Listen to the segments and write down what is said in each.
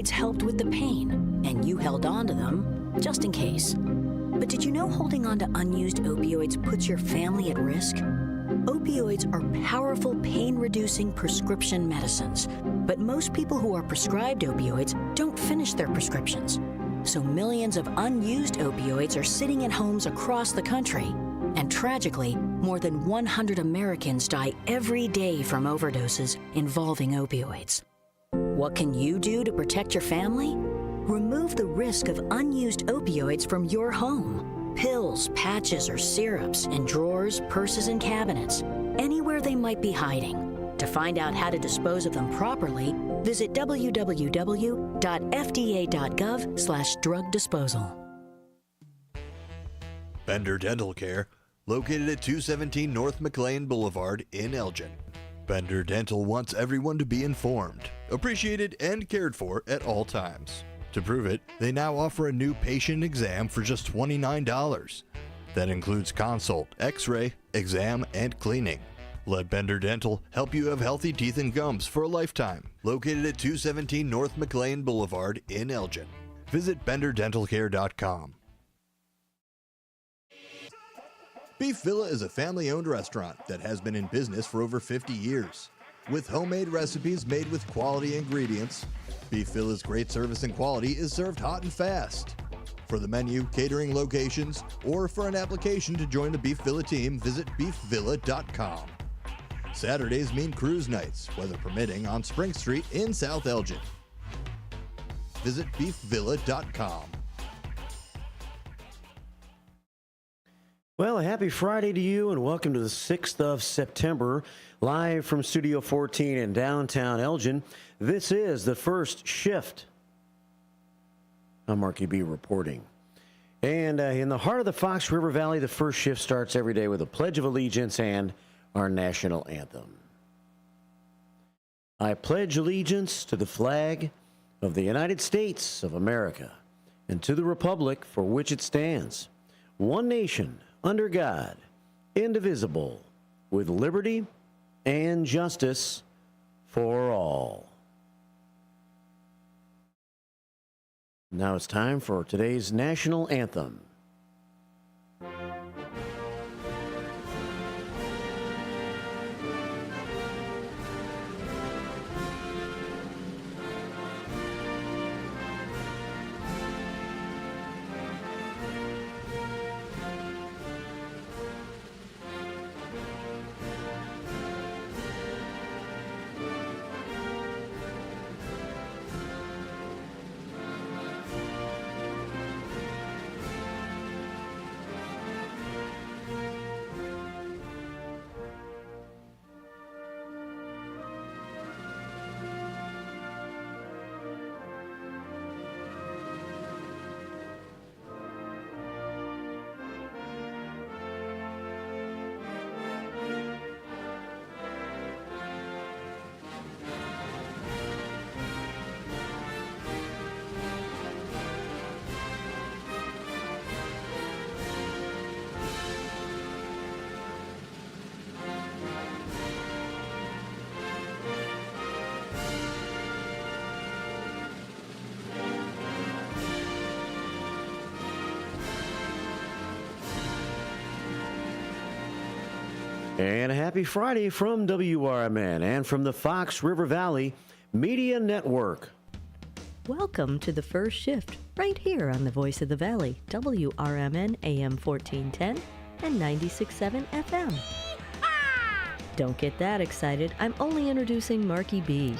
opioids helped with the pain, and you held on to them just in case. But did you know holding on to unused opioids puts your family at risk? Opioids are powerful pain-reducing prescription medicines, but most people who are prescribed opioids don't finish their prescriptions. So millions of unused opioids are sitting in homes across the country. And tragically, more than 100 Americans die every day from overdoses involving opioids. What can you do to protect your family? Remove the risk of unused opioids from your home. Pills, patches, or syrups in drawers, purses, and cabinets, anywhere they might be hiding. To find out how to dispose of them properly, visit www.fda.gov/drug disposal. Bender Dental Care, located at 217 North McLean Boulevard in Elgin. Bender Dental wants everyone to be informed, appreciated, and cared for at all times. To prove it, they now offer a new patient exam for just $29. That includes consult, x-ray, exam, and cleaning. Let Bender Dental help you have healthy teeth and gums for a lifetime. Located at 217 North McLean Boulevard in Elgin. Visit benderdentalcare.com. Beef Villa is a family-owned restaurant that has been in business for over 50 years. With homemade recipes made with quality ingredients, Beef Villa's great service and quality is served hot and fast. For the menu, catering locations, or for an application to join the Beef Villa team, visit beefvilla.com. Saturdays mean cruise nights, weather permitting, on Spring Street in South Elgin. Visit beefvilla.com. Well, a happy Friday to you, and welcome to the 6th of September, live from Studio 14 in downtown Elgin. This is the first shift. I'm Marky B reporting. And in the heart of the Fox River Valley, the first shift starts every day with a Pledge of Allegiance and our national anthem. I pledge allegiance to the flag of the United States of America and to the republic for which it stands, one nation, under God, indivisible, with liberty and justice for all. Now it's time for today's national anthem. And a happy Friday from WRMN and from the Fox River Valley Media Network. Welcome to the first shift, right here on the Voice of the Valley, WRMN AM 1410 and 96.7 FM. Don't get that excited. I'm only introducing Marky B.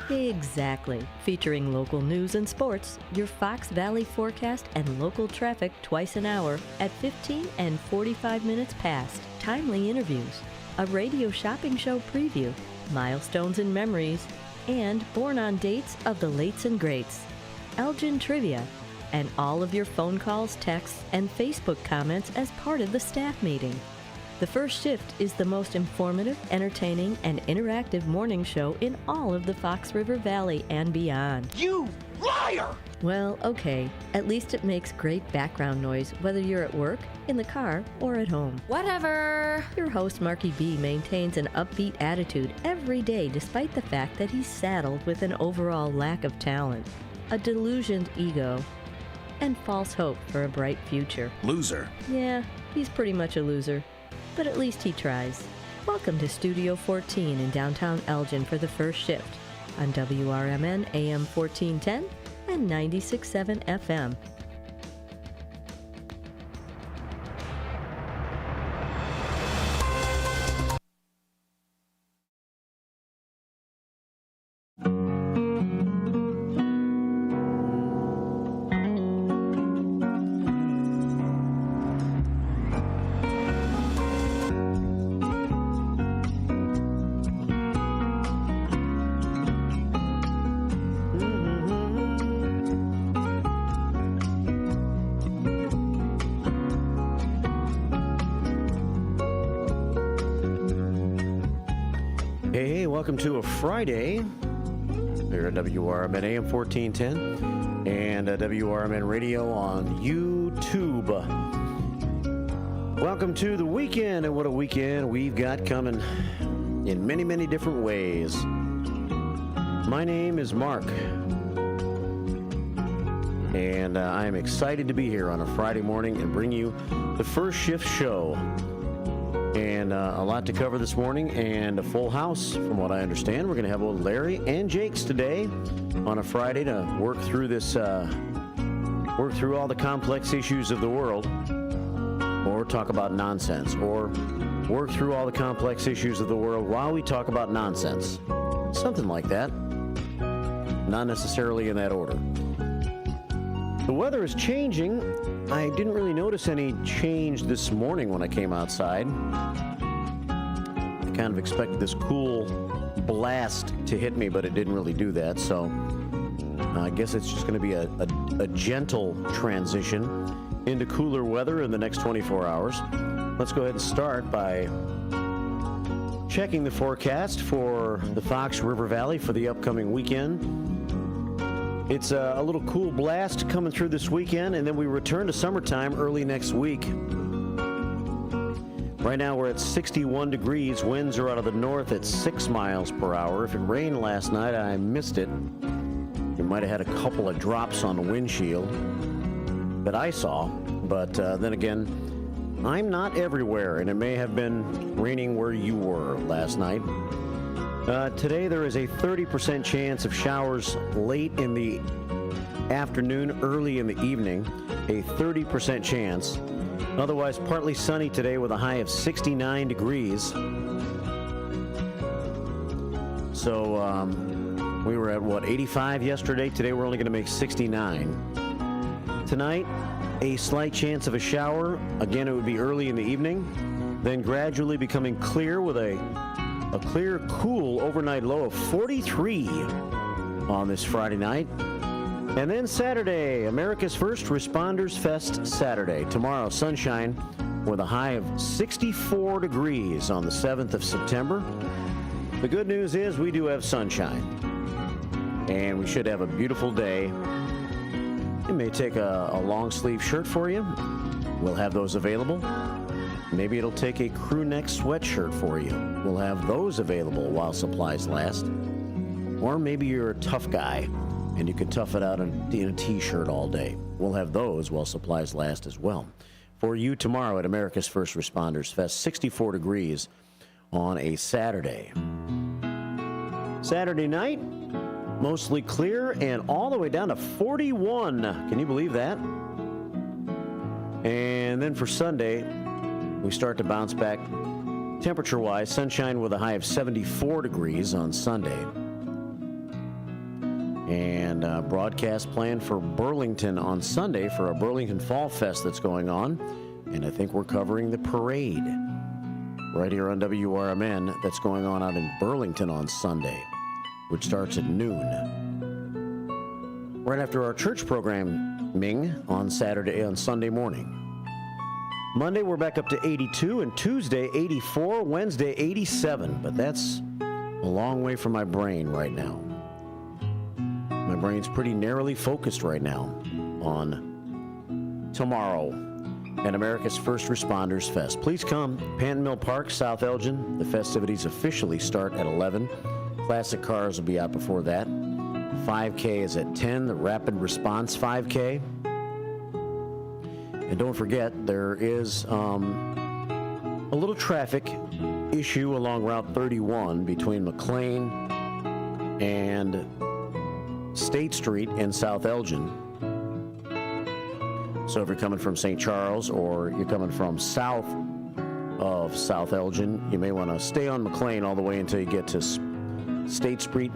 Exactly. Featuring local news and sports, your Fox Valley forecast, and local traffic twice an hour at 15 and 45 minutes past. Timely interviews, a radio shopping show preview, milestones and memories, and born on dates of the lates and greats. Elgin trivia, and all of your phone calls, texts, and Facebook comments as part of the staff meeting. The First Shift is the most informative, entertaining, and interactive morning show in all of the Fox River Valley and beyond. You Liar! Well, okay. At least it makes great background noise, whether you're at work, in the car, or at home. Whatever. Your host, Marky B, maintains an upbeat attitude every day despite the fact that he's saddled with an overall lack of talent, a delusioned ego, and false hope for a bright future. Loser. Yeah, he's pretty much a loser, but at least he tries. Welcome to Studio 14 in downtown Elgin for the first shift on WRMN AM 1410 and 96.7 FM. Hey, welcome to a Friday here at WRMN AM 1410 and WRMN Radio on YouTube. Welcome to the weekend, and what a weekend we've got coming in many, many different ways. My name is Mark, and I'm excited to be here on a Friday morning and bring you the first shift show. And a lot to cover this morning, and a full house from what I understand. We're going to have old Larry and Jake's today on a Friday to work through this, work through all the complex issues of the world, or talk about nonsense, or work through all the complex issues of the world while we talk about nonsense. Something like that. Not necessarily in that order. The weather is changing. I didn't really notice any change this morning when I came outside. I kind of expected this cool blast to hit me, but it didn't really do that. So I guess it's just going to be a gentle transition into cooler weather in the next 24 hours. Let's go ahead and start by checking the forecast for the Fox River Valley for the upcoming weekend. It's a little cool blast coming through this weekend, and then we return to summertime early next week. Right now we're at 61 degrees. Winds are out of the north at 6 miles per hour. If it rained last night, I missed it. You might have had a couple of drops on the windshield that I saw, but then again, I'm not everywhere, and it may have been raining where you were last night. Today there is a 30% chance of showers late in the afternoon, early in the evening. A 30% chance. Otherwise, partly sunny today with a high of 69 degrees. So we were at, 85 yesterday. Today we're only going to make 69. Tonight, a slight chance of a shower. Again, it would be early in the evening. Then gradually becoming clear with a clear, cool overnight low of 43 on this Friday night. And then Saturday, America's First Responders Fest Saturday. Tomorrow, sunshine with a high of 64 degrees on the 7th of September. The good news is we do have sunshine, and we should have a beautiful day. It may take a long sleeve shirt for you. We'll have those available. Maybe it'll take a crew neck sweatshirt for you. We'll have those available while supplies last. Or maybe you're a tough guy and you can tough it out in a t-shirt all day. We'll have those while supplies last as well. For you tomorrow at America's First Responders Fest, 64 degrees on a Saturday. Saturday night, mostly clear and all the way down to 41. Can you believe that? And then for Sunday, we start to bounce back temperature-wise. Sunshine with a high of 74 degrees on Sunday. And broadcast planned for Burlington on Sunday for a Burlington Fall Fest that's going on. And I think we're covering the parade right here on WRMN that's going on out in Burlington on Sunday, which starts at noon. Right after our church programming on Sunday morning. Monday, we're back up to 82, and Tuesday, 84, Wednesday, 87. But that's a long way from my brain right now. My brain's pretty narrowly focused right now on tomorrow at America's First Responders Fest. Please come. Panton Mill Park, South Elgin. The festivities officially start at 11. Classic cars will be out before that. 5K is at 10, the Rapid Response 5K. And don't forget, there is a little traffic issue along Route 31 between McLean and State Street in South Elgin. So if you're coming from St. Charles or you're coming from south of South Elgin, you may want to stay on McLean all the way until you get to State Street,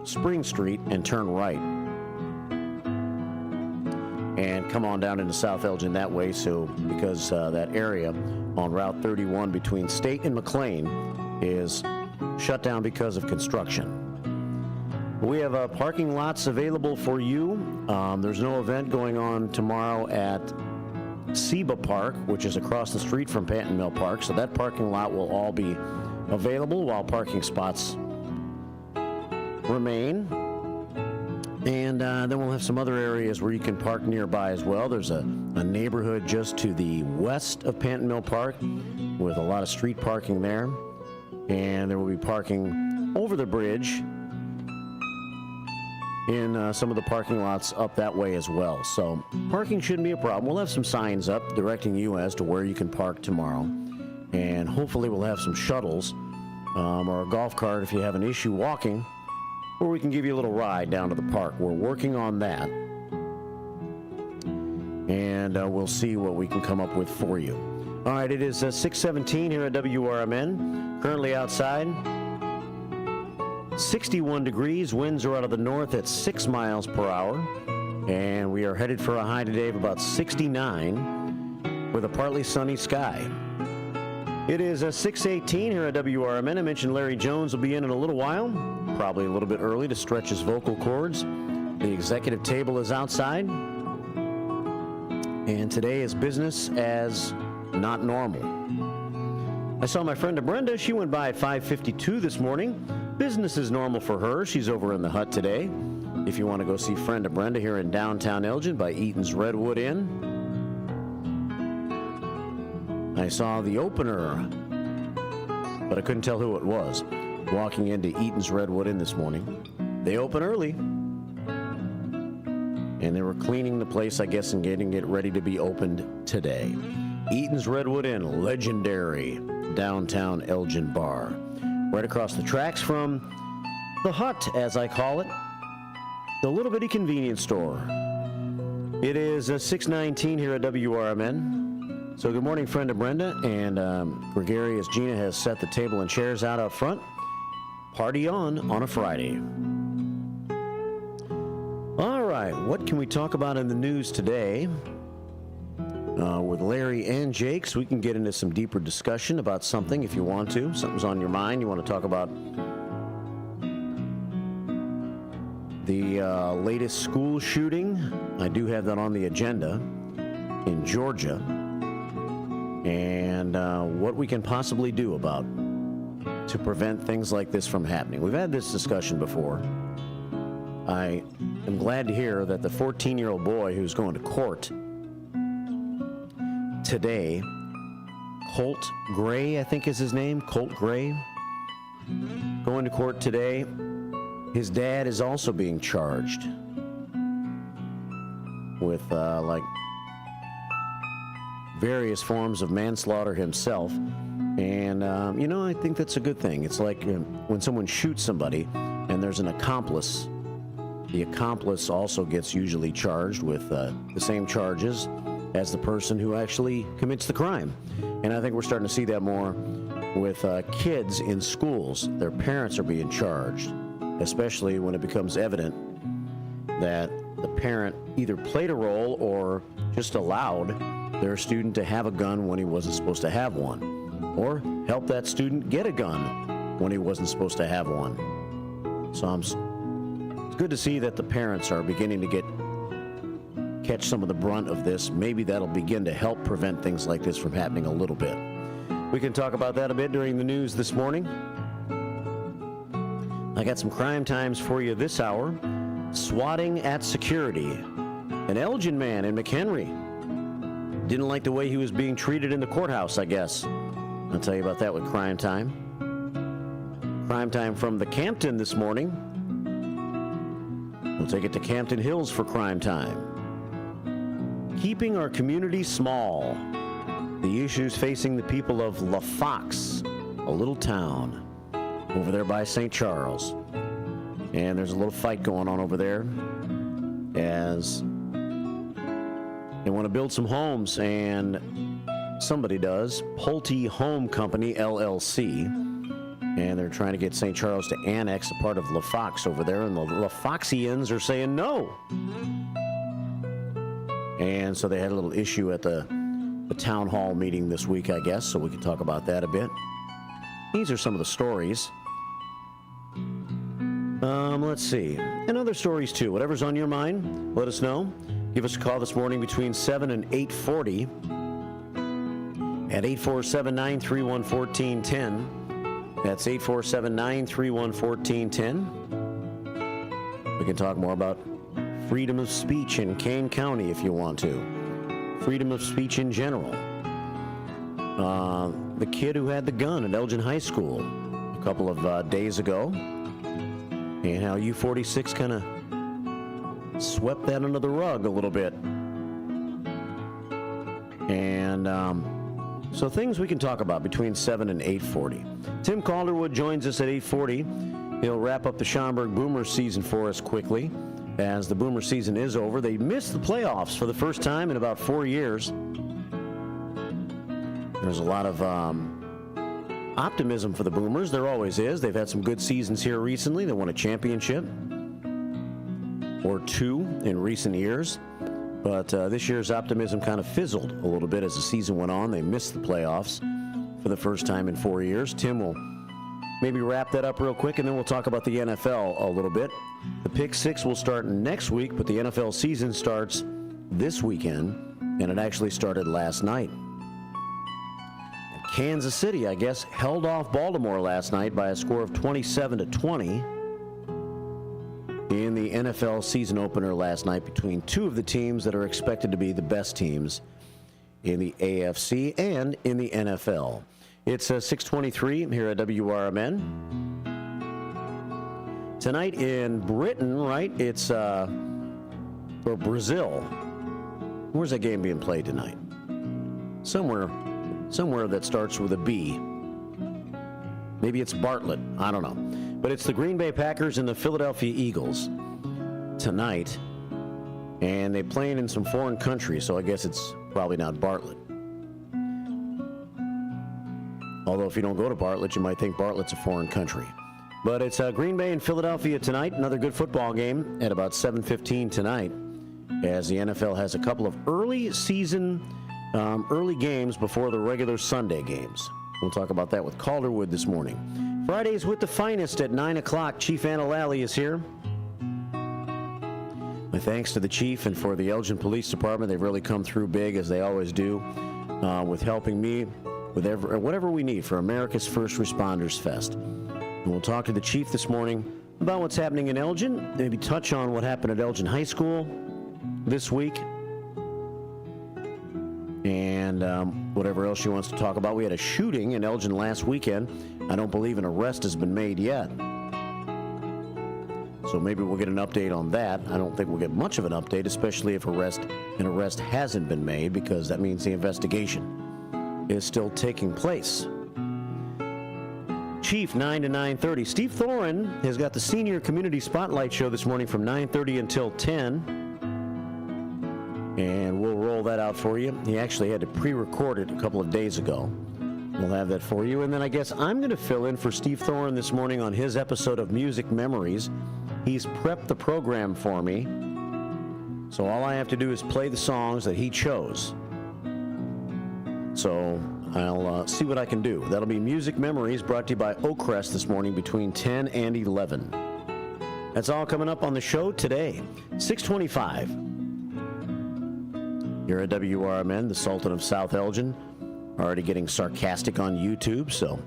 Spring Street, and turn right. And come on down into South Elgin that way, so because that area on Route 31 between State and McLean is shut down because of construction. We have parking lots available for you. There's no event going on tomorrow at Seba Park, which is across the street from Panton Mill Park, so that parking lot will all be available while parking spots remain. And then we'll have some other areas where you can park nearby as well. There's a neighborhood just to the west of Panton Mill Park with a lot of street parking there. And there will be parking over the bridge in some of the parking lots up that way as well. So parking shouldn't be a problem. We'll have some signs up directing you as to where you can park tomorrow. And hopefully we'll have some shuttles or a golf cart if you have an issue walking, or we can give you a little ride down to the park. We're working on that. And we'll see what we can come up with for you. All right, it is 6:17 here at WRMN. Currently outside, 61 degrees. Winds are out of the north at 6 miles per hour. And we are headed for a high today of about 69 with a partly sunny sky. It is 6:18 here at WRMN. I mentioned Larry Jones will be in a little while, probably a little bit early to stretch his vocal cords. The executive table is outside. And today is business as not normal. I saw my friend Brenda. She went by at 5:52 this morning. Business is normal for her. She's over in the hut today. If you want to go see friend Brenda here in downtown Elgin by Eaton's Redwood Inn. I saw the opener, but I couldn't tell who it was, walking into Eaton's Redwood Inn this morning. They open early, and they were cleaning the place, I guess, and getting it ready to be opened today. Eaton's Redwood Inn, legendary downtown Elgin bar. Right across the tracks from the hut, as I call it, the little bitty convenience store. It is 6:19 here at WRMN. So good morning, friend of Brenda, and gregarious Gina has set the table and chairs out front. Party on a Friday. All right, what can we talk about in the news today? With Larry and Jake, so we can get into some deeper discussion about something if you want to. Something's on your mind, you want to talk about the latest school shooting. I do have that on the agenda in Georgia. And what we can possibly do about to prevent things like this from happening. We've had this discussion before. I am glad to hear that the 14-year-old boy who's going to court today, Colt Gray, I think is his name, Colt Gray, going to court today. His dad is also being charged with various forms of manslaughter himself. And, I think that's a good thing. It's like when someone shoots somebody and there's an accomplice, the accomplice also gets usually charged with the same charges as the person who actually commits the crime. And I think we're starting to see that more with kids in schools. Their parents are being charged, especially when it becomes evident that the parent either played a role or just allowed their student to have a gun when he wasn't supposed to have one, or help that student get a gun when he wasn't supposed to have one. So it's good to see that the parents are beginning to catch some of the brunt of this. Maybe that'll begin to help prevent things like this from happening a little bit. We can talk about that a bit during the news this morning. I got some crime times for you this hour. swatting at security. An Elgin man in McHenry didn't like the way he was being treated in the courthouse, I guess. I'll tell you about that with Crime Time. Crime Time from the Campton this morning. We'll take it to Campton Hills for Crime Time. Keeping our community small. The issues facing the people of La Fox, a little town over there by St. Charles. And there's a little fight going on over there as they want to build some homes, and somebody does. Pulte Home Company, LLC. And they're trying to get St. Charles to annex a part of La Fox over there, and the La Foxians are saying no. And so they had a little issue at the town hall meeting this week, I guess, so we can talk about that a bit. These are some of the stories. Let's see. And other stories, too. Whatever's on your mind, let us know. Give us a call this morning between 7 and 8:40 at 847-931-1410. That's 847-931-1410. We can talk more about freedom of speech in Kane County if you want to. Freedom of speech in general. The kid who had the gun at Elgin High School a couple of days ago, and how U46 kind of swept that under the rug a little bit. And so things we can talk about between 7 and 8:40. Tim Calderwood joins us at 8:40. He'll wrap up the Schaumburg Boomer season for us quickly. As the Boomer season is over, they missed the playoffs for the first time in about 4 years. There's a lot of optimism for the Boomers. There always is. They've had some good seasons here recently. They won a championship or two in recent years. But this year's optimism kind of fizzled a little bit as the season went on. They missed the playoffs for the first time in 4 years. Tim will maybe wrap that up real quick, and then we'll talk about the NFL a little bit. The Pick Six will start next week, but the NFL season starts this weekend, and it actually started last night. And Kansas City, I guess, held off Baltimore last night by a score of 27-20 in the NFL season opener last night between two of the teams that are expected to be the best teams in the AFC and in the NFL. It's 6:23 here at WRMN. Tonight in Britain, right? It's or Brazil. Where's that game being played tonight? Somewhere that starts with a B. Maybe it's Bartlett. I don't know. But it's the Green Bay Packers and the Philadelphia Eagles tonight. And they're playing in some foreign countries, so I guess it's probably not Bartlett. Although if you don't go to Bartlett, you might think Bartlett's a foreign country. But it's Green Bay and Philadelphia tonight. Another good football game at about 7:15 tonight, as the NFL has a couple of early games before the regular Sunday games. We'll talk about that with Calderwood this morning. Fridays with the Finest at 9 o'clock. Chief Anna Lally is here. My thanks to the Chief and for the Elgin Police Department. They've really come through big, as they always do, with helping me with whatever we need for America's First Responders Fest. And we'll talk to the Chief this morning about what's happening in Elgin, maybe touch on what happened at Elgin High School this week, and whatever else she wants to talk about. We had a shooting in Elgin last weekend. I don't believe an arrest has been made yet. So maybe we'll get an update on that. I don't think we'll get much of an update, especially if an arrest hasn't been made, because that means the investigation is still taking place. Chief, 9 to 9:30. Steve Thoren has got the Senior Community Spotlight Show this morning from 9:30 until 10. And we'll roll that out for you. He actually had to pre-record it a couple of days ago. We'll have that for you. And then I guess I'm going to fill in for Steve Thoren this morning on his episode of Music Memories. He's prepped the program for me. So all I have to do is play the songs that he chose. So I'll see what I can do. That'll be Music Memories, brought to you by Oakcrest this morning between 10 and 11. That's all coming up on the show today. 6:25. You're at WRMN, the Sultan of South Elgin. Already getting sarcastic on YouTube, so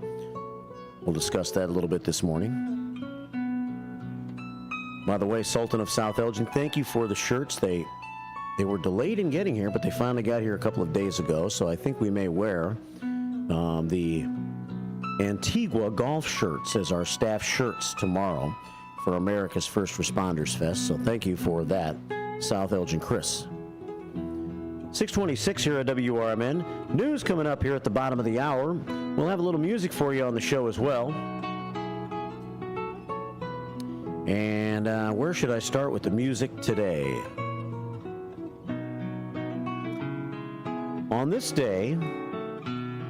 we'll discuss that a little bit this morning. By the way, Sultan of South Elgin, thank you for the shirts. They were delayed in getting here, but they finally got here a couple of days ago, so I think we may wear the Antigua golf shirts as our staff shirts tomorrow for America's First Responders Fest. So thank you for that, South Elgin Chris. 626 here at WRMN. News coming up here at the bottom of the hour. We'll have a little music for you on the show as well. And where should I start with the music today? On this day,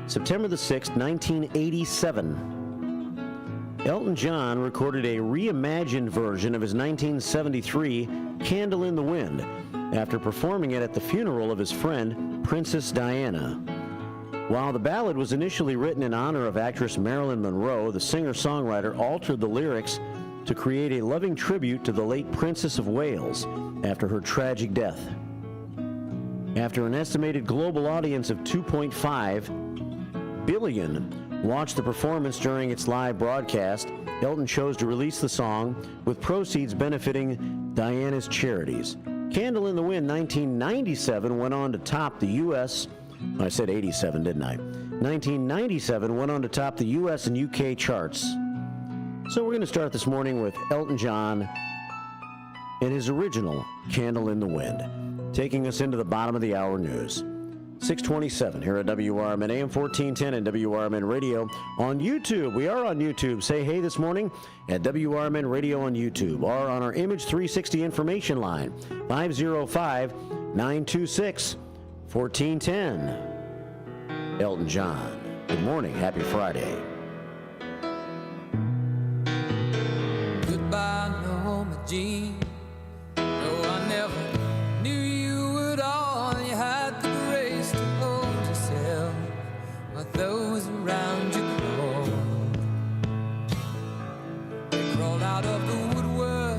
September the 6th, 1987, Elton John recorded a reimagined version of his 1973 Candle in the Wind after performing it at the funeral of his friend, Princess Diana. While the ballad was initially written in honor of actress Marilyn Monroe, the singer-songwriter altered the lyrics to create a loving tribute to the late Princess of Wales after her tragic death. After an estimated global audience of 2.5 billion watched the performance during its live broadcast, Elton chose to release the song with proceeds benefiting Diana's charities. Candle in the Wind 1997 went on to top the U.S. I said 87, didn't I? 1997 went on to top the U.S. and U.K. charts. So we're going to start this morning with Elton John and his original Candle in the Wind, taking us into the bottom of the hour news. 627 here at WRMN AM 1410 and WRMN Radio on YouTube. We are on YouTube. Say hey this morning at WRMN Radio on YouTube or on our Image 360 information line, 505-926-1410. Elton John. Good morning. Happy Friday. Goodbye, Norma Jean. No, I never knew you at all. You had the grace to hold yourself while those around you crawled. They crawled out of the woodwork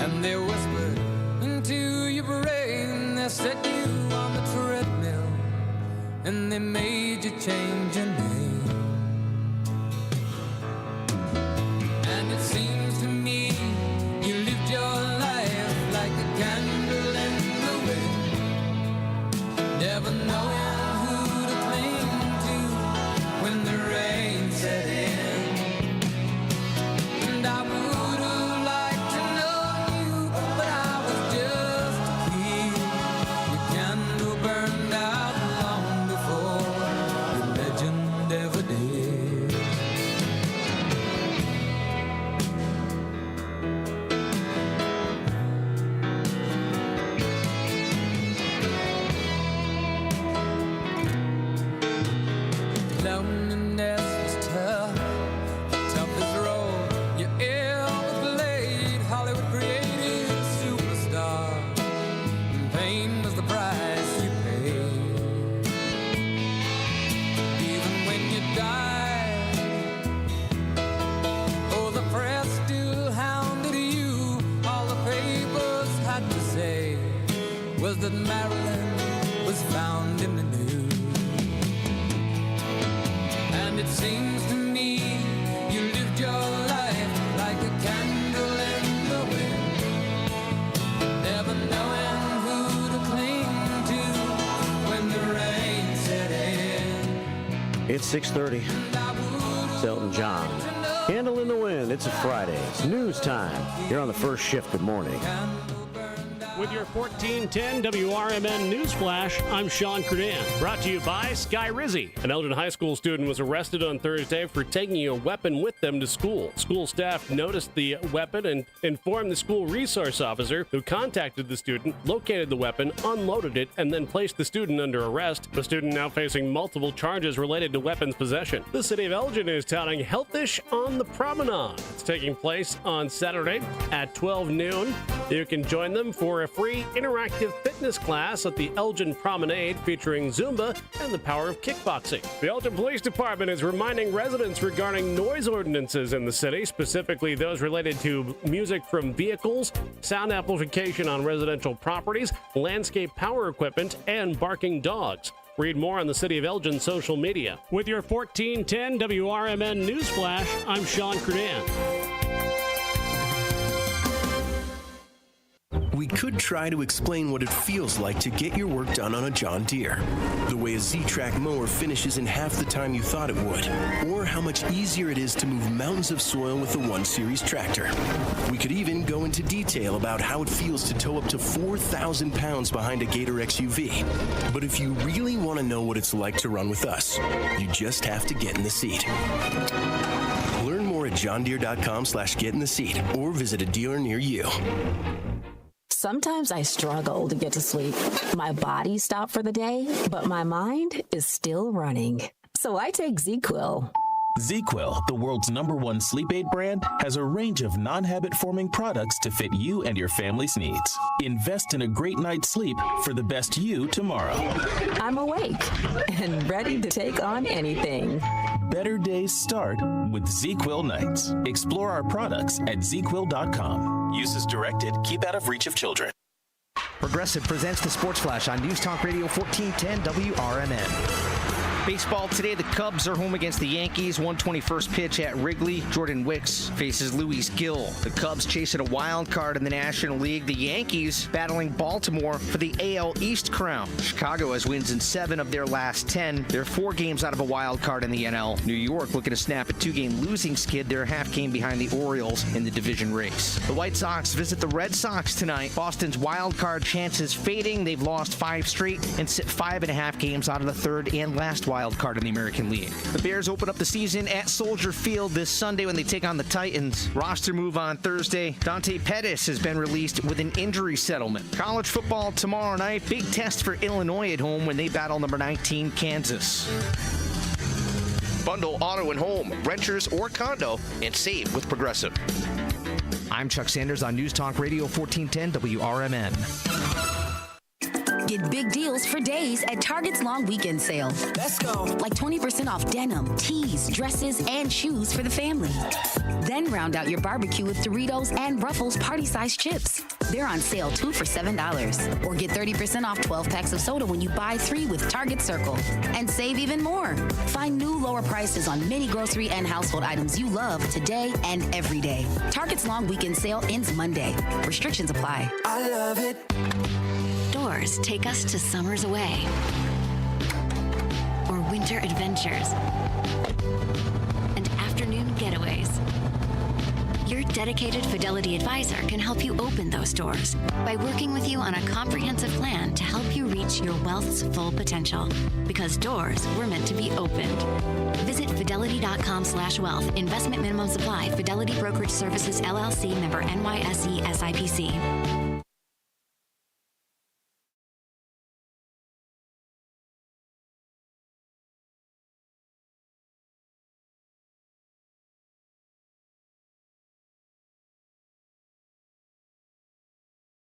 and they whispered into your brain. They set you on the treadmill and they made you change your name. And it seems to me you lived your life like a candle in the wind, never knowing who to cling to when the rain set in. And I would have liked to know you, but I was just a kid. Your candle burned out long before the legend ever did. Loneliness was tough, the toughest role you ever played. Hollywood created a superstar, and pain was the price you paid. Even when you died, oh, the press still hounded you. All the papers had to say was that Marilyn was found in the news. And it seems to me you lived your life like a candle in the wind, never knowing who to cling to when the rain set in. It's 6:30. And I would It's Elton John. Candle in the Wind. It's a Friday. It's news time. You're on the first shift. Good morning. With your 1410 WRMN News Flash, I'm Sean Credan. Brought to you by Sky Rizzi. An Elgin High School student was arrested on Thursday for taking a weapon with them to school. School staff noticed the weapon and informed the school resource officer, who contacted the student, located the weapon, unloaded it, and then placed the student under arrest. The student now facing multiple charges related to weapons possession. The city of Elgin is touting Healthish on the Promenade. It's taking place on Saturday at 12 noon. You can join them for a free interactive fitness class at the Elgin Promenade featuring Zumba and the power of kickboxing. The Elgin Police Department is reminding residents regarding noise ordinances in the city, specifically those related to music from vehicles, sound amplification on residential properties, landscape power equipment, and barking dogs. Read more on the City of Elgin social media. With your 1410 WRMN News Flash, I'm Sean Credan. we could try to explain what it feels like to get your work done on a John Deere. The way a Z-Track mower finishes in half the time you thought it would. Or how much easier it is to move mountains of soil with the 1 Series tractor. We could even go into detail about how it feels to tow up to 4,000 pounds behind a Gator XUV. But if you really want to know what it's like to run with us, you just have to get in the seat. Learn more at johndeere.com/get-in-the-seat or visit a dealer near you. Sometimes I struggle to get to sleep. My body stopped for the day, but my mind is still running. So I take ZQuil. ZQuil, the world's #1 sleep aid brand, has a range of non-habit-forming products to fit you and your family's needs. Invest in a great night's sleep for the best you tomorrow. I'm awake and ready to take on anything. Better days start with ZQuil nights. Explore our products at ZQuil.com. Use as directed. Keep out of reach of children. Progressive presents the Sports Flash on News Talk Radio 1410 WRMN. Baseball today, the Cubs are home against the Yankees. 121st pitch at Wrigley. Jordan Wicks faces Luis Gill. The Cubs chasing a wild card in the National League. The Yankees battling Baltimore for the AL East crown. Chicago has wins in 7 of their last 10. They're 4 games out of a wild card in the NL. New York looking to snap a 2-game losing skid. They're a half game behind the Orioles in the division race. The White Sox visit the Red Sox tonight. Boston's wild card chances fading. They've lost 5 straight and sit 5.5 games out of the third and last wild card in the American League. The Bears open up the season at Soldier Field this Sunday when they take on the Titans. Roster move on Thursday. Dante Pettis has been released with an injury settlement. College football tomorrow night. Big test for Illinois at home when they battle number 19 Kansas. Bundle auto and home, renters or condo, and save with Progressive. I'm Chuck Sanders on News Talk Radio 1410 WRMN. Get big deals for days at Target's long weekend sale. Let's go. Like 20% off denim, tees, dresses, and shoes for the family. Then round out your barbecue with Doritos and Ruffles party-sized chips. They're on sale 2 for $7. Or get 30% off 12 packs of soda when you buy 3 with Target Circle. And save even more. Find new lower prices on many grocery and household items you love today and every day. Target's long weekend sale ends Monday. Restrictions apply. I love it. Doors take us to summers away or winter adventures and afternoon getaways. Your dedicated Fidelity advisor can help you open those doors by working with you on a comprehensive plan to help you reach your wealth's full potential. Because doors were meant to be opened. Visit fidelity.com/wealth. Investment minimum supply. Fidelity Brokerage Services, LLC, member NYSE SIPC.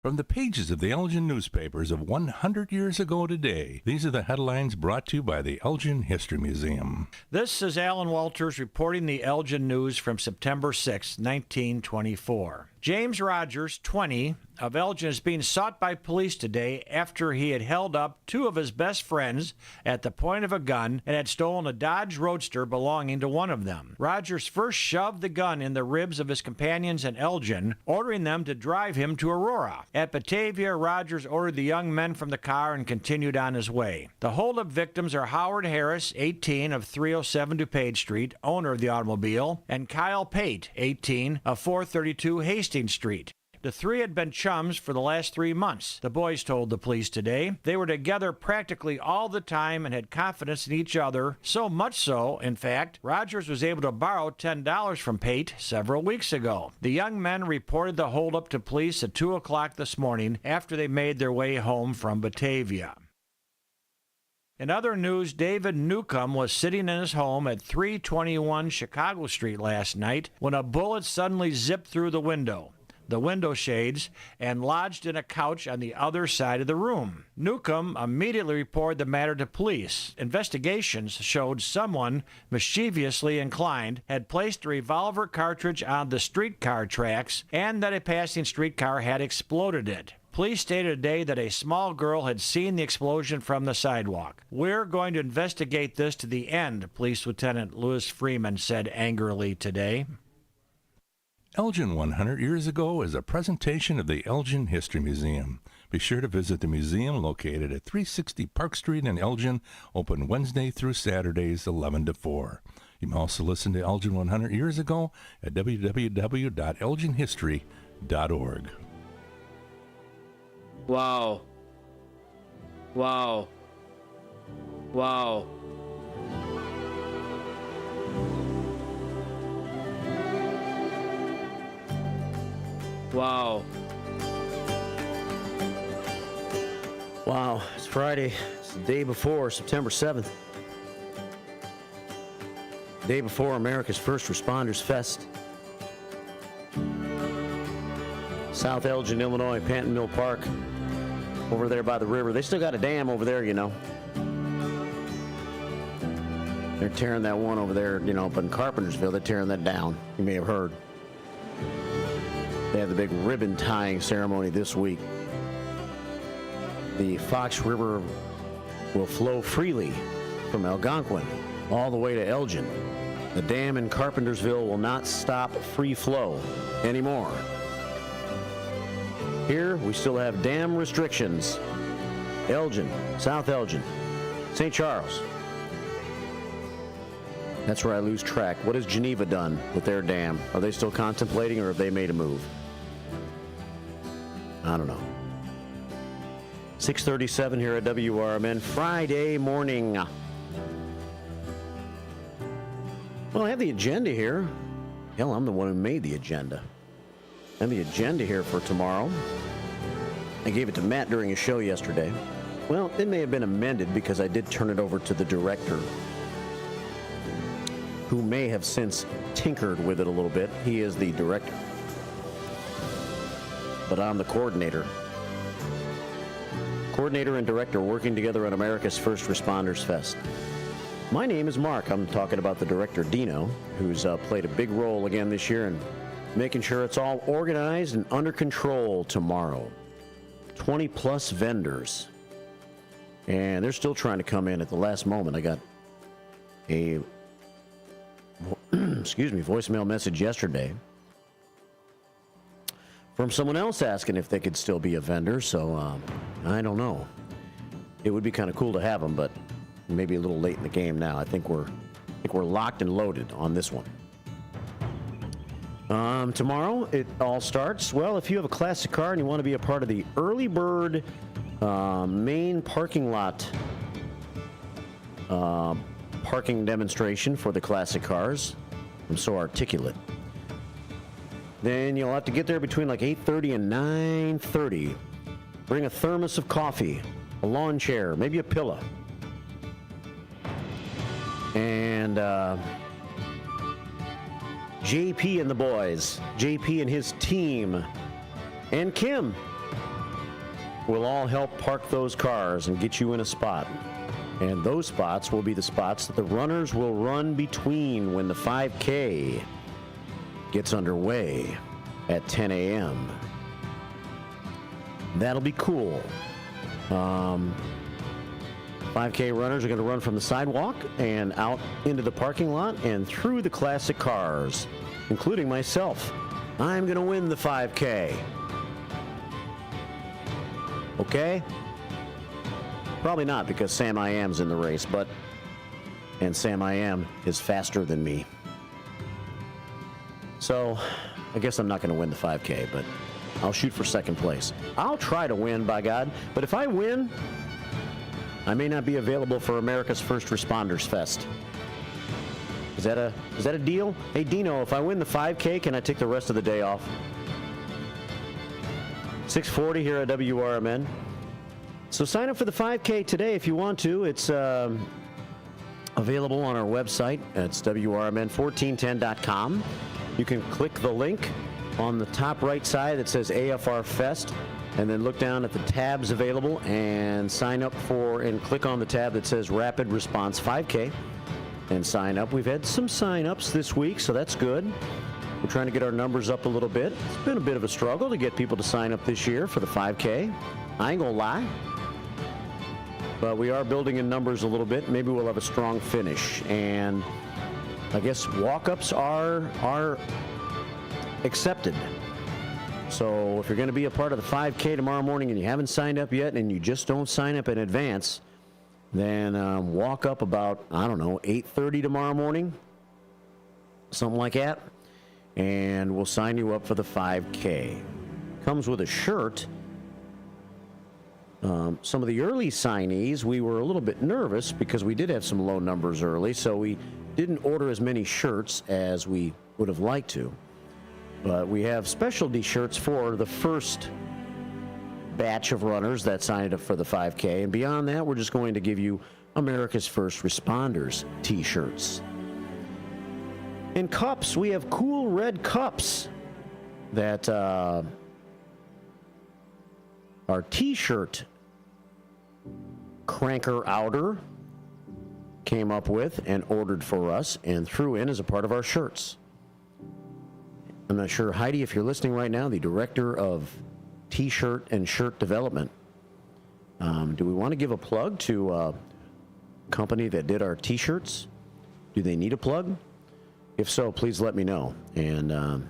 From the pages of the Elgin newspapers of 100 years ago today, these are the headlines brought to you by the Elgin History Museum. This is Alan Walters reporting the Elgin News from September 6, 1924. James Rogers, 20, of Elgin is being sought by police today after he had held up 2 of his best friends at the point of a gun and had stolen a Dodge Roadster belonging to one of them. Rogers first shoved the gun in the ribs of his companions in Elgin, ordering them to drive him to Aurora. At Batavia, Rogers ordered the young men from the car and continued on his way. The holdup victims are Howard Harris, 18, of 307 DuPage Street, owner of the automobile, and Kyle Pate, 18, of 432 Hastings Street. The 3 had been chums for the last 3 months, the boys told the police today. They were together practically all the time and had confidence in each other, so much so, in fact, Rogers was able to borrow $10 from Pate several weeks ago. The young men reported the holdup to police at 2 o'clock this morning after they made their way home from Batavia. In other news, David Newcomb was sitting in his home at 321 Chicago Street last night when a bullet suddenly zipped through the window shades, and lodged in a couch on the other side of the room. Newcomb immediately reported the matter to police. Investigations showed someone, mischievously inclined, had placed a revolver cartridge on the streetcar tracks and that a passing streetcar had exploded it. Police stated today that a small girl had seen the explosion from the sidewalk. We're going to investigate this to the end, Police Lieutenant Louis Freeman said angrily today. Elgin 100 Years Ago is a presentation of the Elgin History Museum. Be sure to visit the museum located at 360 Park Street in Elgin, open Wednesday through Saturdays 11 to 4. You can also listen to Elgin 100 Years Ago at www.elginhistory.org. Wow. Wow. Wow. Wow. Wow, it's Friday. It's the day before September 7th. Day before America's First Responders Fest. South Elgin, Illinois, Panton Mill Park. Over there by the river. They still got a dam over there, you know. They're tearing that one over there, you know, up in Carpentersville. They're tearing that down. You may have heard. They have the big ribbon tying ceremony this week. The Fox River will flow freely from Algonquin all the way to Elgin. The dam in Carpentersville will not stop free flow anymore. Here, we still have dam restrictions. Elgin, South Elgin, St. Charles. That's where I lose track. What has Geneva done with their dam? Are they still contemplating, or have they made a move? I don't know. 6:37 here at WRMN, Friday morning. Well, I have the agenda here. Hell, I'm the one who made the agenda. I have the agenda here for tomorrow. I gave it to Matt during his show yesterday. Well, it may have been amended because I did turn it over to the director, who may have since tinkered with it a little bit. He is the director, but I'm the coordinator. Coordinator and director working together on America's First Responders Fest. My name is Mark. I'm talking about the director, Dino, who's played a big role again this year in making sure it's all organized and under control tomorrow. 20 plus vendors. And they're still trying to come in at the last moment. I got a voicemail message yesterday from someone else asking if they could still be a vendor. So I don't know. It would be kind of cool to have them, but maybe a little late in the game now. I think we're locked and loaded on this one. Tomorrow it all starts. Well, if you have a classic car and you want to be a part of the early bird main parking lot parking demonstration for the classic cars, I'm so articulate, then you'll have to get there between like 8:30 and 9:30. Bring a thermos of coffee, a lawn chair, maybe a pillow. And JP and the boys, JP and his team, and Kim will all help park those cars and get you in a spot. And those spots will be the spots that the runners will run between when the 5K gets underway at 10 a.m. That'll be cool. 5K runners are going to run from the sidewalk and out into the parking lot and through the classic cars, including myself. I'm going to win the 5K. Okay? Probably not, because Sam I Am's in the race, and Sam I Am is faster than me. So, I guess I'm not going to win the 5K, but I'll shoot for second place. I'll try to win, by God, but if I win, I may not be available for America's First Responders Fest. Is that a deal? Hey, Dino, if I win the 5K, can I take the rest of the day off? 6:40 here at WRMN. So sign up for the 5K today if you want to. It's available on our website. It's WRMN1410.com. You can click the link on the top right side that says AFR Fest, and then look down at the tabs available and sign up for, and click on the tab that says Rapid Response 5K and sign up. We've had some sign-ups this week, so that's good. We're trying to get our numbers up a little bit. It's been a bit of a struggle to get people to sign up this year for the 5K. I ain't gonna lie. But we are building in numbers a little bit. Maybe we'll have a strong finish. And I guess walk-ups are accepted. So if you're going to be a part of the 5K tomorrow morning and you haven't signed up yet and you just don't sign up in advance, then walk up about, 8:30 tomorrow morning, something like that, and we'll sign you up for the 5K. Comes with a shirt. Some of the early signees, we were a little bit nervous because we did have some low numbers early, so we didn't order as many shirts as we would have liked to. But we have specialty shirts for the first batch of runners that signed up for the 5K. And beyond that, we're just going to give you America's First Responders t-shirts. In cups, we have cool red cups that our t-shirt cranker outer came up with and ordered for us and threw in as a part of our shirts. I'm not sure, Heidi, if you're listening right now, the director of t-shirt and shirt development. Do we want to give a plug to a company that did our t-shirts? Do they need a plug? If so, please let me know. And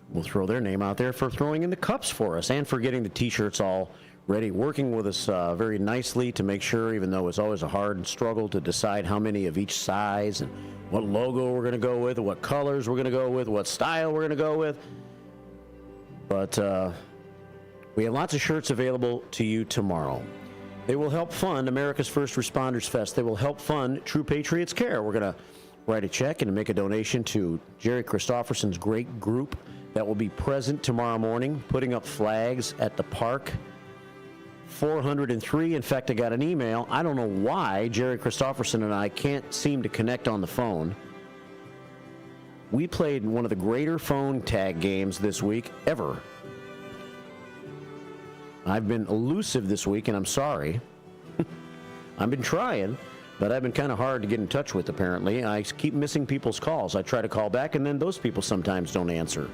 we'll throw their name out there for throwing in the cups for us and for getting the t-shirts all ready, working with us very nicely to make sure, even though it's always a hard struggle to decide how many of each size and what logo we're going to go with, what colors we're going to go with, what style we're going to go with. But we have lots of shirts available to you tomorrow. They will help fund America's First Responders Fest. They will help fund True Patriots Care. We're going to write a check and make a donation to Jerry Christofferson's great group that will be present tomorrow morning, putting up flags at the park. 403. In fact, I got an email. I don't know why Jerry Christofferson and I can't seem to connect on the phone. We played one of the greater phone tag games this week ever. I've been elusive this week, and I'm sorry. I've been trying, but I've been kind of hard to get in touch with, apparently. I keep missing people's calls. I try to call back, and then those people sometimes don't answer.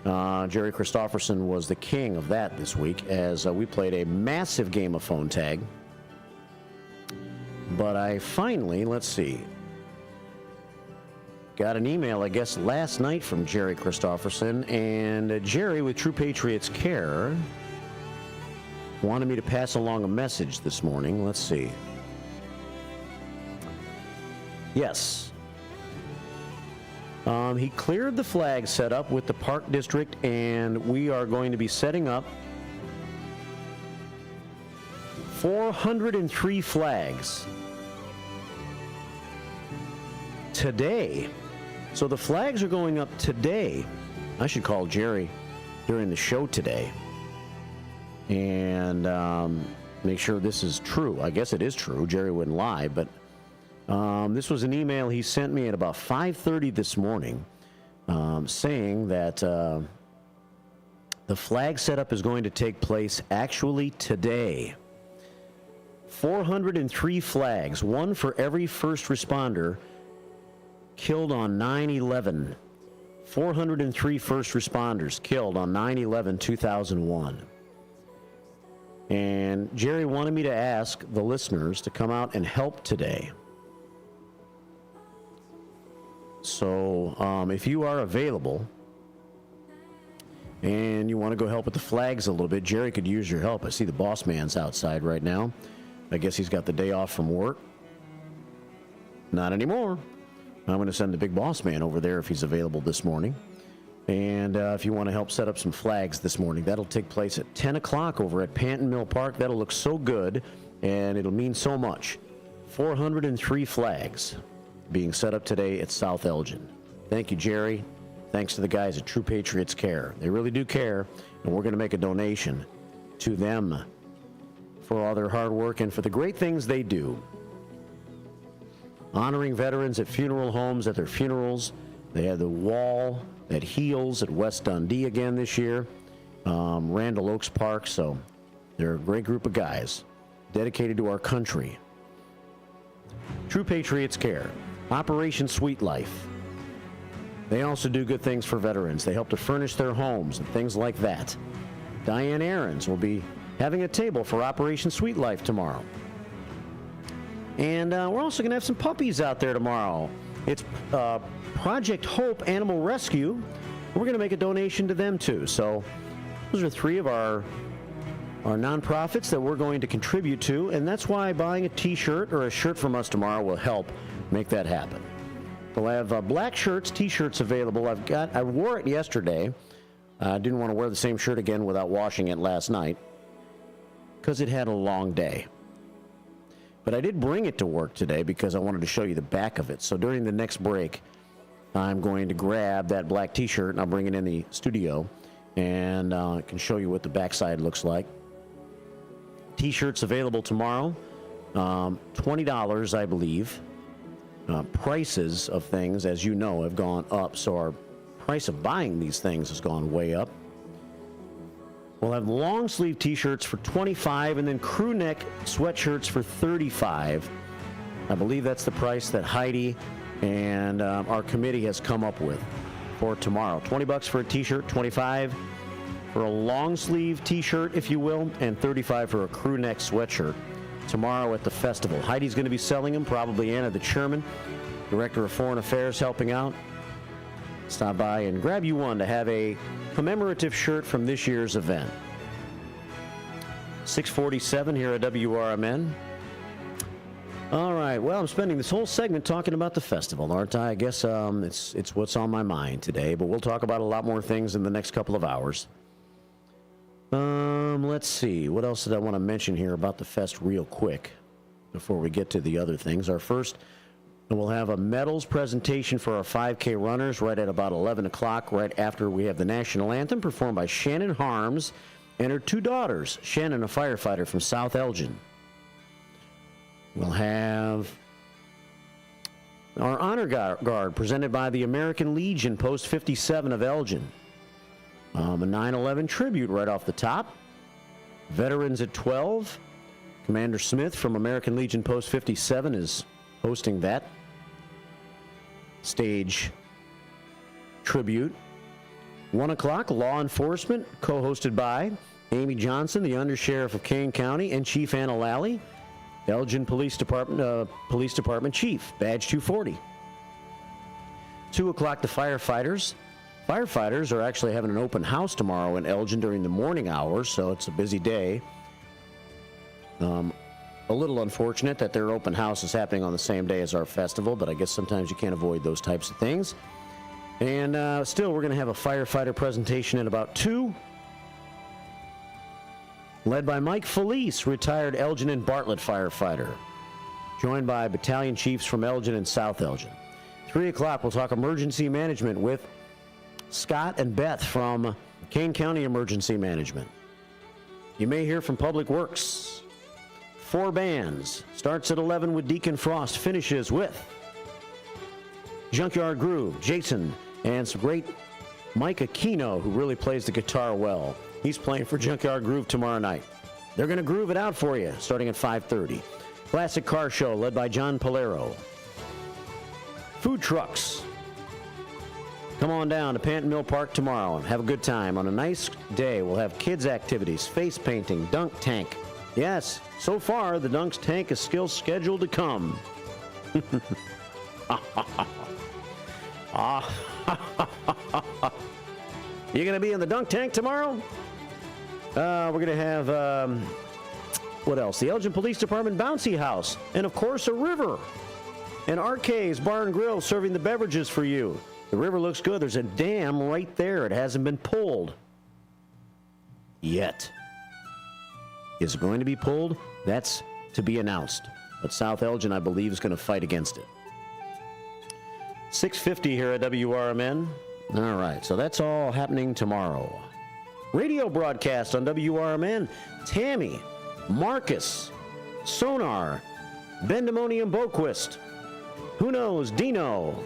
Jerry Christofferson was the king of that this week as we played a massive game of phone tag. But I finally, let's see, got an email, I guess, last night from Jerry Christofferson, and Jerry with True Patriots Care wanted me to pass along a message this morning. Let's see. Yes. He cleared the flag setup with the Park District, and we are going to be setting up 403 flags today. So the flags are going up today. I should call Jerry during the show today and make sure this is true. I guess it is true. Jerry wouldn't lie, but this was an email he sent me at about 5:30 this morning saying that the flag setup is going to take place actually today. 403 flags, one for every first responder killed on 9/11. 403 first responders killed on 9/11/2001. And Jerry wanted me to ask the listeners to come out and help today. So if you are available and you want to go help with the flags a little bit, Jerry could use your help. I see the boss man's outside right now. I guess he's got the day off from work. Not anymore. I'm going to send the big boss man over there if he's available this morning. And if you want to help set up some flags this morning, that'll take place at 10 o'clock over at Panton Mill Park. That'll look so good, and it'll mean so much. 403 flags being set up today at South Elgin. Thank you, Jerry. Thanks to the guys at True Patriots Care. They really do care, and we're going to make a donation to them for all their hard work and for the great things they do. Honoring veterans at funeral homes, at their funerals. They had the wall that heals at West Dundee again this year. Randall Oaks Park, so they're a great group of guys dedicated to our country. True Patriots Care. Operation Sweet Life. They also do good things for veterans. They help to furnish their homes and things like that. Diane Aarons will be having a table for Operation Sweet Life tomorrow. And we're also going to have some puppies out there tomorrow. It's Project Hope Animal Rescue. We're going to make a donation to them too. So those are three of our nonprofits that we're going to contribute to, and that's why buying a T-shirt or a shirt from us tomorrow will help make that happen. We'll have black shirts, T-shirts available. I wore it yesterday. I didn't want to wear the same shirt again without washing it last night because it had a long day. But I did bring it to work today because I wanted to show you the back of it. So during the next break, I'm going to grab that black T-shirt and I'll bring it in the studio, and I can show you what the backside looks like. T-shirts available tomorrow, $20, I believe. Prices of things, as you know, have gone up, so our price of buying these things has gone way up. We'll have long sleeve T-shirts for $25, and then crew neck sweatshirts for $35. I believe that's the price that Heidi and our committee has come up with for tomorrow. $20 for a T-shirt, $25 for a long sleeve T-shirt, if you will, and $35 for a crew neck sweatshirt tomorrow at the festival. Heidi's going to be selling them, probably Anna, the chairman, director of foreign affairs, helping out. Stop by and grab you one to have a commemorative shirt from this year's event. 6:47 here at WRMN. All right, well, I'm spending this whole segment talking about the festival, aren't I? I guess it's what's on my mind today, but we'll talk about a lot more things in the next couple of hours. Let's see. What else did I want to mention here about the fest real quick before we get to the other things? Our first, we'll have a medals presentation for our 5K runners right at about 11 o'clock, right after we have the national anthem performed by Shannon Harms and her two daughters. Shannon, a firefighter from South Elgin. We'll have our honor guard presented by the American Legion, Post 57 of Elgin. A 9/11 tribute right off the top. Veterans at 12. Commander Smith from American Legion Post 57 is hosting that stage tribute. 1 o'clock, Law Enforcement, co-hosted by Amy Johnson, the Undersheriff of Kane County, and Chief Anna Lally, Elgin Police Department Chief, Badge 240. 2 o'clock, the firefighters. Firefighters are actually having an open house tomorrow in Elgin during the morning hours, so it's a busy day. A little unfortunate that their open house is happening on the same day as our festival, but I guess sometimes you can't avoid those types of things. And still, we're going to have a firefighter presentation at about 2, led by Mike Felice, retired Elgin and Bartlett firefighter, joined by battalion chiefs from Elgin and South Elgin. 3 o'clock, we'll talk emergency management with Scott and Beth from Kane County Emergency Management. You may hear from Public Works. 4 bands. Starts at 11 with Deacon Frost. Finishes with Junkyard Groove, Jason, and some great Mike Aquino, who really plays the guitar well. He's playing for Junkyard Groove tomorrow night. They're going to groove it out for you starting at 5:30. Classic Car Show led by John Polero. Food trucks. Come on down to Panton Mill Park tomorrow and have a good time. On a nice day, we'll have kids' activities, face painting, dunk tank. Yes, so far, the dunk tank is still scheduled to come. You going to be in the dunk tank tomorrow? We're going to have, what else? The Elgin Police Department Bouncy House. And, of course, a river. And RK's Bar and Grill serving the beverages for you. The river looks good. There's a dam right there. It hasn't been pulled yet. Is it going to be pulled? That's to be announced. But South Elgin, I believe, is going to fight against it. 6:50 here at WRMN. All right, so that's all happening tomorrow. Radio broadcast on WRMN. Tammy, Marcus, Sonar, Bendemonium Boquist. Who knows? Dino.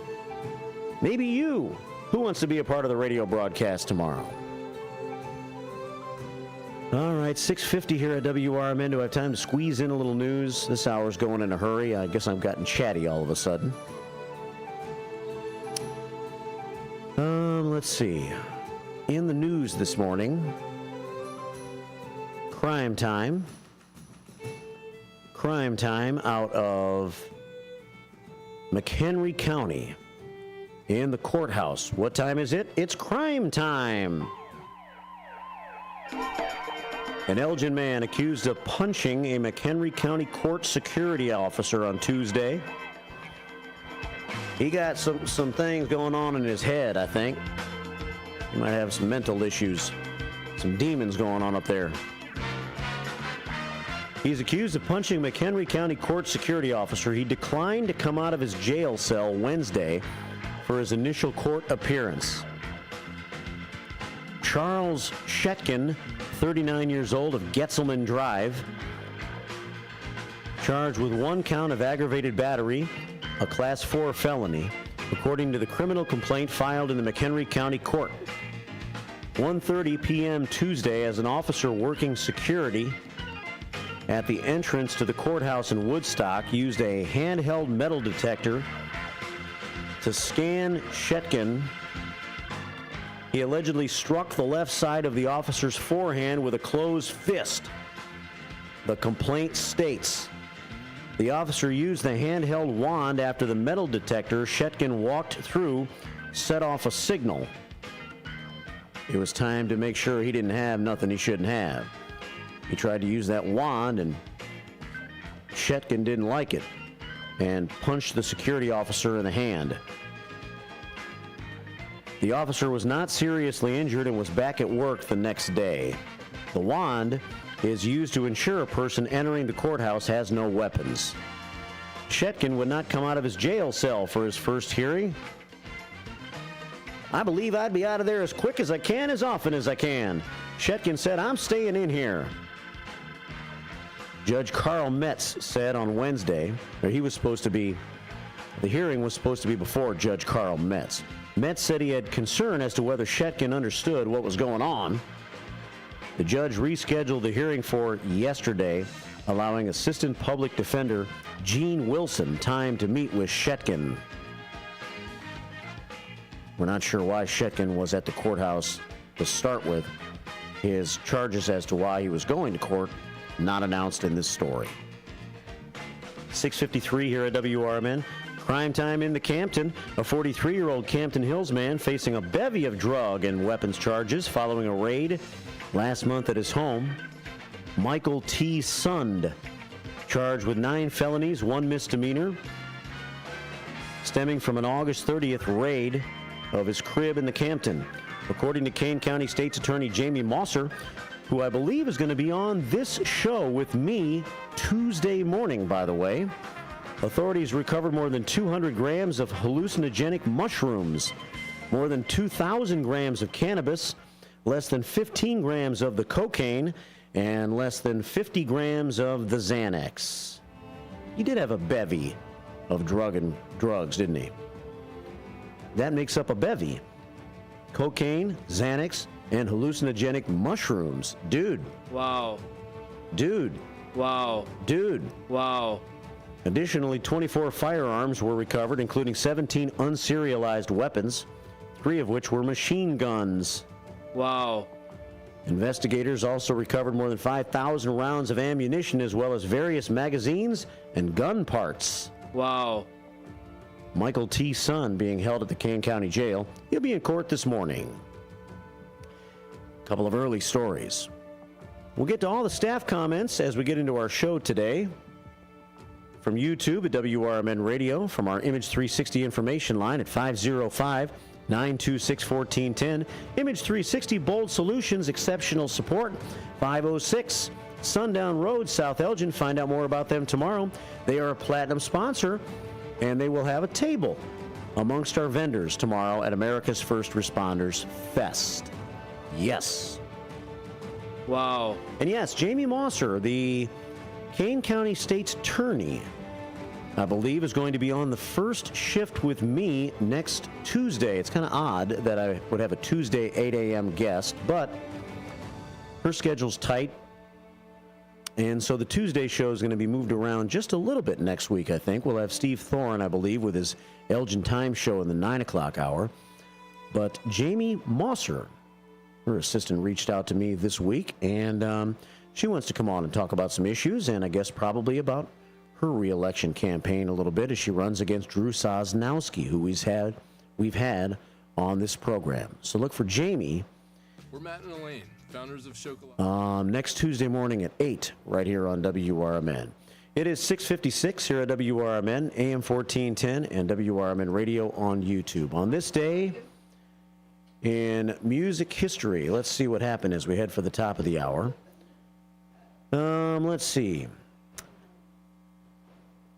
Maybe you. Who wants to be a part of the radio broadcast tomorrow? All right, 6:50 here at WRMN. Do I have time to squeeze in a little news? This hour's going in a hurry. I guess I've gotten chatty all of a sudden. Let's see. In the news this morning, crime time. Crime time out of McHenry County in the courthouse. What time is it? It's crime time. An Elgin man accused of punching a McHenry County court security officer on Tuesday. He got some things going on in his head, I think. He might have some mental issues, some demons going on up there. He's accused of punching McHenry County court security officer. He declined to come out of his jail cell Wednesday for his initial court appearance. Charles Shetkin, 39 years old, of Getzelman Drive, charged with 1 count of aggravated battery, a Class 4 felony, according to the criminal complaint filed in the McHenry County Court. 1:30 p.m. Tuesday, as an officer working security at the entrance to the courthouse in Woodstock used a handheld metal detector to scan Shetkin, he allegedly struck the left side of the officer's forehand with a closed fist. The complaint states the officer used the handheld wand after the metal detector Shetkin walked through set off a signal. It was time to make sure he didn't have nothing he shouldn't have. He tried to use that wand, and Shetkin didn't like it and punched the security officer in the hand. The officer was not seriously injured and was back at work the next day. The wand is used to ensure a person entering the courthouse has no weapons. Shetkin would not come out of his jail cell for his first hearing. I believe I'd be out of there as quick as I can, as often as I can. Shetkin said, I'm staying in here. Judge Carl Metz said on Wednesday, or the hearing was supposed to be before Judge Carl Metz. Metz said he had concern as to whether Shetkin understood what was going on. The judge rescheduled the hearing for yesterday, allowing Assistant Public Defender Gene Wilson time to meet with Shetkin. We're not sure why Shetkin was at the courthouse to start with. His charges as to why he was going to court not announced in this story. 6:53 here at WRMN. Crime time in the Campton. A 43-year-old Campton Hills man facing a bevy of drug and weapons charges following a raid last month at his home. Michael T. Sund, charged with 9 felonies, 1 misdemeanor, stemming from an August 30th raid of his crib in the Campton. According to Kane County State's Attorney Jamie Mosser, who I believe is going to be on this show with me Tuesday morning, by the way, authorities recovered more than 200 grams of hallucinogenic mushrooms, more than 2,000 grams of cannabis, less than 15 grams of the cocaine, and less than 50 grams of the Xanax. He did have a bevy of drugs, didn't he? That makes up a bevy. Cocaine, Xanax, and hallucinogenic mushrooms. Dude. Wow. Dude. Wow. Dude. Wow. Additionally, 24 firearms were recovered, including 17 unserialized weapons, 3 of which were machine guns. Wow. Investigators also recovered more than 5,000 rounds of ammunition, as well as various magazines and gun parts. Wow. Michael T. Sund being held at the Kane County Jail. He'll be in court this morning. A couple of early stories. We'll get to all the staff comments as we get into our show today. From YouTube at WRMN Radio, from our Image 360 information line at 505-926-1410. Image 360 Bold Solutions, exceptional support, 506 Sundown Road, South Elgin. Find out more about them tomorrow. They are a platinum sponsor, and they will have a table amongst our vendors tomorrow at America's First Responders Fest. Yes. Wow. And yes, Jamie Mosser, the Kane County State's Attorney, I believe, is going to be on the first shift with me next Tuesday. It's kind of odd that I would have a Tuesday 8 a.m. guest, but her schedule's tight. And so the Tuesday show is going to be moved around just a little bit next week, I think. We'll have Steve Thorne, I believe, with his Elgin Time show in the 9 o'clock hour. But Jamie Mosser, her assistant, reached out to me this week, and she wants to come on and talk about some issues, and I guess probably about her re-election campaign a little bit as she runs against Drew Sosnowski, who we've had on this program. So look for Jamie. We're Matt and Elaine, founders of Chocolat. Next Tuesday morning at 8, right here on WRMN. It is 6:56 here at WRMN, AM 1410, and WRMN Radio on YouTube. On this day in music history, let's see what happened as we head for the top of the hour. Let's see.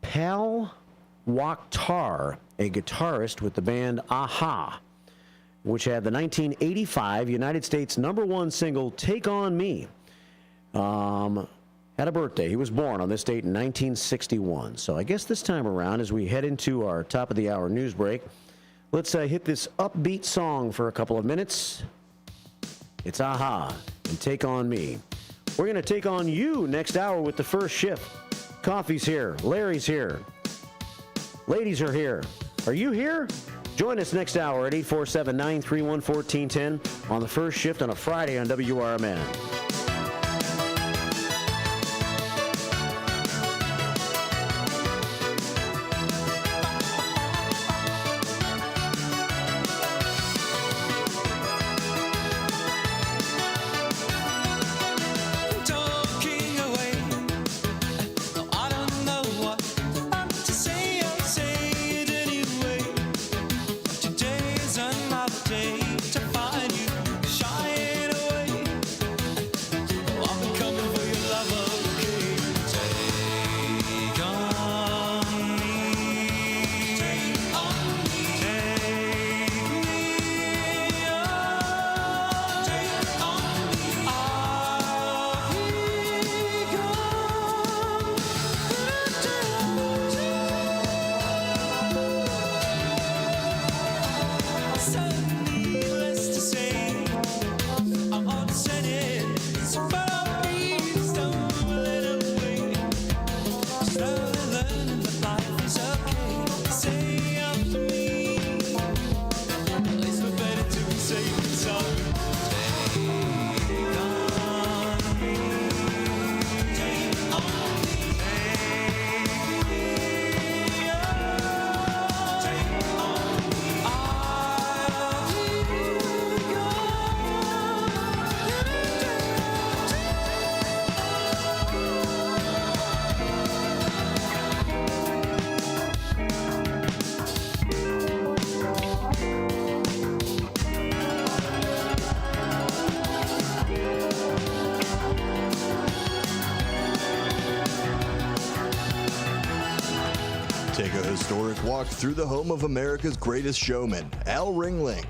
Pal Wakhtar, a guitarist with the band Aha, which had the 1985 United States #1 single, Take On Me, had a birthday. He was born on this date in 1961. So I guess this time around, as we head into our top of the hour news break, let's hit this upbeat song for a couple of minutes. It's Aha and Take On Me. We're going to take on you next hour with the first shift. Coffee's here. Larry's here. Ladies are here. Are you here? Join us next hour at 847-931-1410 on the first shift on a Friday on WRMN. Take a historic walk through the home of America's greatest showman, Al Ringling.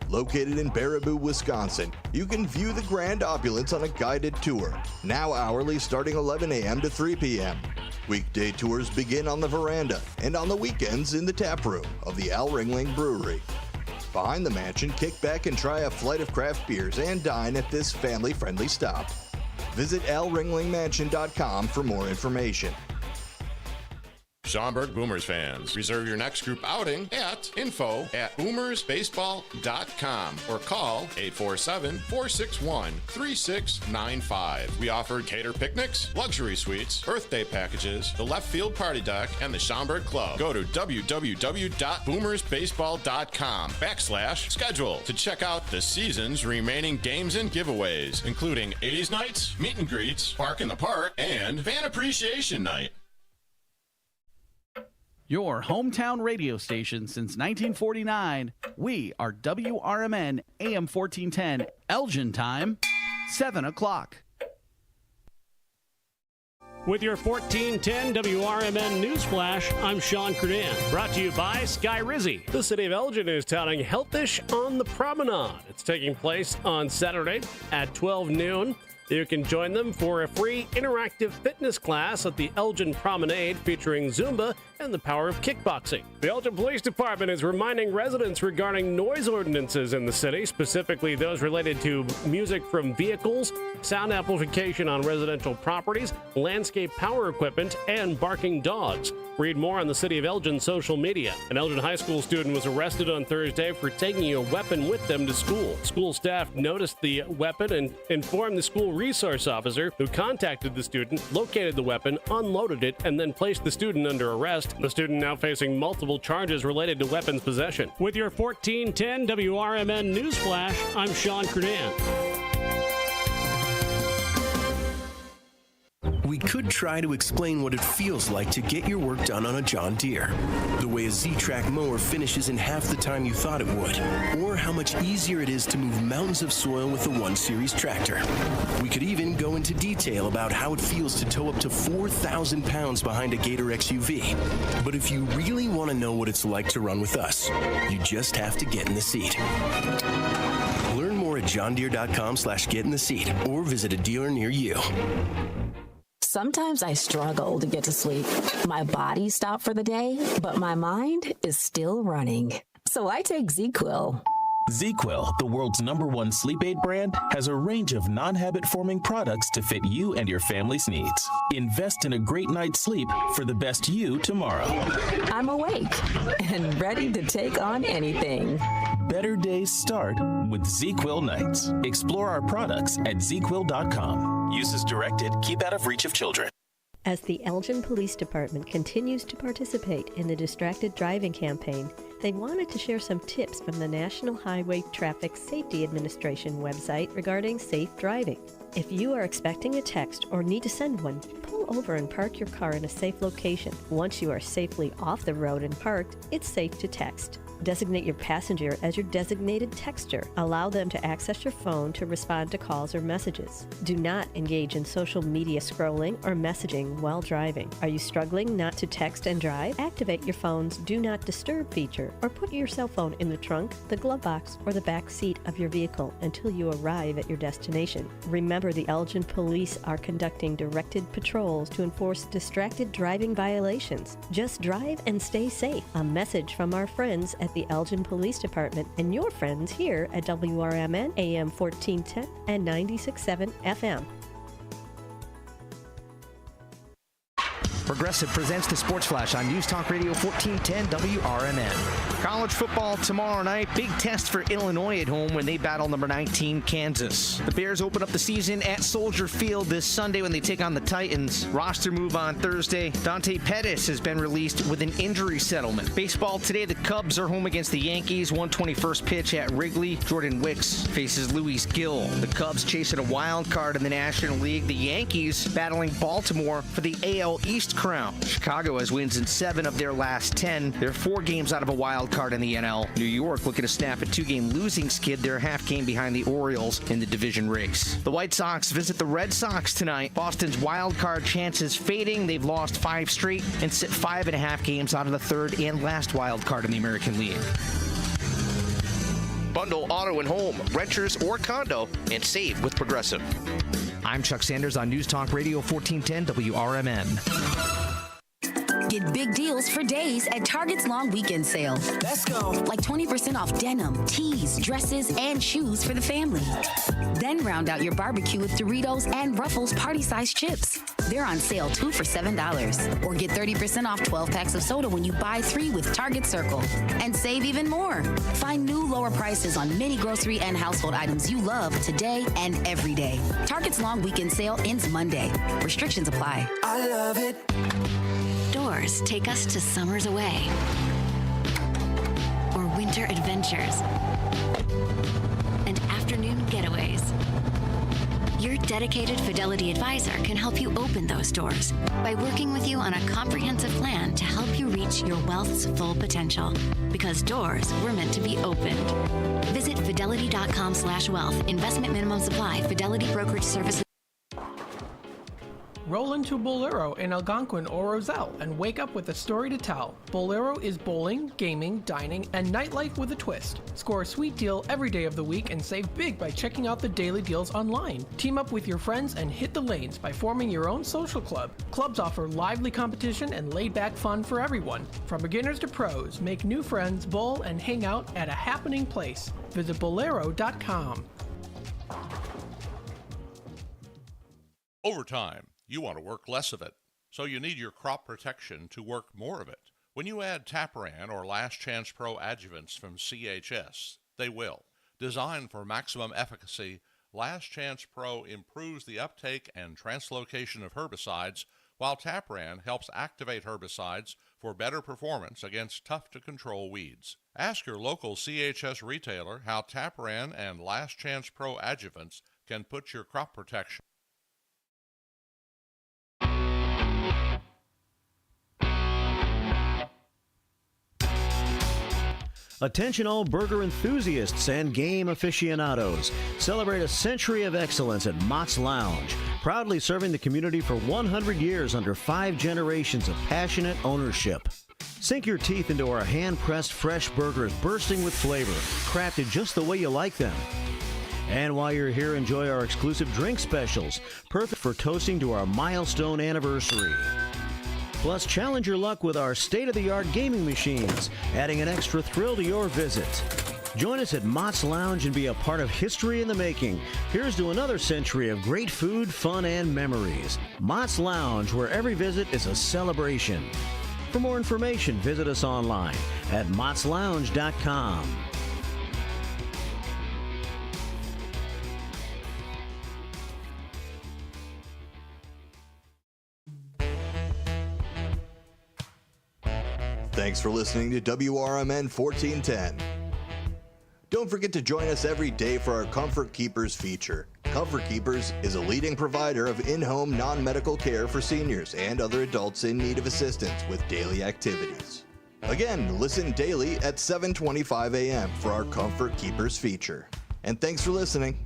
Located in Baraboo, Wisconsin, you can view the grand opulence on a guided tour, now hourly starting 11 a.m. to 3 p.m. Weekday tours begin on the veranda and on the weekends in the tap room of the Al Ringling Brewery. Behind the mansion, kick back and try a flight of craft beers and dine at this family-friendly stop. Visit alringlingmansion.com for more information. Schaumburg Boomers fans, reserve your next group outing at info@boomersbaseball.com or call 847-461-3695. We offer cater picnics, luxury suites, birthday packages, the left field party deck, and the Schaumburg Club. Go to www.boomersbaseball.com/schedule to check out the season's remaining games and giveaways, including 80s nights, meet and greets, Park in the Park, and Fan Appreciation Night. Your hometown radio station since 1949. We are WRMN AM 1410, Elgin time, 7 o'clock. With your 1410 WRMN News Flash, I'm Sean Credan. Brought to you by Sky Rizzy. The city of Elgin is touting Healthish on the Promenade. It's taking place on Saturday at 12 noon. You can join them for a free interactive fitness class at the Elgin Promenade featuring Zumba and the power of kickboxing. The Elgin Police Department is reminding residents regarding noise ordinances in the city, specifically those related to music from vehicles, sound amplification on residential properties, landscape power equipment, and barking dogs. Read more on the City of Elgin social media. An Elgin High School student was arrested on Thursday for taking a weapon with them to school. School staff noticed the weapon and informed the school resource officer, who contacted the student, located the weapon, unloaded it, and then placed the student under arrest. The student now facing multiple charges related to weapons possession. With your 1410 WRMN News Flash, I'm Sean Kernan. We could try to explain what it feels like to get your work done on a John Deere. The way a Z-Track mower finishes in half the time you thought it would. Or how much easier it is to move mountains of soil with the 1 Series tractor. We could even go into detail about how it feels to tow up to 4,000 pounds behind a Gator XUV. But if you really want to know what it's like to run with us, you just have to get in the seat. Learn more at johndeere.com/getintheseat or visit a dealer near you. Sometimes I struggle to get to sleep. My body stopped for the day, but my mind is still running. So I take ZQuil. ZQuil, the world's #1 sleep aid brand, has a range of non-habit forming products to fit you and your family's needs. Invest in a great night's sleep for the best you tomorrow. I'm awake and ready to take on anything. Better days start with ZQuil nights. Explore our products at ZQuil.com. Use as directed. Keep out of reach of children. As the Elgin Police Department continues to participate in the Distracted Driving campaign, they wanted to share some tips from the National Highway Traffic Safety Administration website regarding safe driving. If you are expecting a text or need to send one, pull over and park your car in a safe location. Once you are safely off the road and parked, it's safe to text. Designate your passenger as your designated texter. Allow them to access your phone to respond to calls or messages. Do not engage in social media scrolling or messaging while driving. Are you struggling not to text and drive? Activate your phone's Do Not Disturb feature or put your cell phone in the trunk, the glove box, or the back seat of your vehicle until you arrive at your destination. Remember, the Elgin Police are conducting directed patrols to enforce distracted driving violations. Just drive and stay safe. A message from our friends at the Elgin Police Department and your friends here at WRMN AM 1410 and 96.7 FM. Progressive presents the Sports Flash on News Talk Radio 1410 WRMN. College football tomorrow night. Big test for Illinois at home when they battle number 19 Kansas. The Bears open up the season at Soldier Field this Sunday when they take on the Titans. Roster move on Thursday. Dante Pettis has been released with an injury settlement. Baseball today, the Cubs are home against the Yankees. 121st pitch at Wrigley. Jordan Wicks faces Luis Gill. The Cubs chasing a wild card in the National League. The Yankees battling Baltimore for the AL East crown. Chicago has wins in 7 of their last 10. They're 4 games out of a wild card in the NL. New York looking to snap a 2-game losing skid. They're half game behind the Orioles in the division race. The White Sox visit the Red Sox tonight. Boston's wild card chances fading. They've lost 5 straight and sit 5.5 games out of the 3rd and last wild card in the American League. Bundle auto and home, renters or condo, and save with Progressive. I'm Chuck Sanders on News Talk Radio 1410 WRMN. Get big deals for days at Target's long weekend sale. Let's go. Like 20% off denim, tees, dresses, and shoes for the family. Then round out your barbecue with Doritos and Ruffles party-sized chips. They're on sale 2 for $7. Or get 30% off 12 packs of soda when you buy 3 with Target Circle. And save even more. Find new lower prices on many grocery and household items you love today and every day. Target's long weekend sale ends Monday. Restrictions apply. I love it. Doors take us to summers away or winter adventures and afternoon getaways. Your dedicated Fidelity advisor can help you open those doors by working with you on a comprehensive plan to help you reach your wealth's full potential. Because doors were meant to be opened. Visit fidelity.com/wealth. Investment minimum supply. Fidelity Brokerage Services. Roll into Bolero in Algonquin or Roselle and wake up with a story to tell. Bolero is bowling, gaming, dining, and nightlife with a twist. Score a sweet deal every day of the week and save big by checking out the daily deals online. Team up with your friends and hit the lanes by forming your own social club. Clubs offer lively competition and laid-back fun for everyone. From beginners to pros, make new friends, bowl, and hang out at a happening place. Visit Bolero.com. Overtime. You want to work less of it, so you need your crop protection to work more of it. When you add Tapran or Last Chance Pro adjuvants from CHS, they will. Designed for maximum efficacy, Last Chance Pro improves the uptake and translocation of herbicides, while Tapran helps activate herbicides for better performance against tough-to-control weeds. Ask your local CHS retailer how Tapran and Last Chance Pro adjuvants can put your crop protection. Attention all burger enthusiasts and game aficionados. Celebrate a century of excellence at Mott's Lounge, proudly serving the community for 100 years under 5 generations of passionate ownership. Sink your teeth into our hand-pressed fresh burgers bursting with flavor, crafted just the way you like them. And while you're here, enjoy our exclusive drink specials, perfect for toasting to our milestone anniversary. Plus, challenge your luck with our state-of-the-art gaming machines, adding an extra thrill to your visit. Join us at Mott's Lounge and be a part of history in the making. Here's to another century of great food, fun, and memories. Mott's Lounge, where every visit is a celebration. For more information, visit us online at mottslounge.com. Thanks for listening to WRMN 1410. Don't forget to join us every day for our Comfort Keepers feature. Comfort Keepers is a leading provider of in-home non-medical care for seniors and other adults in need of assistance with daily activities. Again, listen daily at 7:25 a.m. for our Comfort Keepers feature. And thanks for listening.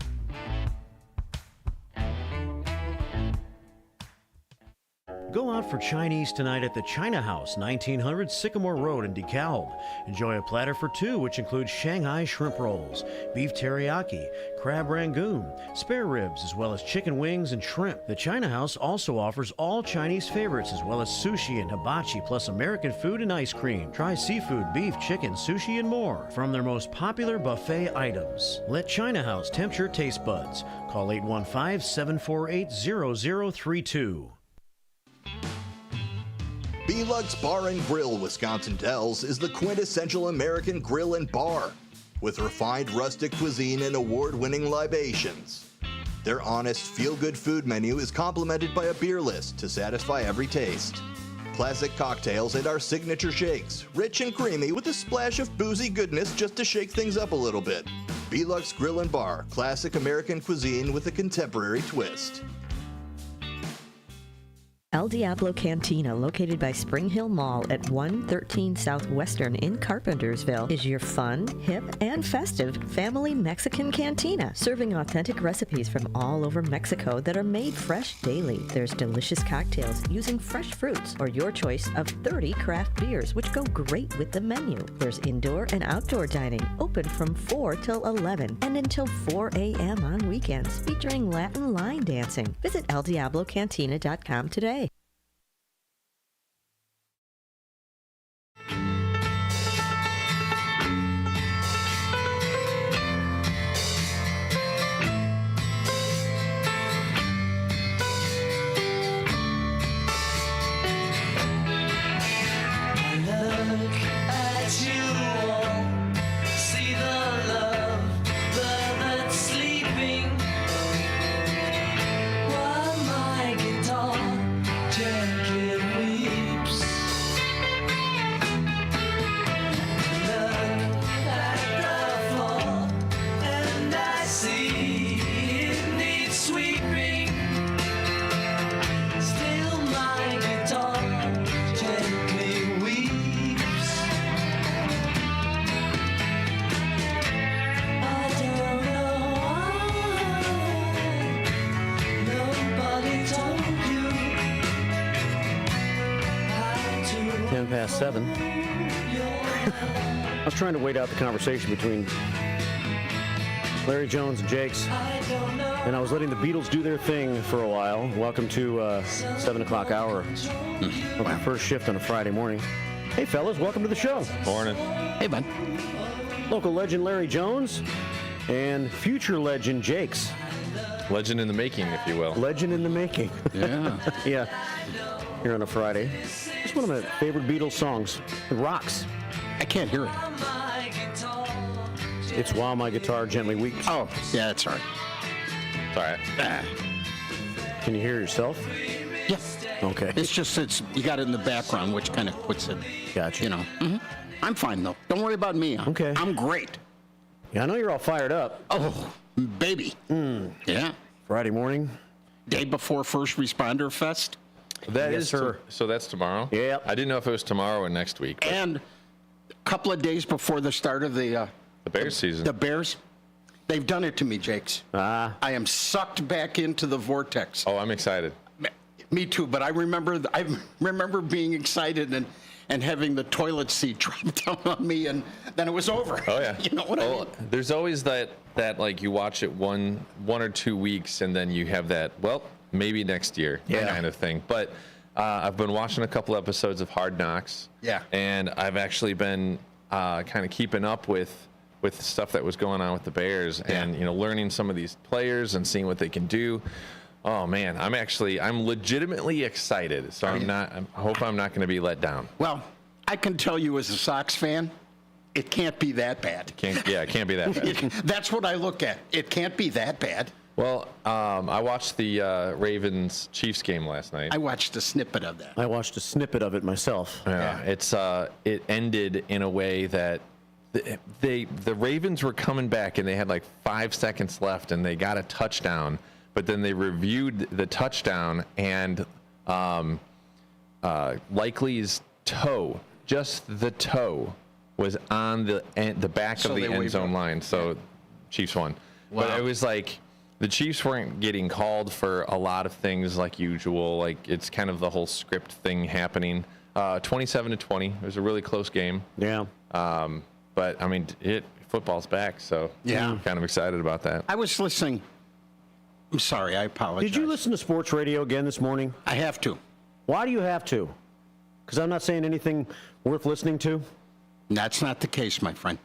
Go out for Chinese tonight at the China House, 1900 Sycamore Road in DeKalb. Enjoy a platter for two, which includes Shanghai shrimp rolls, beef teriyaki, crab rangoon, spare ribs, as well as chicken wings and shrimp. The China House also offers all Chinese favorites, as well as sushi and hibachi, plus American food and ice cream. Try seafood, beef, chicken, sushi, and more from their most popular buffet items. Let China House tempt your taste buds. Call 815-748-0032. Bialek's Bar and Grill Wisconsin Dells is the quintessential American grill and bar, with refined rustic cuisine and award-winning libations. Their honest, feel-good food menu is complemented by a beer list to satisfy every taste. Classic cocktails and our signature shakes, rich and creamy with a splash of boozy goodness just to shake things up a little bit. Bialek's Grill and Bar, classic American cuisine with a contemporary twist. El Diablo Cantina, located by Spring Hill Mall at 113 Southwestern in Carpentersville, is your fun, hip, and festive family Mexican cantina, serving authentic recipes from all over Mexico that are made fresh daily. There's delicious cocktails using fresh fruits or your choice of 30 craft beers, which go great with the menu. There's indoor and outdoor dining, open from 4 till 11 and until 4 a.m. on weekends, featuring Latin line dancing. Visit eldiablocantina.com today. 10 past 7. I was trying to wait out the conversation between Larry Jones and Jakes, and I was letting the Beatles do their thing for a while. Welcome to 7 o'clock hour of our first shift on a Friday morning. Hey, fellas, welcome to the show. Morning. Hey, bud. Local legend Larry Jones and future legend Jakes. Legend in the making, if you will. Legend in the making. Yeah. Yeah. Here on a Friday. It's one of my favorite Beatles songs. It rocks. I can't hear it. It's While My Guitar Gently Weeps. Oh, yeah, it's all right. It's all right. Can you hear yourself? Yeah. Okay. It's just, you got it in the background, which kind of puts it, Gotcha. you know. I'm fine, though. Don't worry about me. Okay. I'm great. Yeah, I know you're all fired up. Oh, baby. Yeah. Friday morning. Day before First Responder Fest. That Yes, is sir. so that's tomorrow? Yeah. I didn't know if it was tomorrow or next week. but And a couple of days before the start of the Bears season. The Bears, they've done it to me, Jakes. I am sucked back into the vortex. Oh, I'm excited. Me too, but I remember being excited and having the toilet seat drop down on me, and then it was over. Oh, yeah. You know what I mean? There's always that like you watch it one or 2 weeks and then you have that, well, maybe next year kind of thing. But I've been watching a couple episodes of Hard Knocks. Yeah. And I've actually been kind of keeping up with stuff that was going on with the Bears and, you know, learning some of these players and seeing what they can do. Oh man, I'm legitimately excited. So I hope I'm not going to be let down. Well, I can tell you as a Sox fan, it can't be that bad. It can't be that bad. That's what I look at. It can't be that bad. Well, I watched the Ravens-Chiefs game last night. I watched a snippet of that. I watched a snippet of it myself. Yeah. It ended in a way that the Ravens were coming back and they had like 5 seconds left and they got a touchdown. But then they reviewed the touchdown and Likely's toe, just the toe, was on the back of the end zone line. So Chiefs won. Wow. But it was like the Chiefs weren't getting called for a lot of things like usual. Like it's kind of the whole script thing happening. 27-20. It was a really close game. Yeah. But I mean, football's back, so I'm kind of excited about that. I was listening. I'm sorry, I apologize. Did you listen to sports radio again this morning? I have to. Why do you have to? Because I'm not saying anything worth listening to? That's not the case, my friend.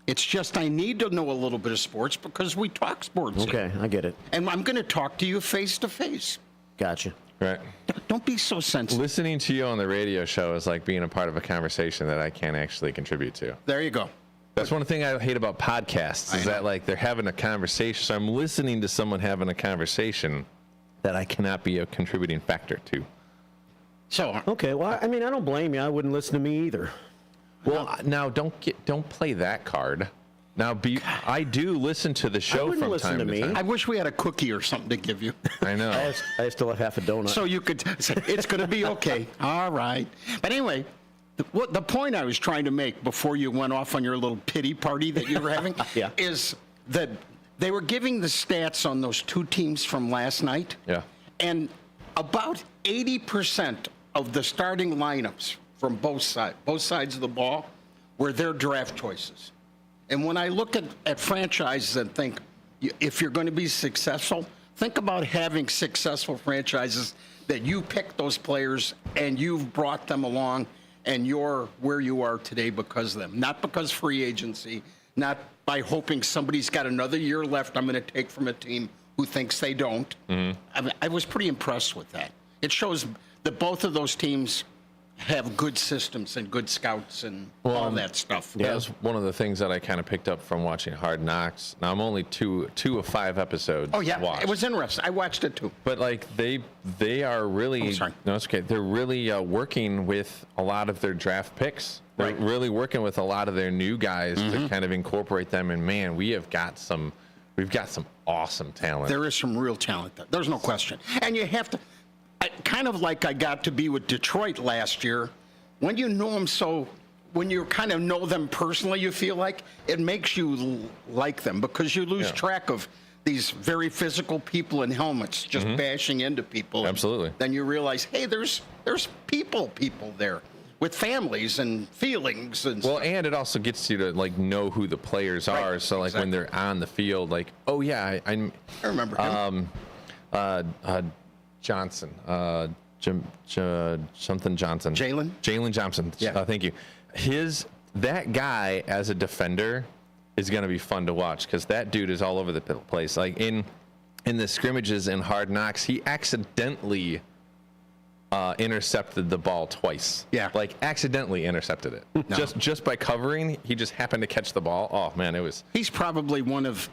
It's just I need to know a little bit of sports because we talk sports. Okay, I get it. And I'm going to talk to you face to face. Gotcha. Right. Don't be so sensitive. Listening to you on the radio show is like being a part of a conversation that I can't actually contribute to. There you go. That's one thing I hate about podcasts is that like they're having a conversation. So I'm listening to someone having a conversation that I cannot be a contributing factor to. So okay, well, I mean, I don't blame you. I wouldn't listen to me either. Well, now don't play that card. Now, I do listen to the show from time to time. I wish we had a cookie or something to give you. I know. I still have half a donut. So you could say, it's going to be okay. All right. But anyway, the point I was trying to make before you went off on your little pity party that you were having is that they were giving the stats on those two teams from last night. Yeah. And about 80% of the starting lineups from both sides of the ball were their draft choices. And when I look at franchises and think, if you're going to be successful, think about having successful franchises that you pick those players and you've brought them along and you're where you are today because of them. Not because free agency, not by hoping somebody's got another year left I'm going to take from a team who thinks they don't. Mm-hmm. I was pretty impressed with that. It shows that both of those teams have good systems and good scouts and all that stuff. Yeah, that was one of the things that I kind of picked up from watching Hard Knocks. Now I'm only two of 5 episodes. Oh yeah, watched. It was interesting. I watched it too. But like they are really. Oh, sorry. No, it's okay. They're really working with a lot of their draft picks. They're really working with a lot of their new guys to kind of incorporate them. And man, we've got some awesome talent. There is some real talent there. There's no question. And you have to. Kind of like I got to be with Detroit last year, when you know them when you kind of know them personally, you feel like it makes you like them because you lose track of these very physical people in helmets just bashing into people. Absolutely. Then you realize, hey, there's people there. with families and feelings and Well, stuff. and it also gets you to like know who the players are. Right, So like when they're on the field, like, oh yeah, I remember him. Johnson, something Johnson. Jalen Johnson. Yeah. Thank you. That guy as a defender is going to be fun to watch because that dude is all over the place. Like in the scrimmages in Hard Knocks, he accidentally intercepted the ball twice. Yeah. Like accidentally intercepted it. No. Just by covering, he just happened to catch the ball. Oh man, it was. He's probably one of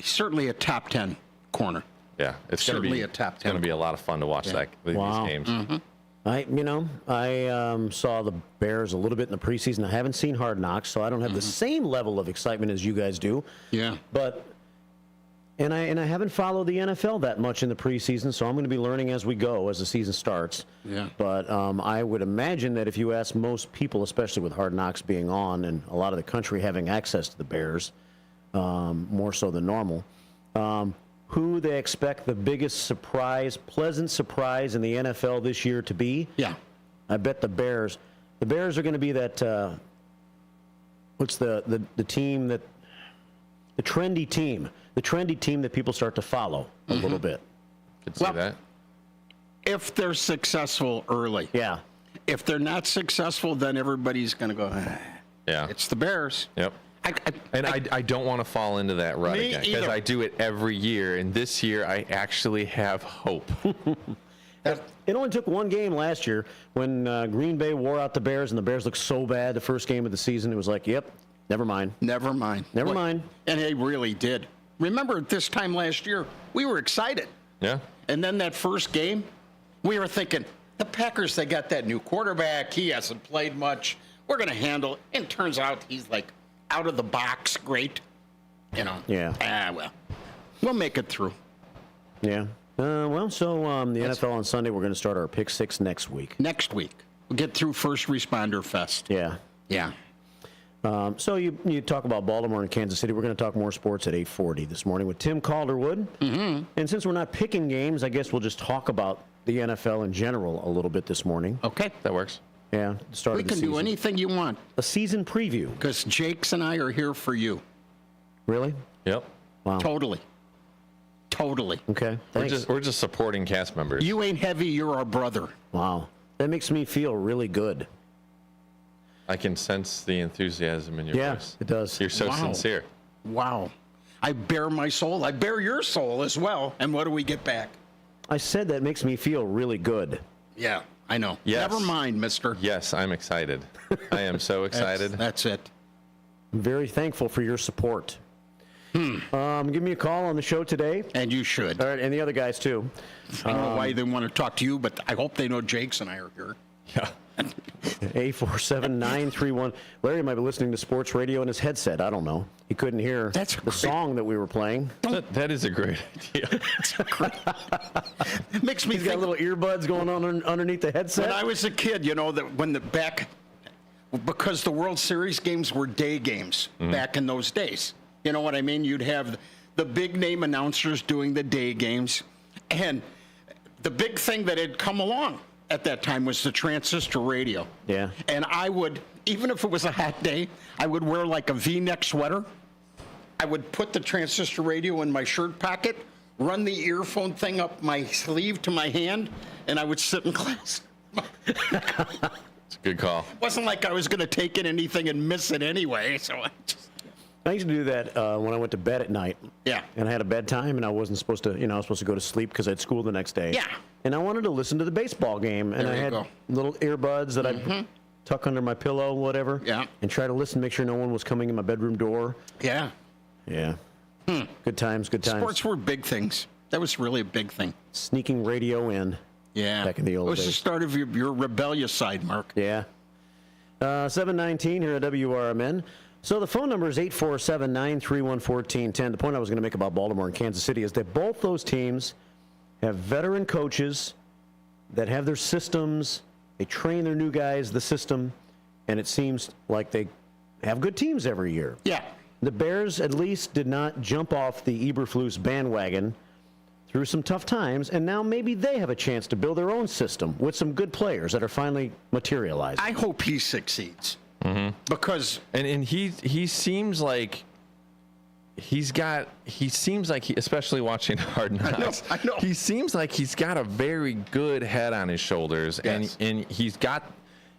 certainly a top 10 corner. Yeah, it's going to be a top 10. It's going to be a lot of fun to watch these games. Mm-hmm. I saw the Bears a little bit in the preseason. I haven't seen Hard Knocks, so I don't have the same level of excitement as you guys do. Yeah. And I haven't followed the NFL that much in the preseason, so I'm going to be learning as we go as the season starts. Yeah. But I would imagine that if you ask most people, especially with Hard Knocks being on and a lot of the country having access to the Bears, more so than normal, who they expect the biggest pleasant surprise in the NFL this year to be. Yeah. I bet the Bears. The Bears are going to be that, what's the team that, the trendy team that people start to follow a little bit. Could see that. If they're successful early. Yeah. If they're not successful, then everybody's going to go, Yeah. it's the Bears. Yep. I don't want to fall into that rut Me again because either. I do it every year, and this year I actually have hope. It only took one game last year when Green Bay wore out the Bears, and the Bears looked so bad the first game of the season. It was like, yep, never mind. Never mind. Never mind. And they really did. Remember at this time last year, we were excited. Yeah. And then that first game, we were thinking, the Packers, they got that new quarterback. He hasn't played much. We're going to handle it. And it turns out he's like out of the box, great. Yeah. Well, we'll make it through. Yeah. The NFL on Sunday, we're going to start our Pick 6 next week. Next week. We'll get through First Responder Fest. Yeah. Yeah. So you talk about Baltimore and Kansas City. We're going to talk more sports at 8:40 this morning with Tim Calderwood. Mm-hmm. And since we're not picking games, I guess we'll just talk about the NFL in general a little bit this morning. Okay. That works. Yeah. We can do anything you want. A season preview. Because Jakes and I are here for you. Really? Yep. Wow. Totally. Okay. Thanks. We're just supporting cast members. You ain't heavy, you're our brother. Wow. That makes me feel really good. I can sense the enthusiasm in your voice. It does. You're so sincere. Wow. I bear my soul. I bear your soul as well. And what do we get back? I said that makes me feel really good. Yeah, I know. Yes. Never mind, mister. Yes, I'm excited. I am so excited. That's it. I'm very thankful for your support. Give me a call on the show today. And you should. All right, and the other guys, too. I don't know why they want to talk to you, but I hope they know Jakes and I are here. Yeah. 847-931. Larry might be listening to sports radio in his headset. I don't know. He couldn't hear the song that we were playing. That is a great idea. It makes me He's got little earbuds going on underneath the headset. When I was a kid, because the World Series games were day games back in those days. You know what I mean? You'd have the big name announcers doing the day games. And the big thing that had come along at that time was the transistor radio. Yeah. And I would, even if it was a hot day, I would wear like a V-neck sweater. I would put the transistor radio in my shirt pocket, run the earphone thing up my sleeve to my hand, and I would sit in class. It's a good call. It wasn't like I was going to take in anything and miss it anyway. So I used to do that when I went to bed at night. Yeah. And I had a bedtime, and I wasn't supposed to, I was supposed to go to sleep because I had school the next day. Yeah. And I wanted to listen to the baseball game, and There I you had go. little earbuds that I'd tuck under my pillow, whatever. Yeah. And try to listen, make sure no one was coming in my bedroom door. Yeah. Yeah. Good times, good times. Sports were big things. That was really a big thing. Sneaking radio in. Yeah. Back in the old It was days. the start of your rebellious side, Mark. Yeah. 719 here at WRMN. So the phone number is 847-931-1410. The point I was going to make about Baltimore and Kansas City is that both those teams have veteran coaches that have their systems. They train their new guys, the system, and it seems like they have good teams every year. Yeah. The Bears at least did not jump off the Eberflus bandwagon through some tough times, and now maybe they have a chance to build their own system with some good players that are finally materializing. I hope he succeeds. Mm-hmm. Because and he seems like he seems like especially watching Hard Knocks. I know. He seems like he's got a very good head on his shoulders, Yes. and he's got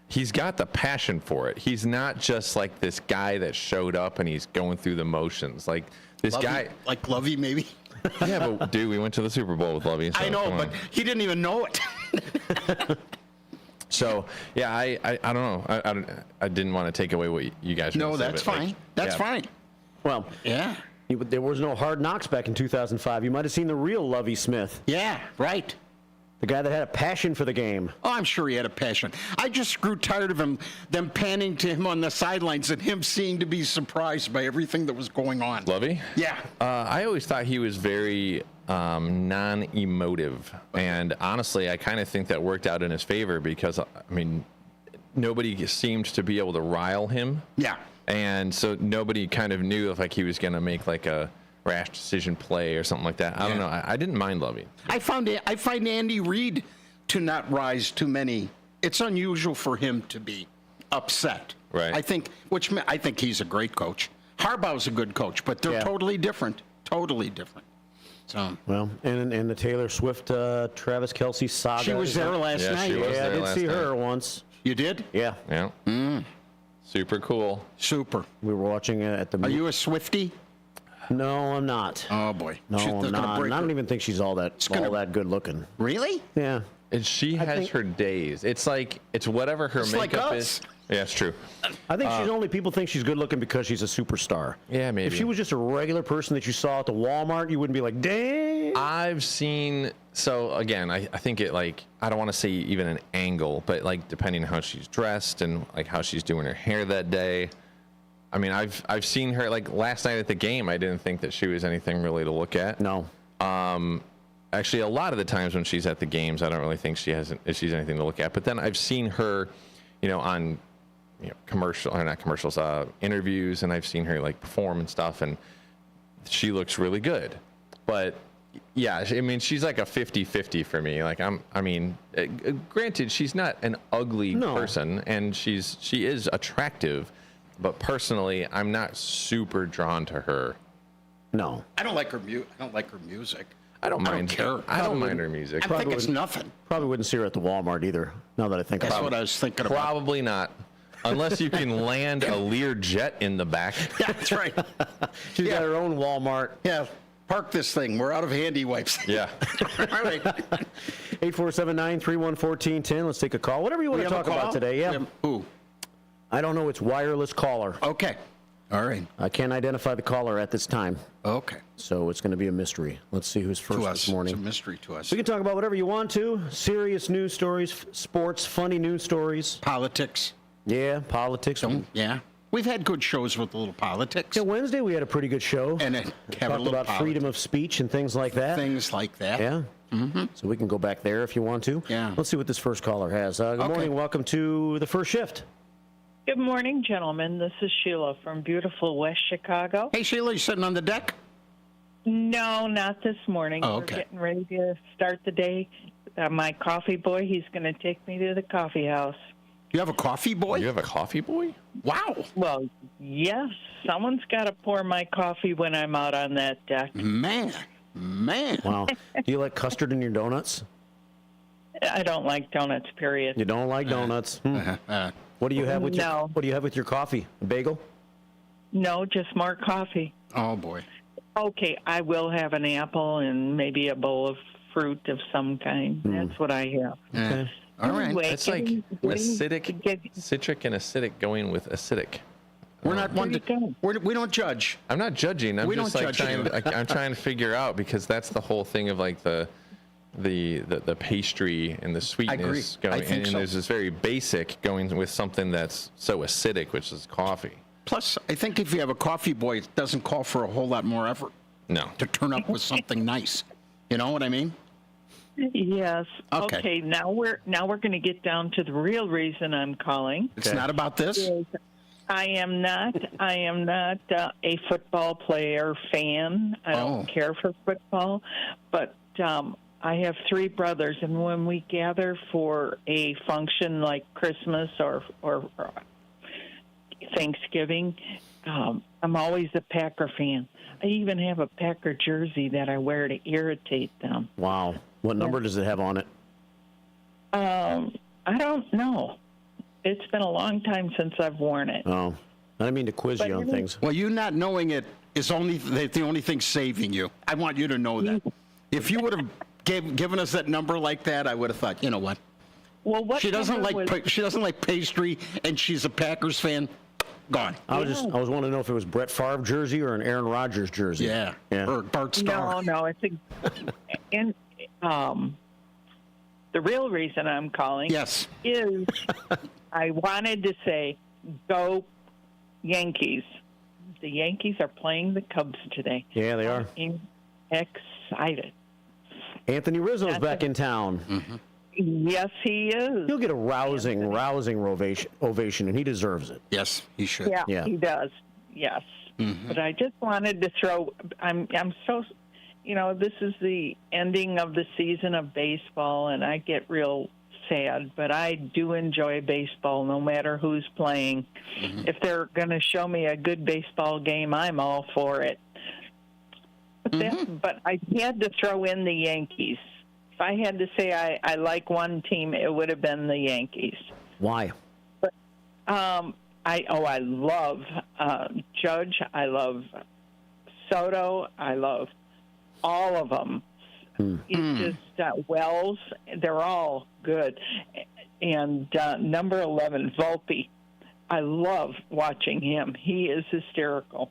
the passion for it. He's not just like this guy that showed up and he's going through the motions. Like this guy, like Lovey, maybe. Yeah, but dude, we went to the Super Bowl with Lovey. So I know, but he didn't even know it. So yeah, I don't know. I didn't want to take away what you guys. No, were gonna say, that's but, fine. like, That's yeah. fine. Well, yeah. There was no Hard Knocks back in 2005. You might have seen the real Lovey Smith. Yeah, right. The guy that had a passion for the game. Oh, I'm sure he had a passion. I just grew tired of them panning to him on the sidelines and him seeming to be surprised by everything that was going on. Lovey? Yeah. I always thought he was very non-emotive, and honestly, I kind of think that worked out in his favor because, I mean, nobody seemed to be able to rile him. Yeah. And so nobody kind of knew if like he was going to make like a rash decision play or something like that. I don't know. I didn't mind Lovey. I find Andy Reid to not rise too many. It's unusual for him to be upset. Right. I think he's a great coach. Harbaugh's a good coach, but they're totally different. Totally different. So. Well, and the Taylor Swift, Travis Kelce saga. She was there last night. She was there I did last see her night. once. You did? Yeah. Yeah. Super cool. Super. We were watching at the. Are you a Swiftie? No, I'm not. Oh boy. No, They're I'm gonna not. break And I her. don't even think she's all that good looking. Really? Yeah. And she has her days. It's like it's whatever her It's like makeup us. is. Yeah, it's true. I think people think she's good looking because she's a superstar. Yeah, maybe. If she was just a regular person that you saw at the Walmart, you wouldn't be like, dang. I've seen, so again, I think it like, I don't want to say even an angle, but like depending on how she's dressed and like how she's doing her hair that day. I mean, I've seen her like last night at the game. I didn't think that she was anything really to look at. No. Actually, a lot of the times when she's at the games, I don't really think she's anything to look at. But then I've seen her, on interviews, and I've seen her like perform and stuff, and she looks really good. But yeah, I mean, she's like a 50-50 for me. Like granted, she's not an ugly person, and she is attractive, but personally, I'm not super drawn to her. No. I don't like her music. I don't mind. I don't care. I don't mind her music. I think it's nothing. Probably wouldn't see her at the Walmart either. Now that I think That's about what it. I was thinking about. Probably not. Unless you can land a Lear jet in the back. Yeah, that's right. She's got her own Walmart. Yeah. Park this thing. We're out of handy wipes. Yeah. All right. 847-931-1410. Let's take a call. Whatever you want to talk about today. Yeah. Who? I don't know. It's wireless caller. Okay. All right. I can't identify the caller at this time. Okay. So it's going to be a mystery. Let's see who's first To us. this morning. It's a mystery to us. We can talk about whatever you want to. Serious news stories, sports, funny news stories. Politics. Yeah, politics. Yeah. We've had good shows with a little politics. Yeah, Wednesday we had a pretty good show. And it talked about freedom of speech and things like that. Things like that. Yeah. Mm-hmm. So we can go back there if you want to. Yeah. Let's see what this first caller has. Good morning. Welcome to the first shift. Good morning, gentlemen. This is Sheila from beautiful West Chicago. Hey, Sheila, you sitting on the deck? No, not this morning. Oh, okay. We're getting ready to start the day. My coffee boy, he's going to take me to the coffee house. You have a coffee boy? You have a coffee boy? Wow. Well, yes. Someone's got to pour my coffee when I'm out on that deck. Man. Wow. Do you like custard in your donuts? I don't like donuts, period. You don't like donuts? What do you have with What do you have with your coffee? A bagel? No, just more coffee. Oh, boy. Okay, I will have an apple and maybe a bowl of fruit of some kind. That's what I have. Okay. All right. Anyway, It's like citric and acidic going with acidic. We're not one to. We don't judge. I'm not judging. I'm We just don't like judge I'm trying to figure out, because that's the whole thing of like the pastry and the sweetness agree. going, I think and so. there's this very basic going with something that's so acidic, which is coffee. Plus, I think if you have a coffee boy, it doesn't call for a whole lot more effort. No. To turn up with something nice. You know what I mean? Yes. Okay. Now we're going to get down to the real reason I'm calling. It's not about this? I am not a football player fan. I don't care for football, but I have 3 brothers, and when we gather for a function like Christmas or Thanksgiving, I'm always a Packer fan. I even have a Packer jersey that I wear to irritate them. Wow. What number does it have on it? I don't know. It's been a long time since I've worn it. Oh, I didn't mean to quiz you on things. Well, you not knowing it is the only thing saving you. I want you to know that. If you would have given us that number like that, I would have thought, you know what? Well, what she doesn't like pastry, and she's a Packers fan. Gone. I was wanting to know if it was Brett Favre jersey or an Aaron Rodgers jersey. Yeah. Or Bart Starr. No, I think. And the real reason I'm calling is I wanted to say, go Yankees. The Yankees are playing the Cubs today. Yeah, they are. I'm excited. Anthony Rizzo's back in town. Mm-hmm. Yes, he is. He'll get a rousing ovation, and he deserves it. Yes, he should. Yeah. He does. Yes. Mm-hmm. But I just wanted to throw. I'm so. This is the ending of the season of baseball, and I get real sad, but I do enjoy baseball no matter who's playing. Mm-hmm. If they're going to show me a good baseball game, I'm all for it. But I had to throw in the Yankees. If I had to say I like one team, it would have been the Yankees. Why? But, I love Judge. I love Soto. I love all of them. It's just Wells. They're all good. And number 11, Volpe. I love watching him. He is hysterical.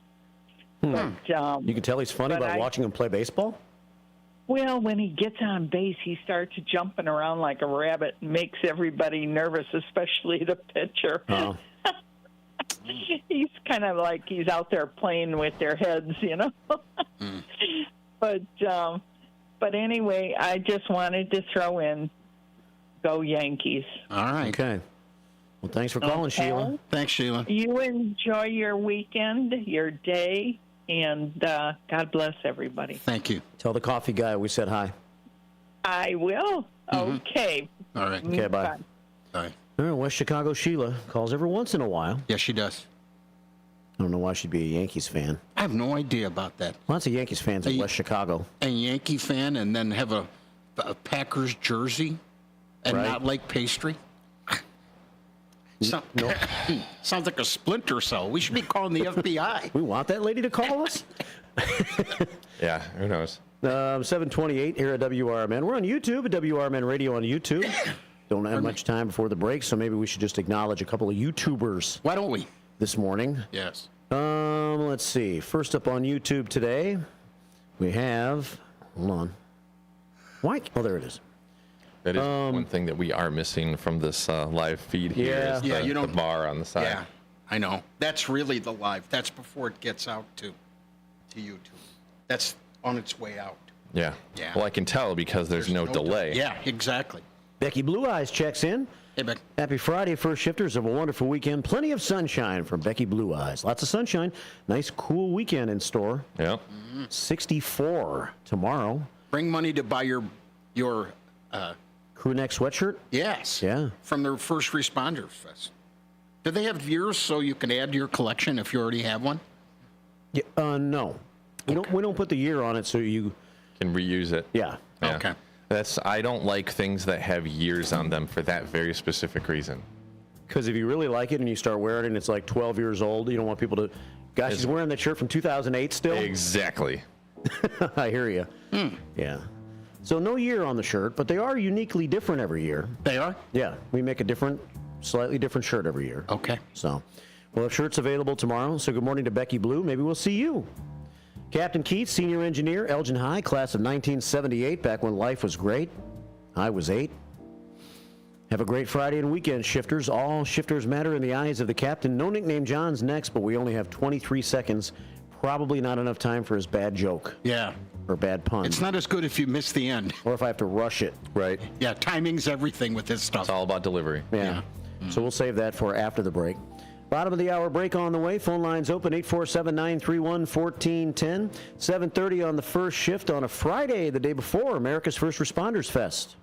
But, you can tell he's funny by watching him play baseball? Well, when he gets on base, he starts jumping around like a rabbit and makes everybody nervous, especially the pitcher. Oh. He's kind of like he's out there playing with their heads, But anyway, I just wanted to throw in, go Yankees. All right. Okay. Well, thanks for calling, Sheila. Thanks, Sheila. You enjoy your weekend, your day, and God bless everybody. Thank you. Tell the coffee guy we said hi. I will. Okay. All right. Okay, bye. All right. All right, West Chicago Sheila calls every once in a while. Yes, she does. I don't know why she'd be a Yankees fan. I have no idea about that. Lots of Yankees fans in West Chicago. A Yankee fan and then have a Packers jersey and not like pastry? Sounds like a splinter cell. We should be calling the FBI. We want that lady to call us? Yeah, who knows? 728 here at WRMN. We're on YouTube at WRMN Radio on YouTube. Don't have much time before the break, so maybe we should just acknowledge a couple of YouTubers. Why don't we? This morning. Yes. Let's see. First up on YouTube today, we have. Hold on. Why? Oh, there it is. That is one thing that we are missing from this live feed here. Is the bar on the side. Yeah, I know. That's really the live. That's before it gets out to YouTube. That's on its way out. Yeah. Well, I can tell because there's no delay. Yeah, exactly. Becky Blue Eyes checks in. Hey, Becky. Happy Friday, first shifters. Have a wonderful weekend. Plenty of sunshine from Becky Blue Eyes. Lots of sunshine. Nice, cool weekend in store. Yeah. 64 tomorrow. Bring money to buy your crew neck sweatshirt? Yes. Yeah. From their First Responders Fest. Do they have years so you can add to your collection if you already have one? Yeah, no. We don't put the year on it so you can reuse it. Yeah. Okay. I don't like things that have years on them for that very specific reason. Because if you really like it and you start wearing it and it's like 12 years old, you don't want people to, gosh, he's wearing that shirt from 2008 still? Exactly. I hear you. Yeah. So no year on the shirt, but they are uniquely different every year. They are? Yeah. We make a slightly different shirt every year. Okay. So we'll have shirts available tomorrow. So good morning to Becky Blue. Maybe we'll see you. Captain Keith, senior engineer, Elgin High, class of 1978, back when life was great. I was 8. Have a great Friday and weekend, shifters. All shifters matter in the eyes of the captain. No nickname John's next, but we only have 23 seconds. Probably not enough time for his bad joke. Yeah. Or bad pun. It's not as good if you miss the end. Or if I have to rush it. Right. Yeah, timing's everything with this stuff. It's all about delivery. Yeah. So we'll save that for after the break. Bottom of the hour break on the way. Phone lines open 847-931-1410. 7:30 on the first shift on a Friday, the day before America's First Responders Fest.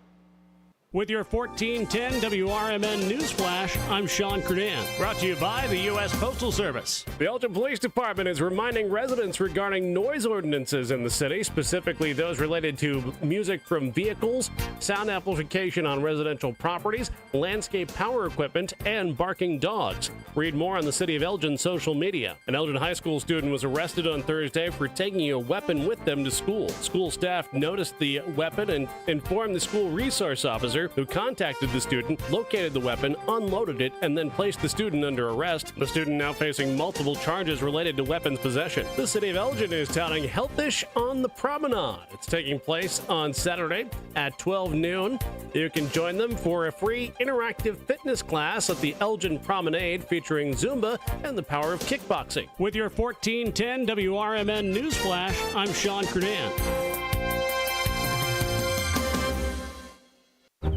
With your 1410 WRMN News Flash, I'm Sean Credan. Brought to you by the U.S. Postal Service. The Elgin Police Department is reminding residents regarding noise ordinances in the city, specifically those related to music from vehicles, sound amplification on residential properties, landscape power equipment, and barking dogs. Read more on the City of Elgin social media. An Elgin High School student was arrested on Thursday for taking a weapon with them to school. School staff noticed the weapon and informed the school resource officer, who contacted the student, located the weapon, unloaded it, and then placed the student under arrest. The student now facing multiple charges related to weapons possession. The City of Elgin is touting Healthish on the Promenade. It's taking place on Saturday at 12 noon. You can join them for a free interactive fitness class at the Elgin Promenade featuring Zumba and the power of kickboxing. With your 1410 WRMN News Flash, I'm Sean Credan.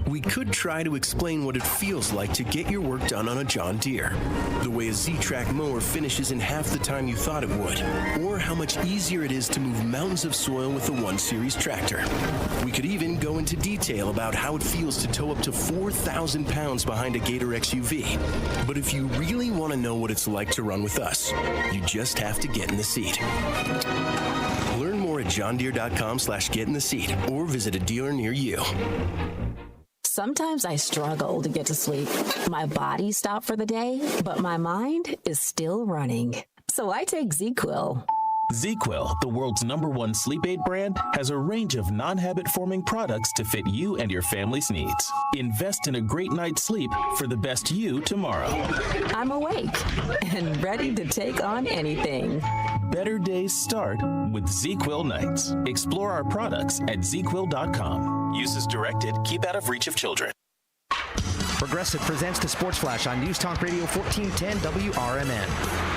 We could try to explain what it feels like to get your work done on a John Deere. The way a Z-Track mower finishes in half the time you thought it would. Or how much easier it is to move mountains of soil with the 1 Series tractor. We could even go into detail about how it feels to tow up to 4,000 pounds behind a Gator XUV. But if you really want to know what it's like to run with us, you just have to get in the seat. Learn more at johndeere.com/get-in-the-seat or visit a dealer near you. Sometimes I struggle to get to sleep. My body stopped for the day, but my mind is still running. So I take ZQuil. ZQuil, the world's #1 sleep aid brand, has a range of non-habit-forming products to fit you and your family's needs. Invest in a great night's sleep for the best you tomorrow. I'm awake and ready to take on anything. Better days start with ZQuil nights. Explore our products at ZQuil.com. Use as directed. Keep out of reach of children. Progressive presents the Sports Flash on News Talk Radio 1410 WRMN.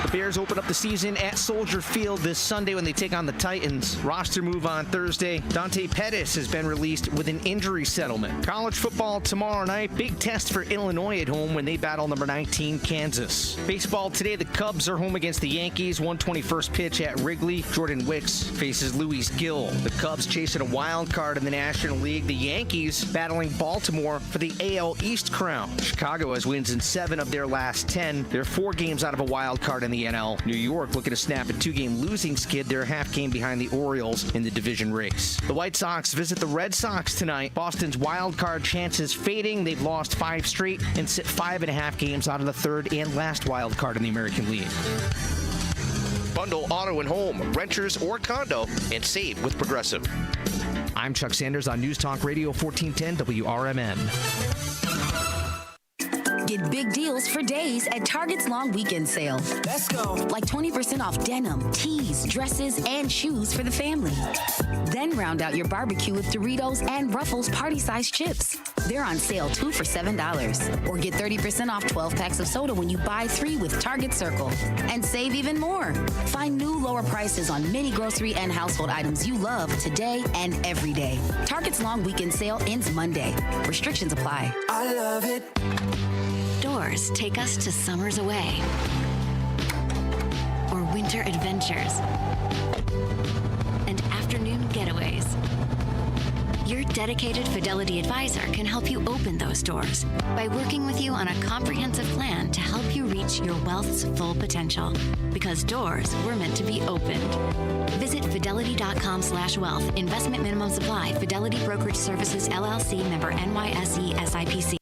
The Bears open up the season at Soldier Field this Sunday when they take on the Titans. Roster move on Thursday. Dante Pettis has been released with an injury settlement. College football tomorrow night. Big test for Illinois at home when they battle number 19 Kansas. Baseball today, the Cubs are home against the Yankees. 121st pitch at Wrigley. Jordan Wicks faces Luis Gill. The Cubs chasing a wild card in the National League. The Yankees battling Baltimore for the AL East crown. Chicago has wins in 7 of their last 10. They're 4 games out of a wild card in the NL. New York looking to snap a 2-game losing skid. They're a half game behind the Orioles in the division race. The White Sox visit the Red Sox tonight. Boston's wild card chances fading. They've lost 5 straight and sit 5.5 games out of the 3rd and last wild card in the American League. Bundle auto and home, renters or condo, and save with Progressive. I'm Chuck Sanders on News Talk Radio 1410 WRMN. Get big deals for days at Target's long weekend sale. Let's go. Like 20% off denim, tees, dresses, and shoes for the family. Then round out your barbecue with Doritos and Ruffles party-sized chips. They're on sale 2 for $7. Or get 30% off 12 packs of soda when you buy 3 with Target Circle. And save even more. Find new lower prices on many grocery and household items you love today and every day. Target's long weekend sale ends Monday. Restrictions apply. I love it. Doors take us to summers away or winter adventures and afternoon getaways. Your dedicated Fidelity advisor can help you open those doors by working with you on a comprehensive plan to help you reach your wealth's full potential. Because doors were meant to be opened. Visit fidelity.com/wealth. Investment minimum supply. Fidelity Brokerage Services, LLC, member NYSE SIPC.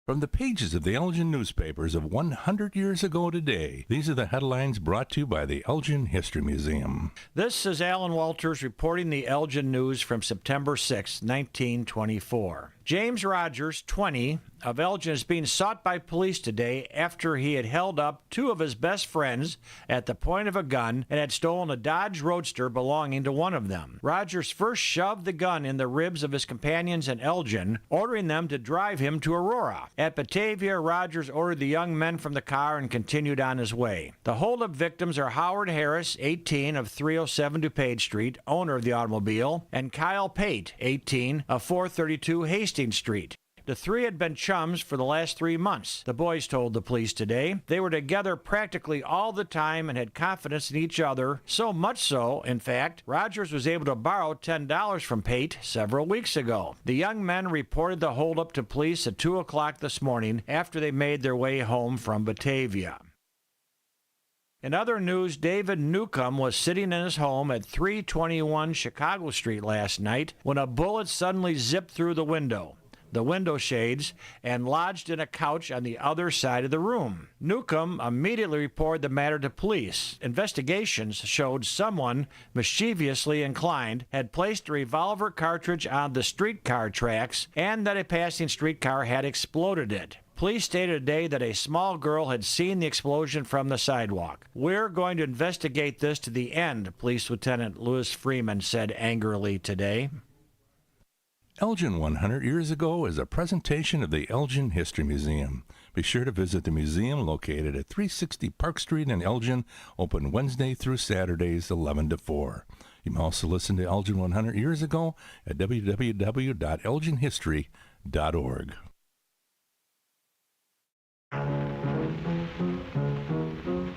From the pages of the Elgin newspapers of 100 years ago today, these are the headlines brought to you by the Elgin History Museum. This is Alan Walters reporting the Elgin News from September 6, 1924. James Rogers, 20, of Elgin is being sought by police today after he had held up 2 of his best friends at the point of a gun and had stolen a Dodge Roadster belonging to one of them. Rogers first shoved the gun in the ribs of his companions in Elgin, ordering them to drive him to Aurora. At Batavia, Rogers ordered the young men from the car and continued on his way. The holdup victims are Howard Harris, 18, of 307 DuPage Street, owner of the automobile, and Kyle Pate, 18, of 432 Hastings Street. The three had been chums for the last 3 months, the boys told the police today. They were together practically all the time and had confidence in each other, so much so, in fact, Rogers was able to borrow $10 from Pate several weeks ago. The young men reported the holdup to police at 2 o'clock this morning after they made their way home from Batavia. In other news, David Newcomb was sitting in his home at 321 Chicago Street last night when a bullet suddenly zipped through the window shades, and lodged in a couch on the other side of the room. Newcomb immediately reported the matter to police. Investigations showed someone, mischievously inclined, had placed a revolver cartridge on the streetcar tracks and that a passing streetcar had exploded it. Police stated today that a small girl had seen the explosion from the sidewalk. We're going to investigate this to the end, Police Lieutenant Louis Freeman said angrily today. Elgin 100 Years Ago is a presentation of the Elgin History Museum. Be sure to visit the museum located at 360 Park Street in Elgin, open Wednesday through Saturdays 11 to 4. You can also listen to Elgin 100 Years Ago at www.elginhistory.org.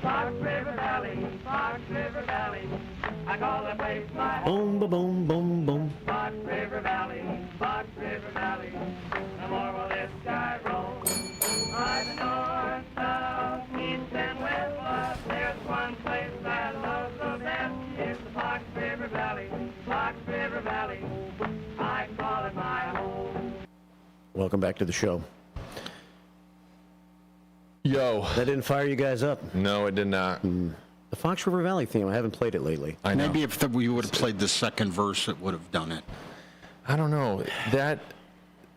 Fox River Valley, Fox River Valley, I call that place my Boom, ba boom, boom, boom. Fox River Valley, Fox River Valley, no more will this sky roll. Either north, south, east, and west, but there's one place that I love the best. It's the Fox River Valley, Fox River Valley, I call it my home. Welcome back to the show. Yo. That didn't fire you guys up. No, it did not. The Fox River Valley theme, I haven't played it lately. I know. Maybe if we would have played the second verse, it would have done it. I don't know.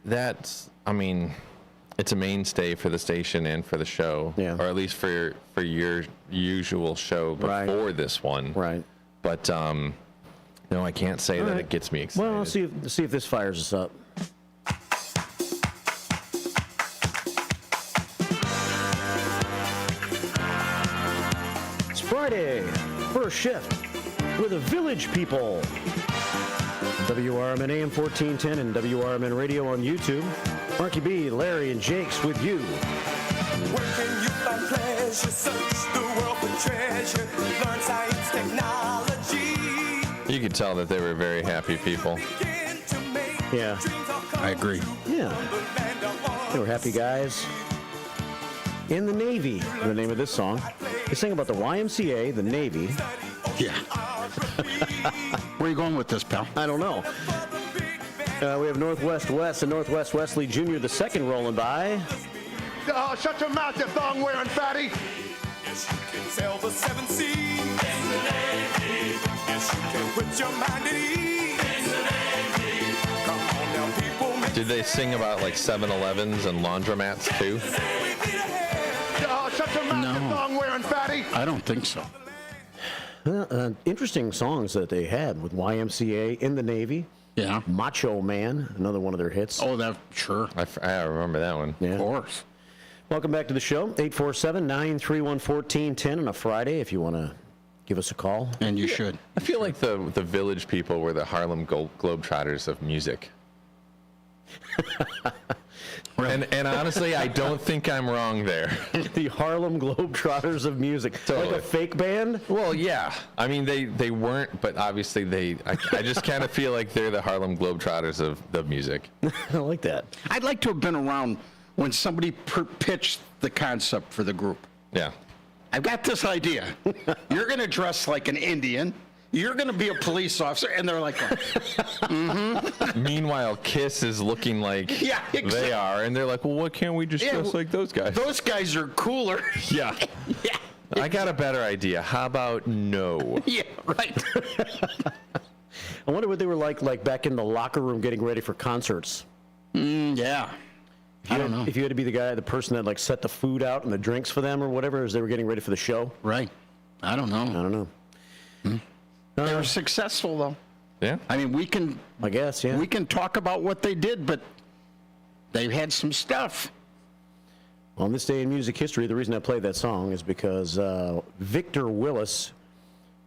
That's, I mean, it's a mainstay for the station and for the show. Yeah. Or at least for your usual show before this one. Right. But, no, I can't say that it gets me excited. Well, I'll see if this fires us up. Friday, first shift with the Village People. WRMN AM 1410 and WRMN Radio on YouTube. Marky B, Larry, and Jake's with you. Where can you find pleasure? Search the world for treasure. Learn science, technology. You could tell that they were very happy people. Yeah. I agree. Yeah. They were happy guys. In the Navy, the name of this song. They sing about the YMCA, the Navy. Yeah. Where are you going with this, pal? I don't know. We have Northwest West and Northwest Wesley Jr. the second rolling by. Oh, shut your mouth, you thong-wearing fatty. Yes, you can sail the seven seas. In the Navy. Yes, you can put your mind at ease. In the Navy. Come on now, people. Did they sing about like 7-Elevens and laundromats too? Oh, shut your mouth, you thong-wearing fatty. I don't think so. Interesting songs that they had with YMCA, In the Navy. Yeah. Macho Man, another one of their hits. Oh, that, sure. I remember that one. Yeah. Of course. Welcome back to the show. 847-931-1410 on a Friday if you want to give us a call. And you should. I feel like the Village People were the Harlem Globetrotters of music. And honestly, I don't think I'm wrong there. The Harlem Globetrotters of music. Totally. Like a fake band? Well, yeah. I mean, they weren't, but obviously I just kind of feel like they're the Harlem Globetrotters of the music. I like that. I'd like to have been around when somebody pitched the concept for the group. Yeah. I've got this idea. You're going to dress like an Indian. You're going to be a police officer. And they're like, Meanwhile, Kiss is looking like they are. And they're like, well, what can't we just dress like those guys? Those guys are cooler. Yeah. Yeah. I got a better idea. How about no? Yeah, right. I wonder what they were like back in the locker room getting ready for concerts. Yeah. I don't know. If you had to be the person that like set the food out and the drinks for them or whatever as they were getting ready for the show. Right. I don't know. They were successful, though. Yeah. I mean, we can talk about what they did, but they had some stuff. On this day in music history, the reason I played that song is because Victor Willis,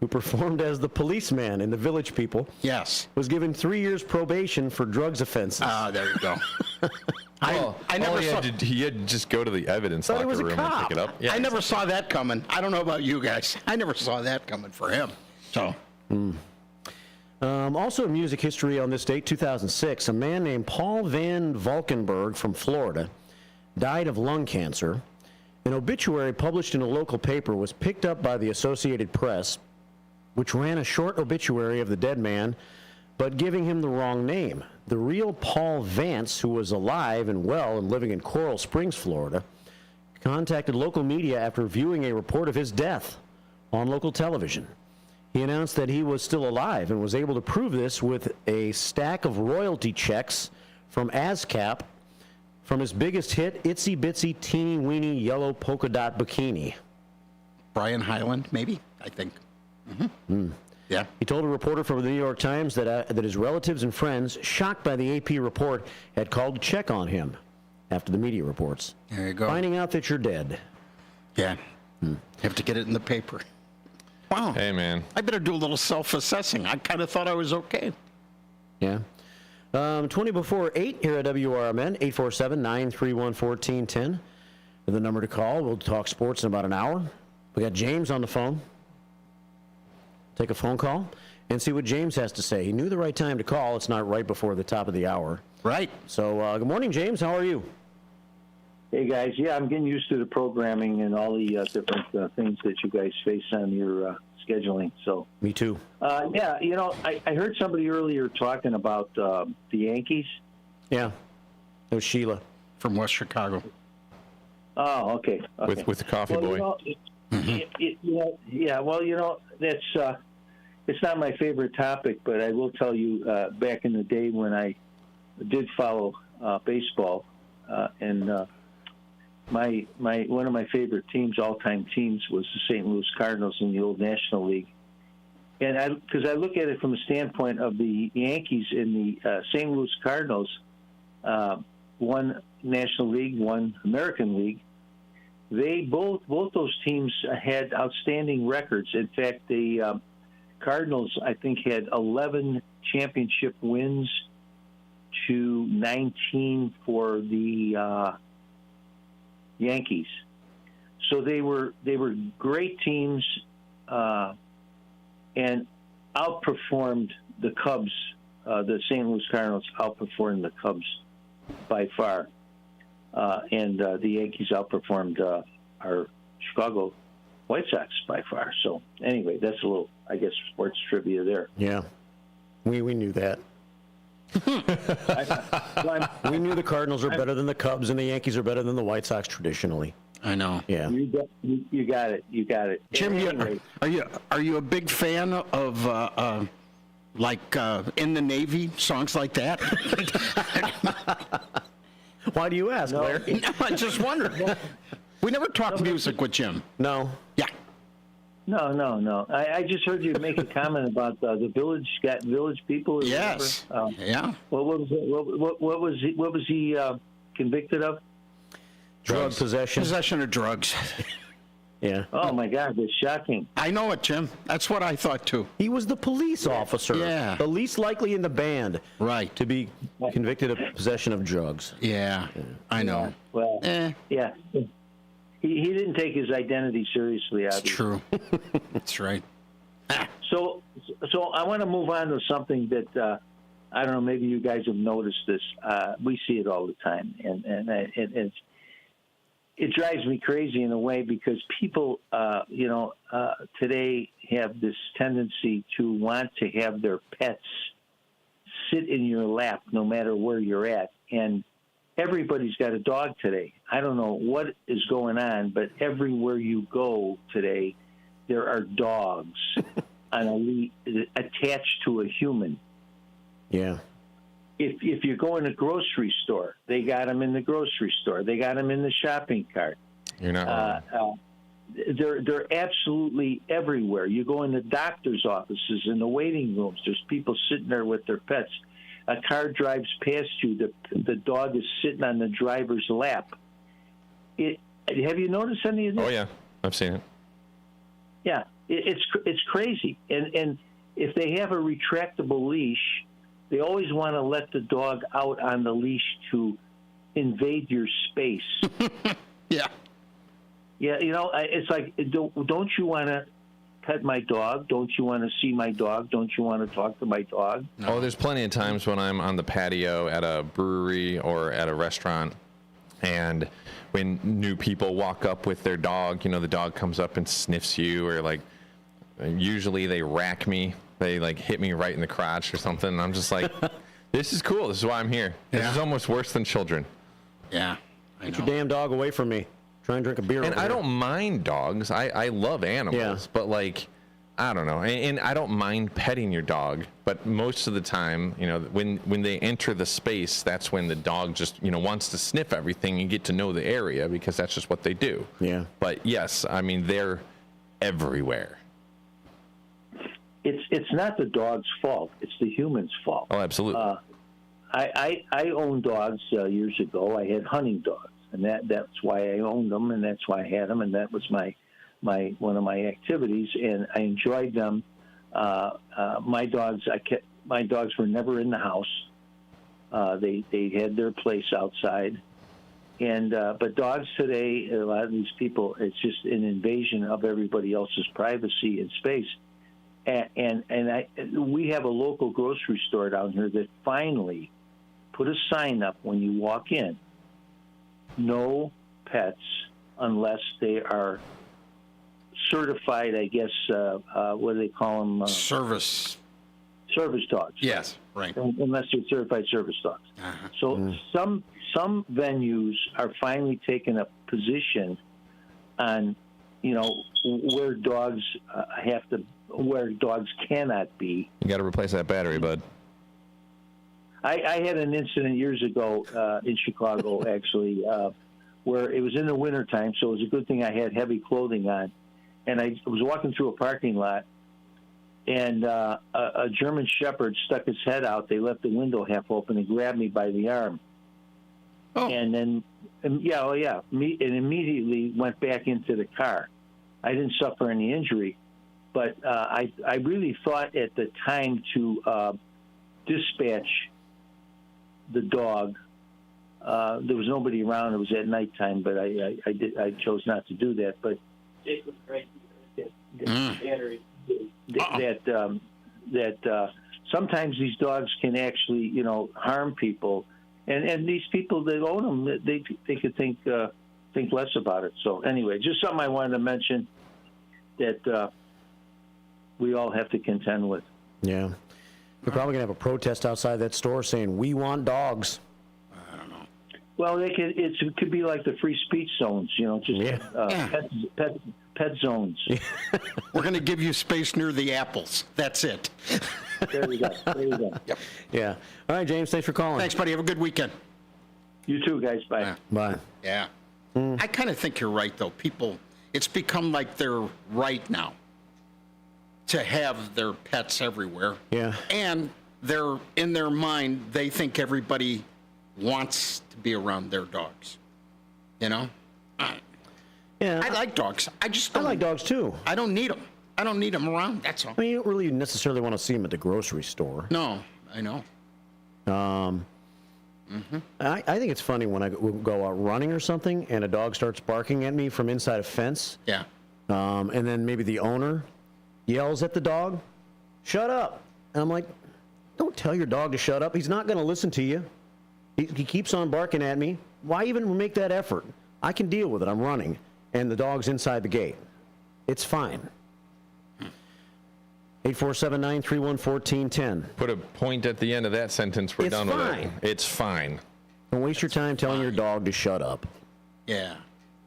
who performed as the policeman in The Village People, was given 3 years probation for drugs offenses. Ah, there you go. I never he saw. had to just go to the evidence Thought he locker was a room and cop. pick it up. I never saw that coming. I don't know about you guys. I never saw that coming for him. So. Also in music history on this date, 2006, a man named Paul Van Valkenburg from Florida died of lung cancer. An obituary published in a local paper was picked up by the Associated Press, which ran a short obituary of the dead man, but giving him the wrong name. The real Paul Vance, who was alive and well and living in Coral Springs, Florida, contacted local media after viewing a report of his death on local television. He announced that he was still alive and was able to prove this with a stack of royalty checks from ASCAP from his biggest hit, Itsy Bitsy Teeny Weeny Yellow Polka Dot Bikini. Brian Hyland, maybe, I think. Mm-hmm. Yeah. He told a reporter from the New York Times that his relatives and friends, shocked by the AP report, had called to check on him after the media reports. There you go. Finding out that you're dead. Yeah. Have to get it in the paper. Wow. Hey, man. I better do a little self-assessing. I kind of thought I was okay. Yeah. 20 before 8 here at WRMN, 847-931-1410. The number to call. We'll talk sports in about an hour. We got James on the phone. Take a phone call and see what James has to say. He knew the right time to call. It's not right before the top of the hour. Right. So, good morning, James. How are you? Hey, guys. Yeah, I'm getting used to the programming and all the different things that you guys face on your scheduling. So. Me too. Yeah, you know, I heard somebody earlier talking about the Yankees. Yeah. It was Sheila. From West Chicago. Oh, okay. With the coffee boy. Yeah, well, you know, that's it's not my favorite topic, but I will tell you, back in the day when I did follow baseball, and one of my favorite teams, all-time teams, was the St. Louis Cardinals in the old National League. And because I look at it from a standpoint of the Yankees in the St. Louis Cardinals, one National League, one American League. They both those teams had outstanding records. In fact, the Cardinals, I think, had 11 championship wins to 19 for the Yankees. So they were great teams and outperformed the Cubs. The St. Louis Cardinals outperformed the Cubs by far. And the Yankees outperformed our Chicago White Sox by far. So anyway, that's a little, I guess, sports trivia there. Yeah, we knew that. We knew the Cardinals are better than the Cubs, and the Yankees are better than the White Sox traditionally. I know. Yeah. You got it. You got it. Jim, anyway, are you a big fan of In the Navy, songs like that? Why do you ask, Larry? No, I just wondered. We never talked music with Jim. No. Yeah. No. I just heard you make a comment about the village people. Or yes. Yeah. What was he convicted of? Drug possession. Possession of drugs. Yeah. Oh my God, that's shocking. I know it, Jim. That's what I thought too. He was the police officer. Yeah. The least likely in the band. Right. To be convicted of possession of drugs. Yeah. I know. Yeah. Well. Yeah. He didn't take his identity seriously. Obviously. It's true. That's right. So I want to move on to something that I don't know. Maybe you guys have noticed this. We see it all the time, and it drives me crazy in a way because people, today have this tendency to want to have their pets sit in your lap no matter where you're at. And everybody's got a dog today. I don't know what is going on, but everywhere you go today, there are dogs attached to a human. Yeah. If you go in a grocery store, they got them in the grocery store. They got them in the shopping cart. You're not wrong. They're absolutely everywhere. You go in the doctor's offices, in the waiting rooms. There's people sitting there with their pets. A car drives past you. The dog is sitting on the driver's lap. Have you noticed any of this? Oh yeah, I've seen it. Yeah. it's crazy. And if they have a retractable leash, they always want to let the dog out on the leash to invade your space. Yeah. Yeah, it's like, don't you want to pet my dog? Don't you want to see my dog? Don't you want to talk to my dog? Oh, there's plenty of times when I'm on the patio at a brewery or at a restaurant, and when new people walk up with their dog, the dog comes up and sniffs you, or like, usually they rack me. They like hit me right in the crotch or something. And I'm just like, this is cool. This is why I'm here. This is almost worse than children. Yeah. Get your damn dog away from me. Try and drink a beer. And I don't mind dogs. I love animals, but like, I don't know. And I don't mind petting your dog, but most of the time, when they enter the space, that's when the dog just, wants to sniff everything and get to know the area, because that's just what they do. Yeah. But yes, I mean, they're everywhere. It's not the dog's fault. It's the human's fault. Oh, absolutely. I owned dogs years ago. I had hunting dogs, and that's why I owned them, and that's why I had them, and that was my one of my activities, and I enjoyed them. My dogs were never in the house. They had their place outside, and but dogs today, a lot of these people, it's just an invasion of everybody else's privacy and space. And we have a local grocery store down here that finally put a sign up when you walk in: no pets unless they are certified, I guess, what do they call them? Service dogs. Yes, right. Unless they're certified service dogs. Uh-huh. So some venues are finally taking a position on, where dogs where dogs cannot be. You got to replace that battery, bud. I had an incident years ago in Chicago, actually, where it was in the wintertime, so it was a good thing I had heavy clothing on. And I was walking through a parking lot, and a German Shepherd stuck his head out. They left the window half open and grabbed me by the arm. Oh. And then, and immediately went back into the car. I didn't suffer any injury, but I really thought at the time to dispatch the dog. There was nobody around. It was at nighttime, but I chose not to do that. But it was great that sometimes these dogs can actually, harm people, and these people that own them, they could think less about it. So anyway, just something I wanted to mention that we all have to contend with. Yeah, we're probably gonna have a protest outside that store saying we want dogs. Well, it could be like the free speech zones, pet zones. We're going to give you space near the apples. That's it. There you go. Yep. Yeah. All right, James, thanks for calling. Thanks, buddy. Have a good weekend. You too, guys. Bye. Yeah. Bye. Yeah. I kind of think you're right, though. People, it's become like they're right now to have their pets everywhere. Yeah. And they're, in their mind, they think everybody wants to be around their dogs. Yeah. I like dogs. I like dogs too. I don't need them. I don't need them around. That's all. I mean, you don't really necessarily want to see them at the grocery store. No, I know. I think it's funny when I go out running or something and a dog starts barking at me from inside a fence. Yeah. And then maybe the owner yells at the dog, "Shut up!" And I'm like, "Don't tell your dog to shut up. He's not going to listen to you. He keeps on barking at me. Why even make that effort? I can deal with it. I'm running, and the dog's inside the gate. It's fine." 847-931-1410. Put a point at the end of that sentence. We're done with it. It's fine. Don't waste your time telling your dog to shut up. Yeah.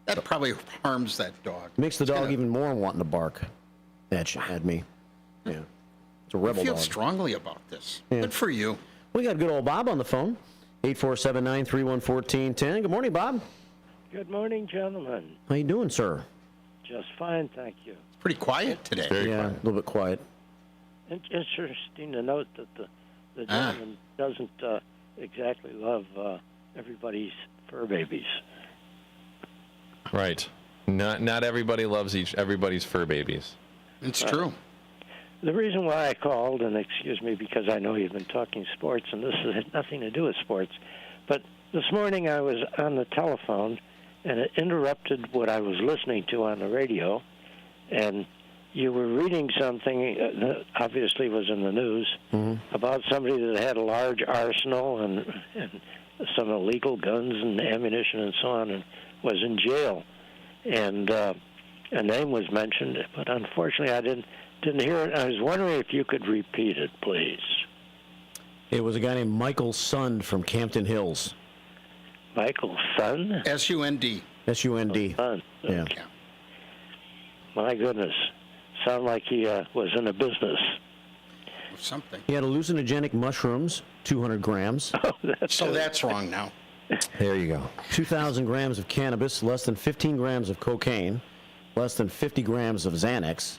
That probably harms that dog. Makes the dog even more wanting to bark at me. Yeah. It's a rebel I feel dog. strongly about this. Yeah. Good for you. We got good old Bob on the phone. 847-931-1410. Good morning, Bob. Good morning, gentlemen. How you doing, sir? Just fine, thank you. It's pretty quiet today. A little bit quiet. Interesting to note that the gentleman doesn't exactly love everybody's fur babies. Right. Not everybody loves everybody's fur babies. It's true. The reason why I called, and excuse me because I know you've been talking sports, and this has nothing to do with sports, but this morning I was on the telephone, and it interrupted what I was listening to on the radio, and you were reading something that obviously was in the news about somebody that had a large arsenal and some illegal guns and ammunition and so on, and was in jail. And a name was mentioned, but unfortunately I didn't hear it. I was wondering if you could repeat it, please. It was a guy named Michael Sund from Campton Hills. Michael Sund? S-U-N-D. S-U-N-D. Sund. Yeah. Okay. My goodness. Sound like he was in a business. Something. He had hallucinogenic mushrooms, 200 grams. Oh, that's wrong now. There you go. 2,000 grams of cannabis, less than 15 grams of cocaine, less than 50 grams of Xanax,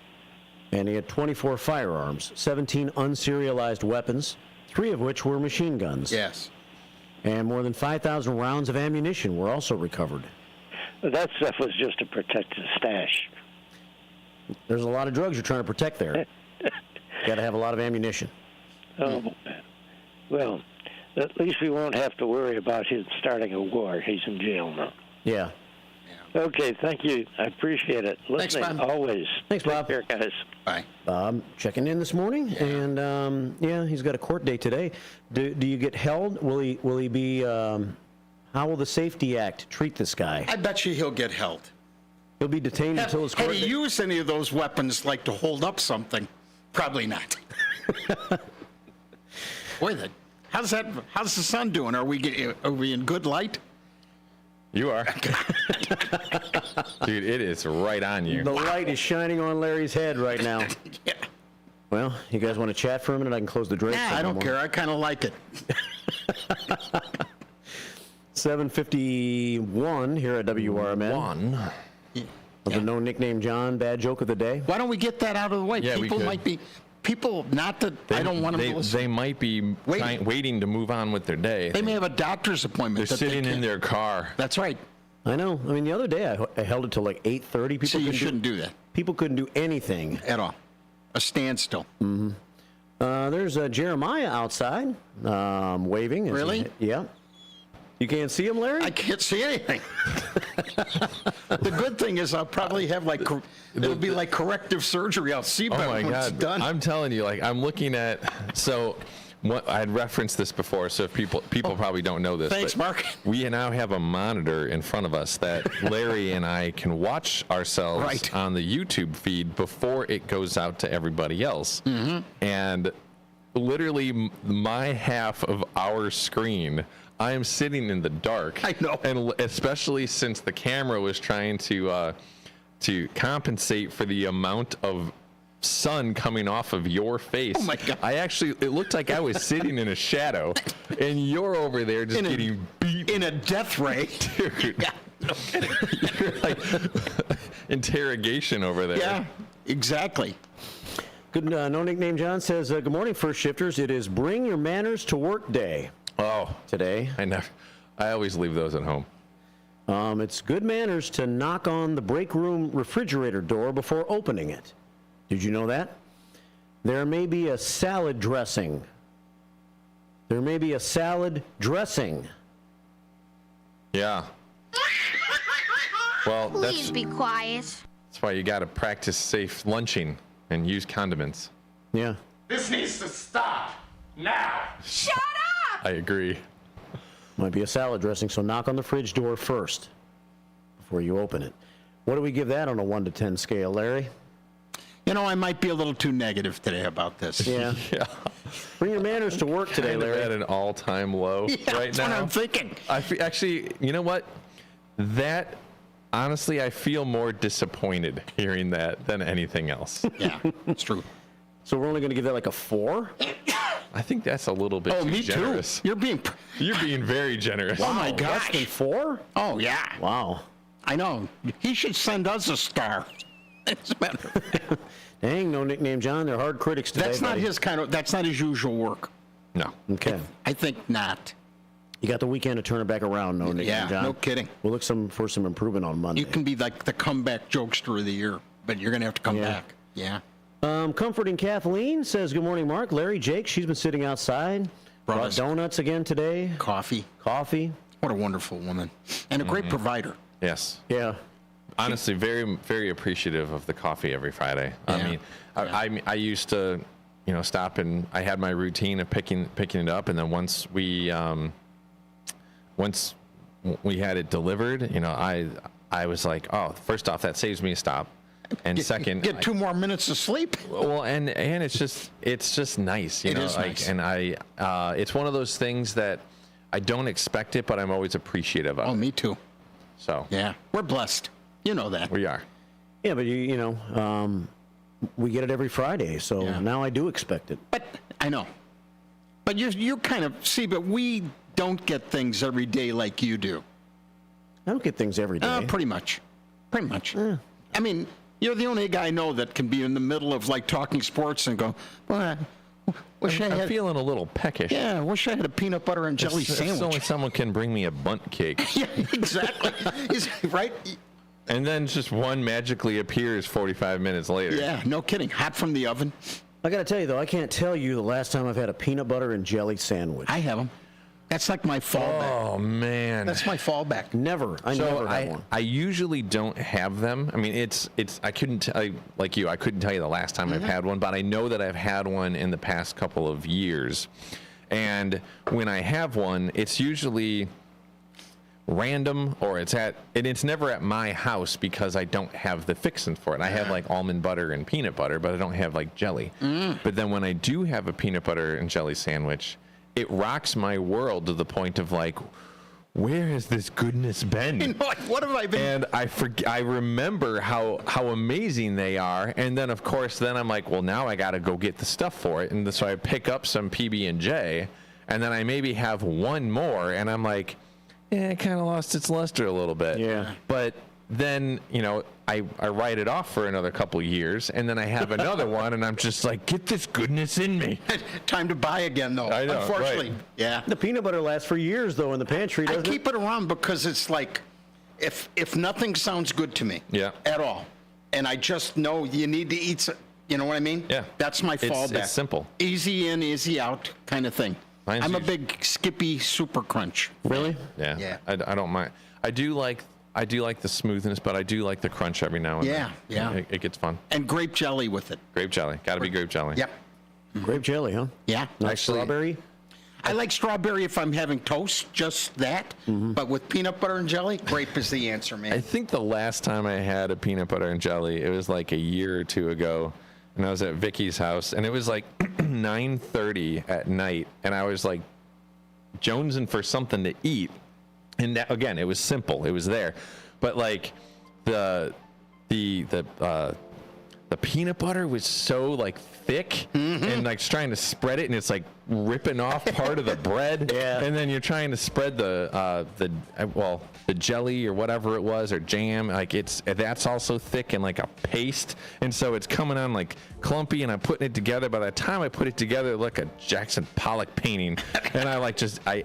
and he had 24 firearms, 17 unserialized weapons, 3 of which were machine guns. Yes. And more than 5,000 rounds of ammunition were also recovered. That stuff was just to protect his stash. There's a lot of drugs you're trying to protect there. Got to have a lot of ammunition. Oh, well, at least we won't have to worry about him starting a war. He's in jail now. Yeah. Okay, thank you. I appreciate it. Listening Thanks, Bob. always. Thanks, Bob. Take care, guys. Bye. Bob checking in this morning, and he's got a court date today. Do you get held? Will he be? How will the Safety Act treat this guy? I bet you he'll get held. He'll be detained until his court date. Had he used any of those weapons like to hold up something? Probably not. Boy, how's the sun doing? Are we in good light? You are. Dude, it is right on you. The light is shining on Larry's head right now. Yeah. Well, you guys want to chat for a minute? I can close the drapes. I don't care. I kind of like it. 7:51 here at WRMN. The No Nickname John bad joke of the day. Why don't we get that out of the way? Yeah, people might be not that I don't want them to listen. They might be waiting to move on with their day. They may have a doctor's appointment. They're sitting in their car. That's right. I know. I mean, the other day I held it till like 8:30. People so you shouldn't do that. People couldn't do anything at all. A standstill. Mm-hmm. There's Jeremiah outside waving. Really? Yeah. You can't see him, Larry? I can't see anything. The good thing is I'll probably have it'll be like corrective surgery. I'll see better when it's done. I'm telling you, I'm looking at, I had referenced this before, so if people probably don't know this. Thanks, Mark. We now have a monitor in front of us that Larry and I can watch ourselves on the YouTube feed before it goes out to everybody else. Mm-hmm. And literally my half of our screen, I am sitting in the dark. I know. And especially since the camera was trying to compensate for the amount of sun coming off of your face. Oh my God. It looked like I was sitting in a shadow, and you're over there just getting beat. In a death ray. Dude. Yeah. No kidding. You're like interrogation over there. Yeah, exactly. Good. No Nickname John says, good morning, First Shifters. It is Bring Your Manners to Work Day. Oh, today. I always leave those at home. It's good manners to knock on the break room refrigerator door before opening it. Did you know that? There may be a salad dressing. There may be a salad dressing. Yeah. Well, Please be quiet. That's why you got to practice safe lunching and use condiments. Yeah. This needs to stop now. Shut up! I agree. Might be a salad dressing, so knock on the fridge door first before you open it. What do we give that on a 1 to 10 scale, Larry? I might be a little too negative today about this. Yeah. Yeah. Bring your manners to work today, Larry. At an all-time low right that's now. That's what I'm thinking. Actually, you know what? Honestly, I feel more disappointed hearing that than anything else. Yeah, it's true. So we're only going to give that like a 4? I think that's a little bit too generous. You're being very generous. Oh my gosh. Less than 4? Oh yeah. Wow. I know. He should send us a star. It's better. Dang, No Nickname John. They're hard critics today. That's not his that's not his usual work. No. Okay. I think not. You got the weekend to turn it back around, No Nickname John. Yeah, no kidding. We'll look for some improvement on Monday. You can be like the comeback jokester of the year, but you're going to have to come back. Yeah. Comforting Kathleen says, good morning, Mark. Larry, Jake, she's been sitting outside. Brought donuts again today. Coffee. What a wonderful woman. And a great provider. Yes. Yeah. Honestly, very, very appreciative of the coffee every Friday. I mean, I used to, stop and I had my routine of picking it up, and then once we had it delivered, I was like, oh, first off, that saves me a stop, and second, get 2 more minutes of sleep. Well, and it's just nice, It is nice. and it's one of those things that I don't expect it, but I'm always appreciative of. Oh, me too. So yeah, we're blessed. You know that. We are. Yeah, but we get it every Friday, so now I do expect it. But I know. But you kind of see, but we don't get things every day like you do. I don't get things every day. Pretty much. I mean, you're the only guy I know that can be in the middle of like talking sports and go, well, I'm feeling a little peckish. Yeah, wish I had a peanut butter and jelly sandwich. If only someone can bring me a bundt cake. Yeah, exactly. Right? And then just one magically appears 45 minutes later. Yeah, no kidding. Hot from the oven. I got to tell you, though, I can't tell you the last time I've had a peanut butter and jelly sandwich. I have them. That's like my fallback. Oh, man. That's my fallback. Never. I never had one. I usually don't have them. I mean, I couldn't tell you, like you, I couldn't tell you the last time I've had one, but I know that I've had one in the past couple of years. And when I have one, it's usually random, or it's never at my house because I don't have the fixin' for it. I have like almond butter and peanut butter, but I don't have like jelly. But then when I do have a peanut butter and jelly sandwich, it rocks my world to the point of like, where has this goodness been? What have I been? And I remember how amazing they are, and then of course I'm like, well, now I got to go get the stuff for it, and so I pick up some PB&J, and then I maybe have one more, and I'm like, yeah, it kind of lost its luster a little bit. Yeah. But then, I write it off for another couple years, and then I have another one, and I'm just like, get this goodness in me. Time to buy again, though. I know, unfortunately. right. Yeah. The peanut butter lasts for years, though, in the pantry, doesn't it? I keep it around because it's like, if nothing sounds good to me at all, and I just know you need to eat, you know what I mean? Yeah. That's my fallback. It's simple. Easy in, easy out kind of thing. I'm a big Skippy Super Crunch. Really? Yeah. Yeah. I don't mind. I do like the smoothness, but I do like the crunch every now and then. Yeah. It gets fun. And grape jelly with it. Grape jelly. Got to be grape jelly. Yep. Grape jelly, huh? Yeah. Not strawberry? I like strawberry if I'm having toast, just that. But with peanut butter and jelly, grape is the answer, man. I think the last time I had a peanut butter and jelly, it was like a year or two ago, and I was at Vicky's house, and it was like 9:30 at night, and I was like jonesing for something to eat. And that, again, it was simple. It was there. But like the peanut butter was so like thick and like trying to spread it, and it's like ripping off part of the bread. Yeah. And then you're trying to spread the jelly or whatever it was, or jam, like that's also thick and like a paste, and so it's coming on like clumpy, and I'm putting it together. By the time I put it together, it looked like a Jackson Pollock painting. And I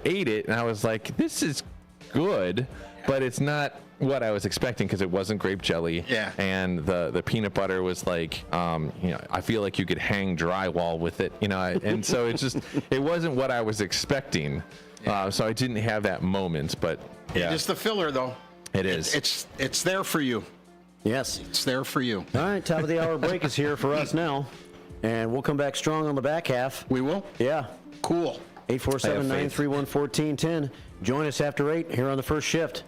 ate it, and I was like, this is good, but it's not what I was expecting, because it wasn't grape jelly. Yeah. And the peanut butter was like, I feel like you could hang drywall with it, and so it wasn't what I was expecting. So I didn't have that moment, but yeah. It's the filler, though. It is. It's there for you. Yes. It's there for you. All right, top of the hour break is here for us now, and we'll come back strong on the back half. We will? Yeah. Cool. 847-931-1410. Join us after 8 here on the First Shift.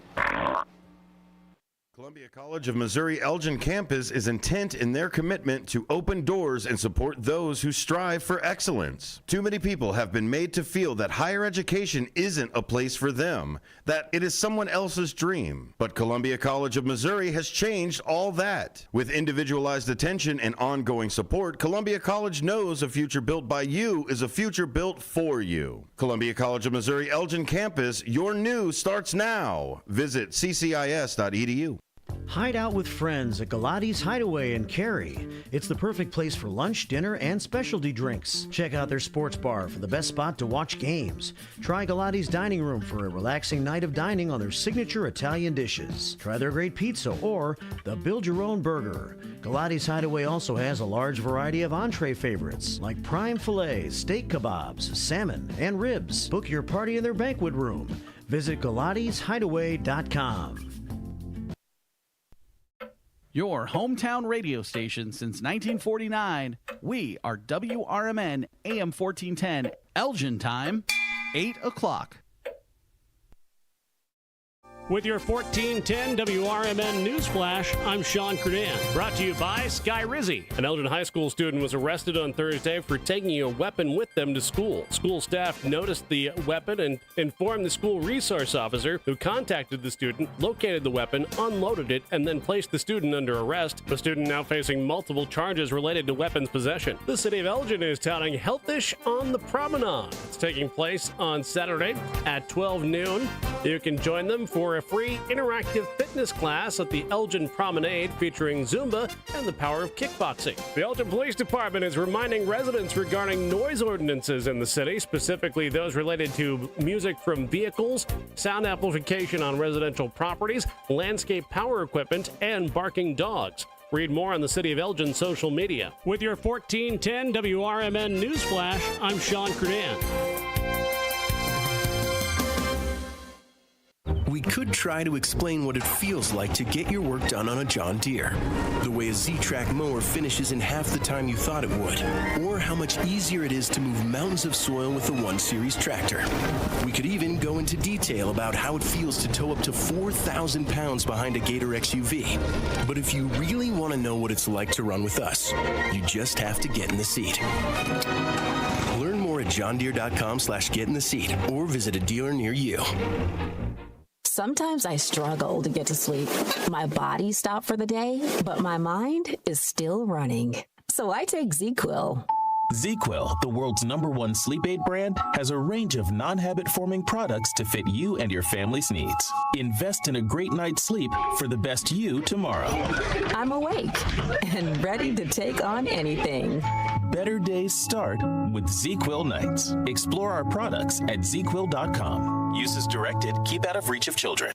Columbia College of Missouri Elgin campus is intent in their commitment to open doors and support those who strive for excellence. Too many people have been made to feel that higher education isn't a place for them, that it is someone else's dream. But Columbia College of Missouri has changed all that. With individualized attention and ongoing support, Columbia College knows a future built by you is a future built for you. Columbia College of Missouri Elgin campus, your new starts now. Visit ccis.edu. Hide out with friends at Galati's Hideaway in Cary. It's the perfect place for lunch, dinner, and specialty drinks. Check out their sports bar for the best spot to watch games. Try Galati's Dining Room for a relaxing night of dining on their signature Italian dishes. Try their great pizza or the Build Your Own Burger. Galati's Hideaway also has a large variety of entree favorites like prime fillets, steak kebabs, salmon, and ribs. Book your party in their banquet room. Visit GalatisHideaway.com. Your hometown radio station since 1949. We are WRMN AM 1410, Elgin time, 8 o'clock. With your 1410 WRMN News Flash, I'm Sean Credan. Brought to you by Sky Rizzi. An Elgin High School student was arrested on Thursday for taking a weapon with them to school. School staff noticed the weapon and informed the school resource officer, who contacted the student, located the weapon, unloaded it, and then placed the student under arrest. The student now facing multiple charges related to weapons possession. The city of Elgin is touting Healthish on the Promenade. It's taking place on Saturday at 12 noon. You can join them for a free interactive fitness class at the Elgin Promenade featuring Zumba and the power of kickboxing. The Elgin Police Department is reminding residents regarding noise ordinances in the city, specifically those related to music from vehicles, sound amplification on residential properties, landscape power equipment, and barking dogs. Read more on the City of Elgin social media. With your 1410 WRMN News Flash, I'm Sean Credan. We could try to explain what it feels like to get your work done on a John Deere. The way a Z-Track mower finishes in half the time you thought it would. Or how much easier it is to move mountains of soil with the 1 Series tractor. We could even go into detail about how it feels to tow up to 4,000 pounds behind a Gator XUV. But if you really want to know what it's like to run with us, you just have to get in the seat. Learn more at johndeere.com/get-in-the-seat or visit a dealer near you. Sometimes I struggle to get to sleep. My body stopped for the day, but my mind is still running. So I take ZQuil. ZQuil, the world's #1 sleep aid brand, has a range of non-habit forming products to fit you and your family's needs. Invest in a great night's sleep for the best you tomorrow. I'm awake and ready to take on anything. Better days start with ZQuil nights. Explore our products at ZQuil.com. Use as directed. Keep out of reach of children.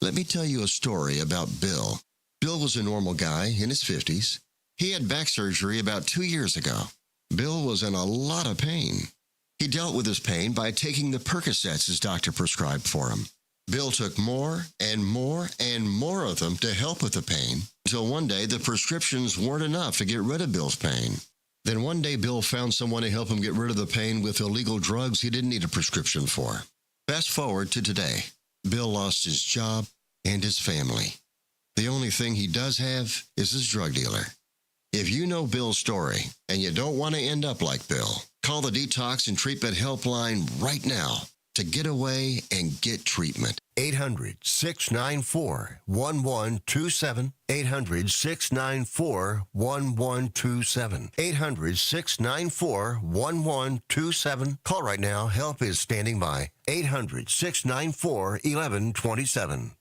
Let me tell you a story about Bill. Bill was a normal guy in his 50s. He had back surgery about 2 years ago. Bill was in a lot of pain. He dealt with his pain by taking the Percocets his doctor prescribed for him. Bill took more and more and more of them to help with the pain, until one day the prescriptions weren't enough to get rid of Bill's pain. Then one day Bill found someone to help him get rid of the pain with illegal drugs he didn't need a prescription for. Fast forward to today. Bill lost his job and his family. The only thing he does have is his drug dealer. If you know Bill's story and you don't want to end up like Bill, call the Detox and Treatment Helpline right now to get away and get treatment. 800-694-1127. 800-694-1127. 800-694-1127. Call right now. Help is standing by. 800-694-1127.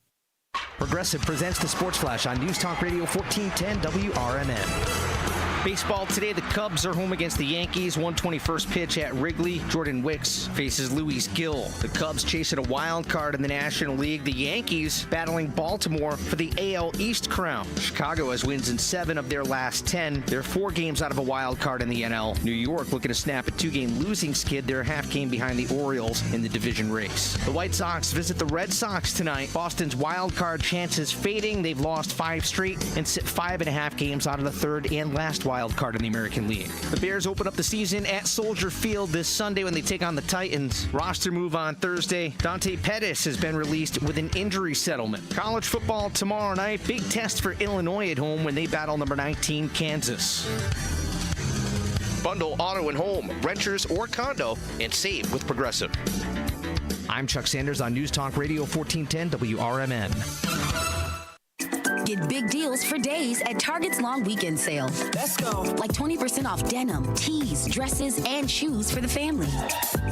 Progressive presents the Sports Flash on News Talk Radio 1410 WRMN. Baseball today, the Cubs are home against the Yankees. 121st pitch at Wrigley. Jordan Wicks faces Luis Gill. The Cubs chasing a wild card in the National League. The Yankees battling Baltimore for the AL East crown. Chicago has wins in 7 of their last 10. They're 4 games out of a wild card in the NL. New York looking to snap a 2-game losing skid. They're a half game behind the Orioles in the division race. The White Sox visit the Red Sox tonight. Boston's wild card chances fading. They've lost 5 straight and sit 5.5 games out of the 3rd and last wild card in the American League. The Bears open up the season at Soldier Field this Sunday when they take on the Titans. Roster move on Thursday. Dante Pettis has been released with an injury settlement. College football tomorrow night. Big test for Illinois at home when they battle number 19 Kansas. Bundle auto and home, renters or condo, and save with Progressive. I'm Chuck Sanders on News Talk Radio 1410 WRMN. Get big deals for days at Target's long weekend sale. Let's go. Like 20% off denim, tees, dresses, and shoes for the family.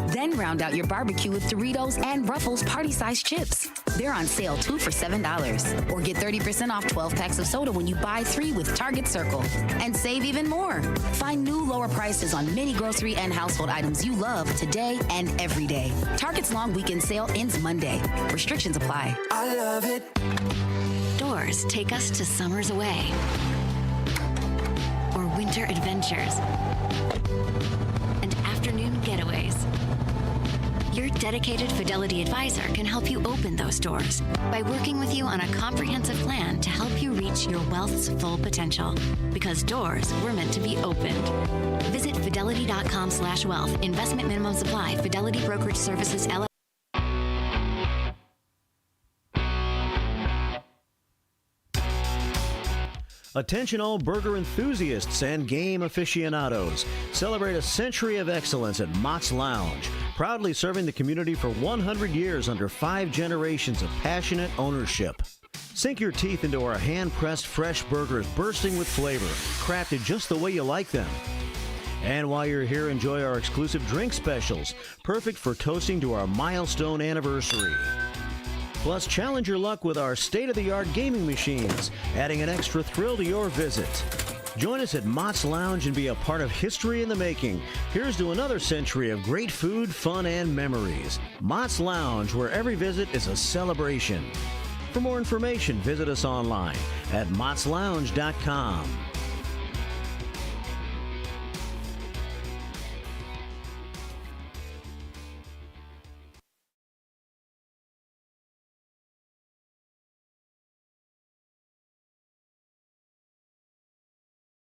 Then round out your barbecue with Doritos and Ruffles party-sized chips. They're on sale 2 for $7. Or get 30% off 12 packs of soda when you buy 3 with Target Circle. And save even more. Find new lower prices on many grocery and household items you love today and every day. Target's long weekend sale ends Monday. Restrictions apply. I love it. Doors take us to summers away or winter adventures and afternoon getaways. Your dedicated Fidelity advisor can help you open those doors by working with you on a comprehensive plan to help you reach your wealth's full potential. Because doors were meant to be opened. Visit fidelity.com/wealth. Investment minimum supply. Fidelity Brokerage Services, LLC. Attention all burger enthusiasts and game aficionados. Celebrate a century of excellence at Mott's Lounge. Proudly serving the community for 100 years under 5 generations of passionate ownership. Sink your teeth into our hand-pressed fresh burgers bursting with flavor, crafted just the way you like them. And while you're here, enjoy our exclusive drink specials, perfect for toasting to our milestone anniversary. Plus, challenge your luck with our state-of-the-art gaming machines, adding an extra thrill to your visit. Join us at Mott's Lounge and be a part of history in the making. Here's to another century of great food, fun, and memories. Mott's Lounge, where every visit is a celebration. For more information, visit us online at mottslounge.com.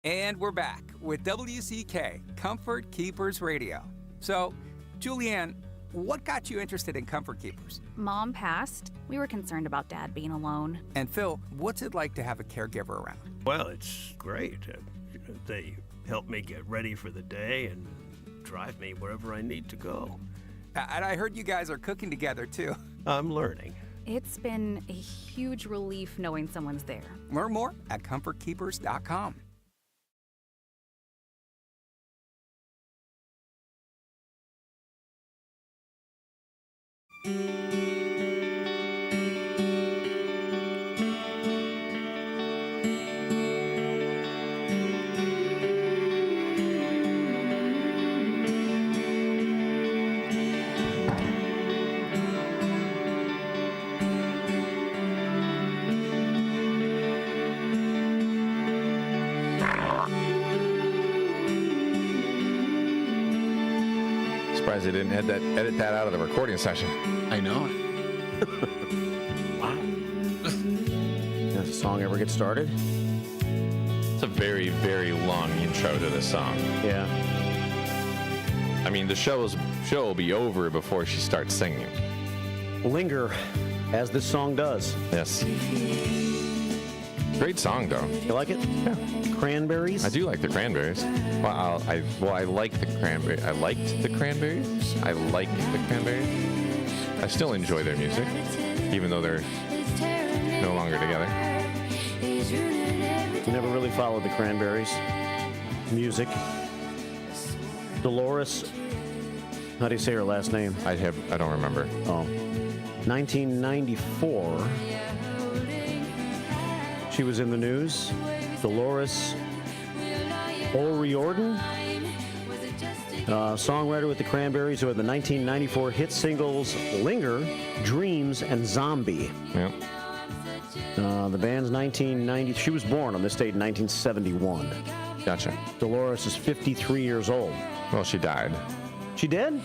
And we're back with WCK, Comfort Keepers Radio. So, Julianne, what got you interested in Comfort Keepers? Mom passed. We were concerned about Dad being alone. And Phil, what's it like to have a caregiver around? Well, it's great. They help me get ready for the day and drive me wherever I need to go. And I heard you guys are cooking together, too. I'm learning. It's been a huge relief knowing someone's there. Learn more at comfortkeepers.com. Surprised they didn't edit that out of the recording session. I know. Wow. Does the song ever get started? It's a very, very long intro to this song. Yeah. I mean, the show will be over before she starts singing. Linger, as this song does. Yes. Great song, though. You like it? Yeah. Cranberries? I do like the Cranberries. Well, I like the Cranberries. I liked the Cranberries. I like the Cranberries. I still enjoy their music, even though they're no longer together. Never really followed the Cranberries. Music. Dolores. How do you say her last name? I don't remember. Oh. 1994. She was in the news. Dolores O'Riordan, songwriter with the Cranberries, who had the 1994 hit singles Linger, Dreams, and Zombie. Yeah. The band's 1990. She was born on this date in 1971. Gotcha. Dolores is 53 years old. Well, she died. She did?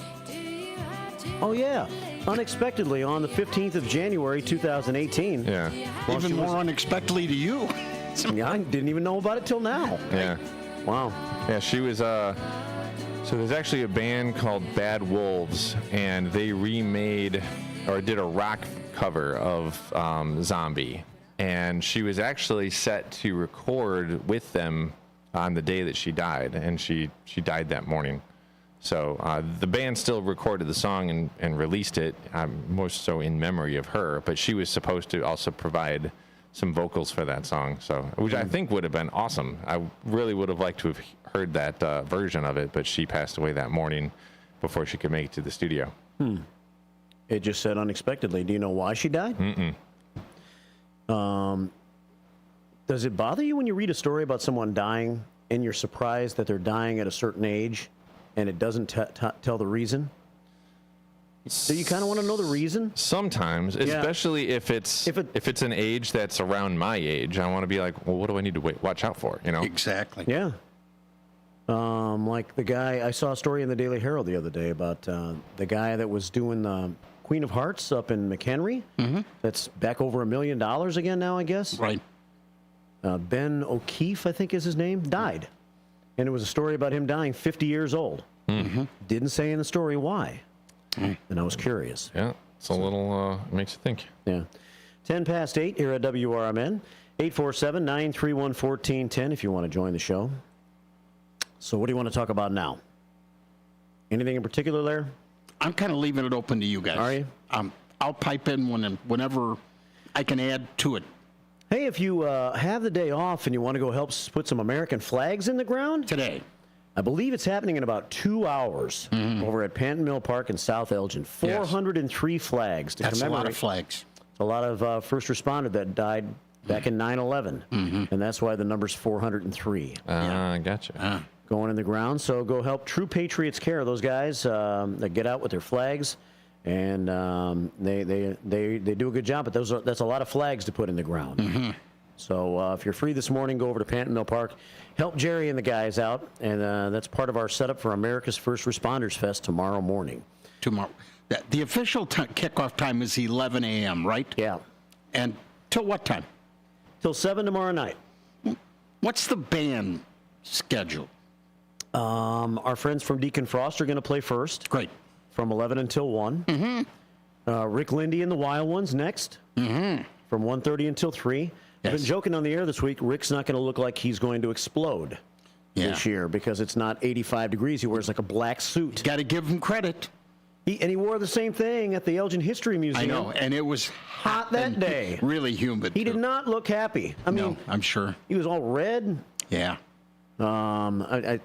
Oh, yeah. Unexpectedly on the 15th of January, 2018. Yeah. Well, Even more unexpectedly to you. Yeah, I didn't even know about it till now. Yeah. Wow. Yeah, she was, so there's actually a band called Bad Wolves, and they remade, or did a rock cover of Zombie. And she was actually set to record with them on the day that she died, and she died that morning. So the band still recorded the song and released it, more so in memory of her, but she was supposed to also provide some vocals for that song, so which I think would have been awesome. I really would have liked to have heard that version of it, but she passed away that morning before she could make it to the studio. It just said unexpectedly. Do you know why she died? Does it bother you when you read a story about someone dying and you're surprised that they're dying at a certain age and it doesn't tell the reason? So you kind of want to know the reason? Sometimes, especially if it's an age that's around my age, I want to be like, well, what do I need to watch out for? You know? Exactly. Yeah. Like the guy, I saw a story in the Daily Herald the other day about the guy that was doing the Queen of Hearts up in McHenry. That's back over $1 million again now, I guess. Right. Ben O'Keefe, I think is his name, died. And it was a story about him dying 50 years old. Didn't say in the story why. And I was curious. Yeah, it's a little, makes you think. Yeah. 10 past 8 here at WRMN. 847-931-1410 if you want to join the show. So what do you want to talk about now? Anything in particular there? I'm kind of leaving it open to you guys. Are you? I'll pipe in whenever I can add to it. Hey, if you have the day off and you want to go help put some American flags in the ground? Today. I believe it's happening in about 2 hours over at Panton Mill Park in South Elgin. 403 flags to commemorate. That's a lot of flags. A lot of first responders that died back in 9/11, and that's why the number's 403. Gotcha. Going in the ground, so go help True Patriots Care. Those guys that get out with their flags, and they do a good job. But that's a lot of flags to put in the ground. So if you're free this morning, go over to Panton Mill Park, help Jerry and the guys out, and that's part of our setup for America's First Responders Fest tomorrow morning. Tomorrow. The official kickoff time is 11 a.m., right? Yeah. And till what time? Till 7 tomorrow night. What's the band schedule? Our friends from Deacon Frost are going to play first. Great. From 11 until 1. Rick Lindy and the Wild Ones next. From 1:30 until 3. I've been joking on the air this week. Rick's not going to look like he's going to explode this year because it's not 85 degrees. He wears like a black suit. Got to give him credit. And he wore the same thing at the Elgin History Museum. I know, and it was hot that day. Really humid. He did not look happy. I mean, I'm sure. He was all red. Yeah. I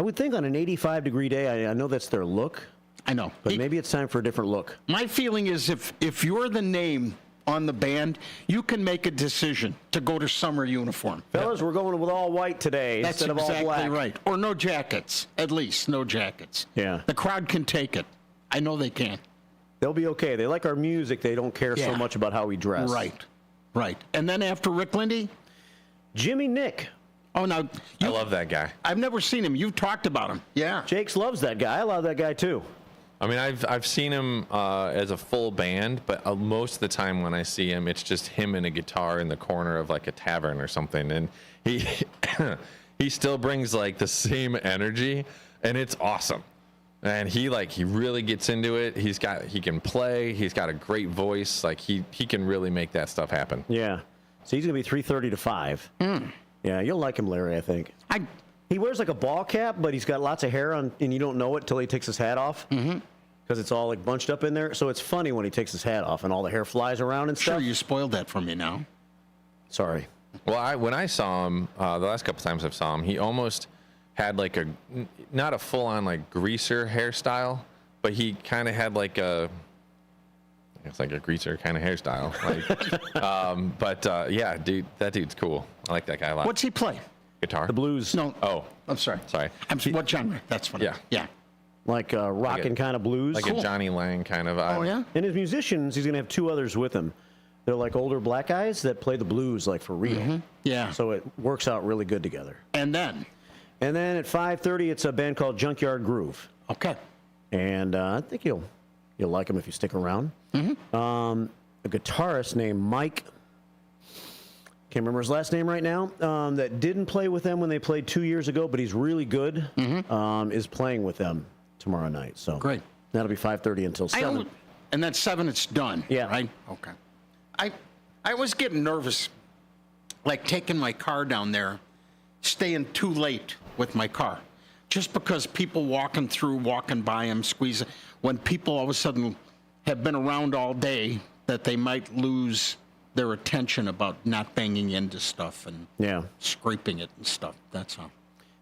would think on an 85-degree day, I know that's their look. I know. But maybe it's time for a different look. My feeling is if you're the name on the band, you can make a decision to go to summer uniform. Fellas, we're going with all white today instead of all black. That's exactly right. Or no jackets. At least no jackets. Yeah. The crowd can take it. I know they can. They'll be okay. They like our music. They don't care so much about how we dress. Right. And then after Rick Lindy? Jimmy Nick. Oh, now. I love that guy. I've never seen him. You've talked about him. Yeah. Jakes loves that guy. I love that guy, too. I mean, I've seen him as a full band, but most of the time when I see him, it's just him and a guitar in the corner of like a tavern or something, and he he still brings like the same energy, and it's awesome. And he really gets into it. He can play. He's got a great voice. Like he can really make that stuff happen. Yeah. So he's gonna be 3:30 to 5. Yeah, you'll like him, Larry. I think. He wears like a ball cap, but he's got lots of hair on, and you don't know it till he takes his hat off. Because it's all like bunched up in there. So it's funny when he takes his hat off and all the hair flies around and stuff. Sure, you spoiled that for me now. Sorry. Well, when I saw him, the last couple times I've saw him, he almost had like not a full-on like greaser hairstyle, but he kind of had like it's like a greaser kind of hairstyle. Yeah, dude, that dude's cool. I like that guy a lot. What's he play? Guitar. The blues. No. Oh, I'm sorry. What genre? That's what. Yeah. Like rockin' kind of blues. Like a Johnny Lang kind of vibe. Oh, yeah? And his musicians, he's going to have 2 others with him. They're like older black guys that play the blues like for real. Yeah. So it works out really good together. And then at 5:30, it's a band called Junkyard Groove. Okay. And I think you'll like him if you stick around. A guitarist named Mike, can't remember his last name right now, that didn't play with them when they played 2 years ago, but he's really good, is playing with them tomorrow night. So great. That'll be 5:30 until 7. And that's 7, it's done. Yeah. Right? Okay. I was getting nervous, like taking my car down there, staying too late with my car. Just because people walking by them, squeezing, when people all of a sudden have been around all day, that they might lose their attention about not banging into stuff and scraping it and stuff. That's all.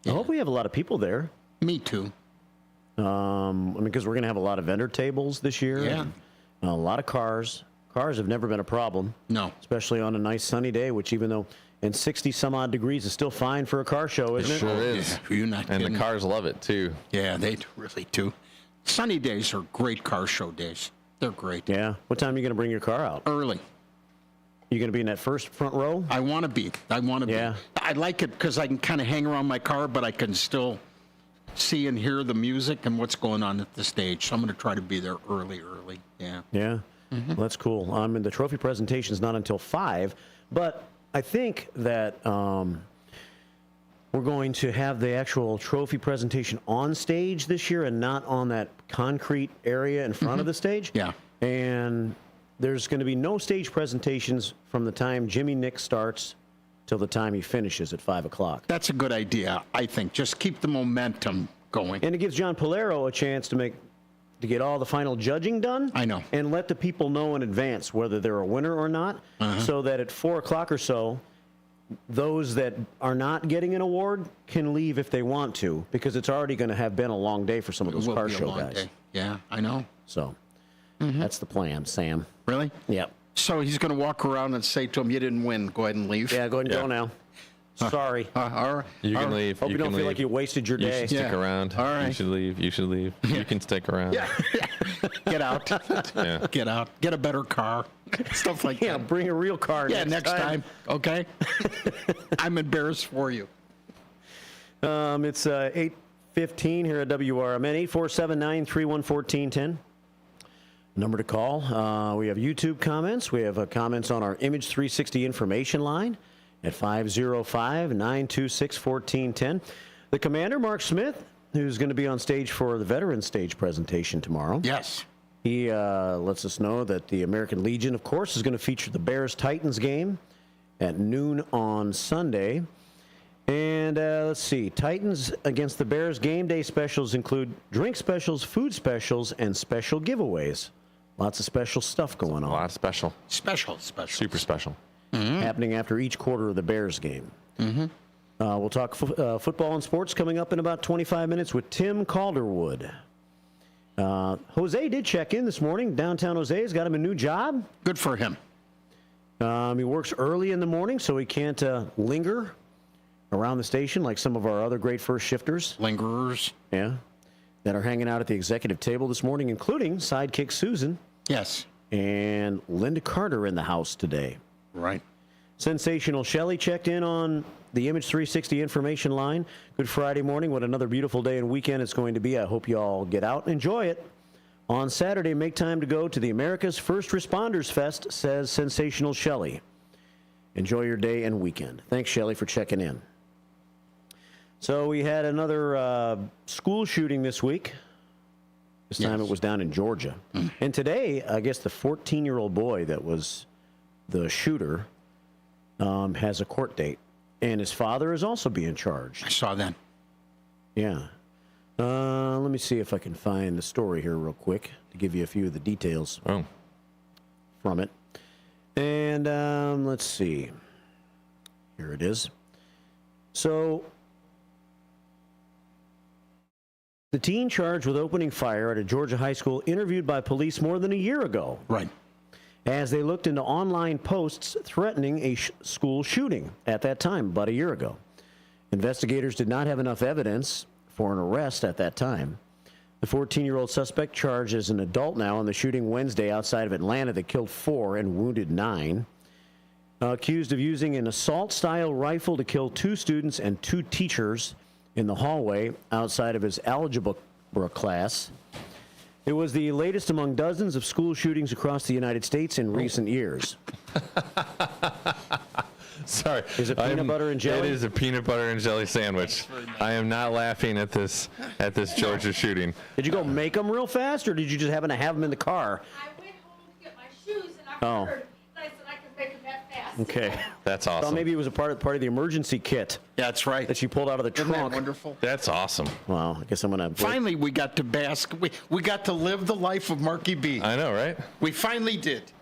I hope we have a lot of people there. Me too. Because we're going to have a lot of vendor tables this year. Yeah. And a lot of cars. Cars have never been a problem. No. Especially on a nice sunny day, which even though in 60 some odd degrees is still fine for a car show, isn't it? Sure is. Yeah, you're not and kidding. the cars love it too. Yeah, they really do. Sunny days are great car show days. They're great. Yeah. What time are you going to bring your car out? Early. You going to be in that first front row? I want to be. Yeah. I like it because I can kind of hang around my car, but I can still see and hear the music and what's going on at the stage. So I'm going to try to be there early. Yeah. Yeah. Well, that's cool. And the trophy presentation is not until 5, but I think that we're going to have the actual trophy presentation on stage this year and not on that concrete area in front of the stage. Yeah. And there's going to be no stage presentations from the time Jimmy Nick starts till the time he finishes at 5 o'clock. That's a good idea, I think. Just keep the momentum going. And it gives John Polero a chance to get all the final judging done. I know. And let the people know in advance whether they're a winner or not, so that at 4 o'clock or so, those that are not getting an award can leave if they want to, because it's already going to have been a long day for some of those car show guys. Day. Yeah, I know. So that's the plan, Sam. Really? Yep. So he's going to walk around and say to him, "You didn't win. Go ahead and leave." Yeah, go ahead and go now. Sorry. All right. You can leave. Hope you don't feel like you wasted your day. You should stick around. All right. You should leave. You should leave. You can stick around. Yeah. Get out. Yeah. Get out. Get a better car. Stuff like that. Yeah, bring a real car next time. Okay? I'm embarrassed for you. It's 8:15 here at WRMN, 847-931-1410. Number to call. We have YouTube comments. We have comments on our Image 360 information line at 505-926-1410. The commander, Mark Smith, who's going to be on stage for the Veterans Stage presentation tomorrow. Yes. He lets us know that the American Legion, of course, is going to feature the Bears-Titans game at noon on Sunday. And let's see, Titans against the Bears game day specials include drink specials, food specials, and special giveaways. Lots of special stuff going on. A lot of special. Special. Super special. Happening after each quarter of the Bears game. We'll talk football and sports coming up in about 25 minutes with Tim Calderwood. Jose did check in this morning. Downtown Jose's got him a new job. Good for him. He works early in the morning, so he can't linger around the station like some of our other great first shifters. Lingerers. Yeah. That are hanging out at the executive table this morning, including sidekick Susan. Yes. And Linda Carter in the house today. Right. Sensational Shelley checked in on the Image 360 information line. Good Friday morning. What another beautiful day and weekend it's going to be. I hope you all get out and enjoy it. On Saturday, make time to go to the America's First Responders Fest, says Sensational Shelley. Enjoy your day and weekend. Thanks, Shelley, for checking in. So we had another school shooting this week. This time it was down in Georgia. And today, I guess the 14-year-old boy that was the shooter has a court date. And his father is also being charged. I saw that. Yeah. Let me see if I can find the story here real quick to give you a few of the details from it. And let's see. Here it is. So the teen charged with opening fire at a Georgia high school interviewed by police more than a year ago. Right. As they looked into online posts threatening a school shooting at that time, about a year ago. Investigators did not have enough evidence for an arrest at that time. The 14-year-old suspect charged as an adult now in the shooting Wednesday outside of Atlanta that killed 4 and wounded 9. Accused of using an assault-style rifle to kill 2 students and 2 teachers in the hallway outside of his algebra class. It was the latest among dozens of school shootings across the United States in recent years. Sorry. Is it peanut butter and jelly? It is a peanut butter and jelly sandwich. I am not laughing at this Georgia shooting. Did you go make them real fast, or did you just happen to have them in the car? I went home to get my shoes, and I heard, and I said I can make them that fast. Okay. That's awesome. Well, maybe it was a part of the emergency kit. Yeah, that's right. That you pulled out of the Isn't trunk. that wonderful? That's awesome. Well, I guess I'm going to... Finally, we got to bask. We got to live the life of Marky B. I know, right? We finally did.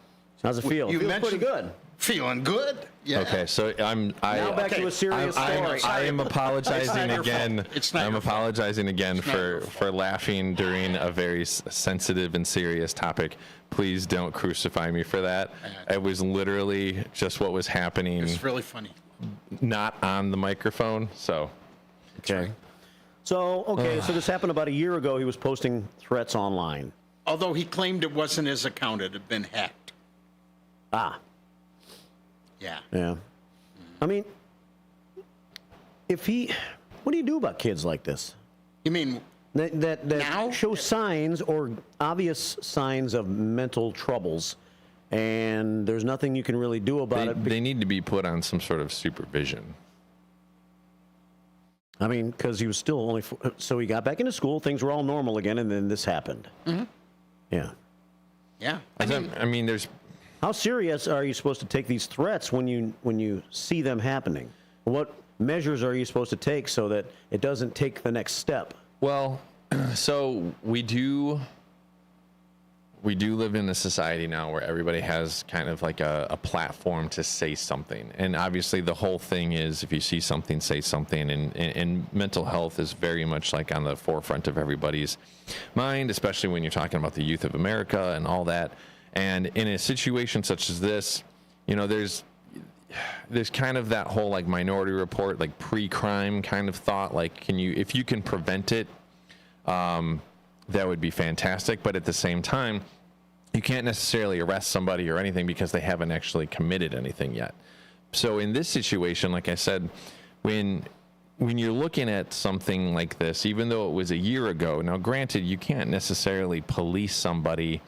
How's it feel? It feels pretty good. Feeling good. Yeah. Okay, so Now back to a serious story. I am apologizing again. I'm apologizing again for laughing during a very sensitive and serious topic. Please don't crucify me for that. It was literally just what was happening. It's really funny. Not on the microphone, so. Okay. So this happened about a year ago. He was posting threats online. Although he claimed it wasn't his account, it had been hacked. Ah. Yeah. Yeah. I mean, what do you do about kids like this? You mean that now? Show signs or obvious signs of mental troubles, and there's nothing you can really do about it? They need to be put on some sort of supervision. I mean, because he was still only, so he got back into school, things were all normal again, and then this happened. Mm-hmm. Yeah. Yeah. I mean, there's. How serious are you supposed to take these threats when you see them happening? What measures are you supposed to take so that it doesn't take the next step? Well, so we do live in a society now where everybody has kind of like a platform to say something. And obviously the whole thing is if you see something, say something. And mental health is very much like on the forefront of everybody's mind, especially when you're talking about the youth of America and all that. And in a situation such as this, there's kind of that whole like Minority Report, like pre-crime kind of thought, like if you can prevent it, that would be fantastic. But at the same time, you can't necessarily arrest somebody or anything because they haven't actually committed anything yet. So in this situation, like I said, when you're looking at something like this, even though it was a year ago, now granted, you can't necessarily police somebody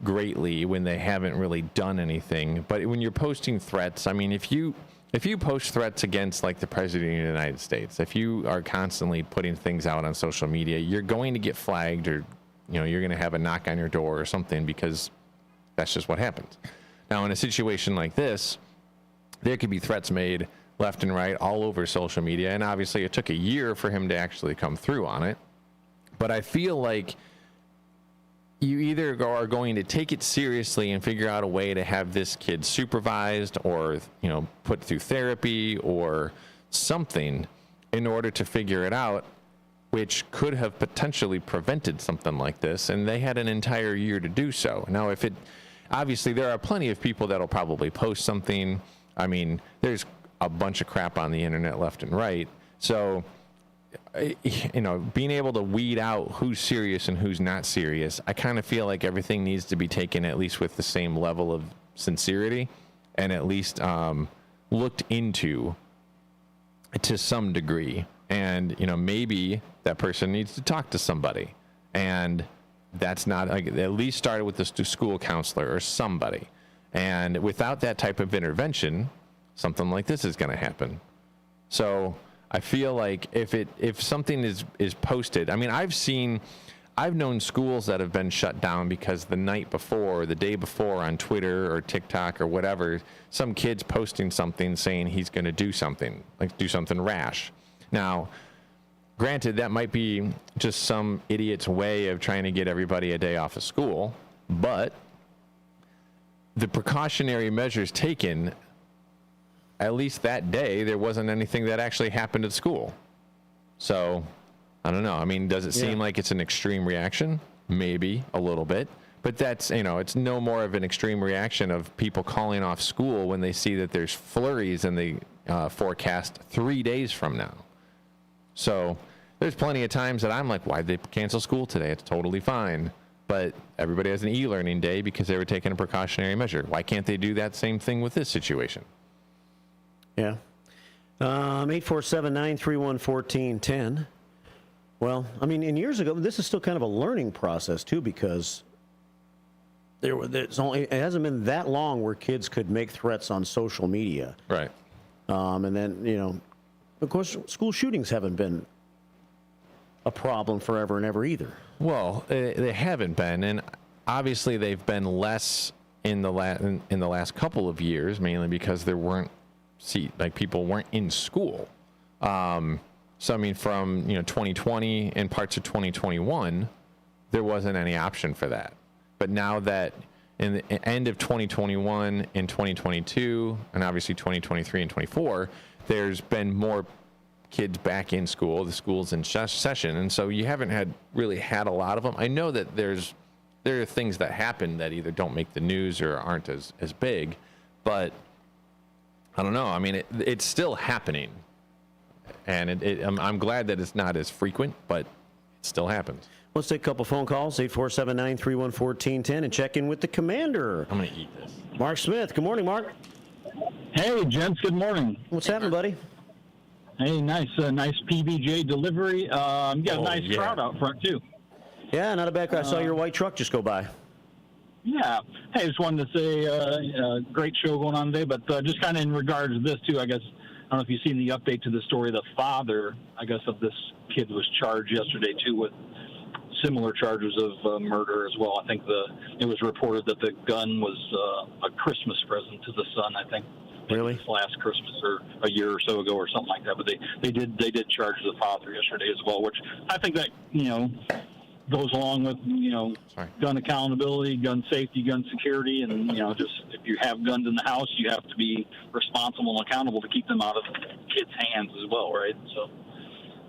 greatly when they haven't really done anything. But when you're posting threats, I mean, if you post threats against like the president of the United States, if you are constantly putting things out on social media, you're going to get flagged, or you're going to have a knock on your door or something, because that's just what happens. Now, in a situation like this, there could be threats made left and right all over social media, and obviously it took a year for him to actually come through on it. But I feel like you either are going to take it seriously and figure out a way to have this kid supervised, or put through therapy or something in order to figure it out, which could have potentially prevented something like this, and they had an entire year to do so. Now, obviously there are plenty of people that'll probably post something. I mean, there's a bunch of crap on the internet left and right, so being able to weed out who's serious and who's not serious, I kind of feel like everything needs to be taken at least with the same level of sincerity, and at least looked into to some degree. And maybe that person needs to talk to somebody, and that's not like, at least started with the school counselor or somebody. And without that type of intervention, something like this is going to happen. So I feel like if something is posted, I mean, I've known schools that have been shut down because the night before or the day before on Twitter or TikTok or whatever, some kid's posting something saying he's going to do something rash. Now, granted, that might be just some idiot's way of trying to get everybody a day off of school, but the precautionary measures taken, at least that day, there wasn't anything that actually happened at school. So, I don't know. I mean, does it seem like it's an extreme reaction? Maybe a little bit. But that's, it's no more of an extreme reaction of people calling off school when they see that there's flurries in the forecast 3 days from now. So, there's plenty of times that I'm like, why'd they cancel school today? It's totally fine. But everybody has an e-learning day because they were taking a precautionary measure. Why can't they do that same thing with this situation? Yeah. 847-931-1410. Well, I mean, in years ago, this is still kind of a learning process, too, because it hasn't been that long where kids could make threats on social media. Right. And then, of course, school shootings haven't been a problem forever and ever either. Well, they haven't been, and obviously they've been less in the last couple of years, mainly because there weren't people weren't in school. So I mean, from 2020 and parts of 2021, there wasn't any option for that. But now that in the end of 2021 and 2022, and obviously 2023 and 24, there's been more kids back in school. The school's in session, and so you haven't really had a lot of them. I know that there are things that happen that either don't make the news or aren't as big, but I don't know. I mean, it's still happening, and I'm glad that it's not as frequent, but it still happens. Let's take a couple phone calls, 847-931-1410, and check in with the commander. I'm going to eat this. Mark Smith. Good morning, Mark. Hey, gents. Good morning. What's happening, buddy? Hey, nice PBJ delivery. You got a nice crowd out front, too. Yeah, not a bad crowd. I saw your white truck just go by. Yeah. Hey, I just wanted to say great show going on today, but just kind of in regards to this, too, I guess, I don't know if you've seen the update to the story. The father, I guess, of this kid was charged yesterday, too, with similar charges of murder as well. I think it was reported that the gun was a Christmas present to the son, I think. Really? Last Christmas or a year or so ago or something like that. But they did charge the father yesterday as well, which I think that, goes along with, gun accountability, gun safety, gun security, and, just if you have guns in the house, you have to be responsible and accountable to keep them out of kids' hands as well, right? So.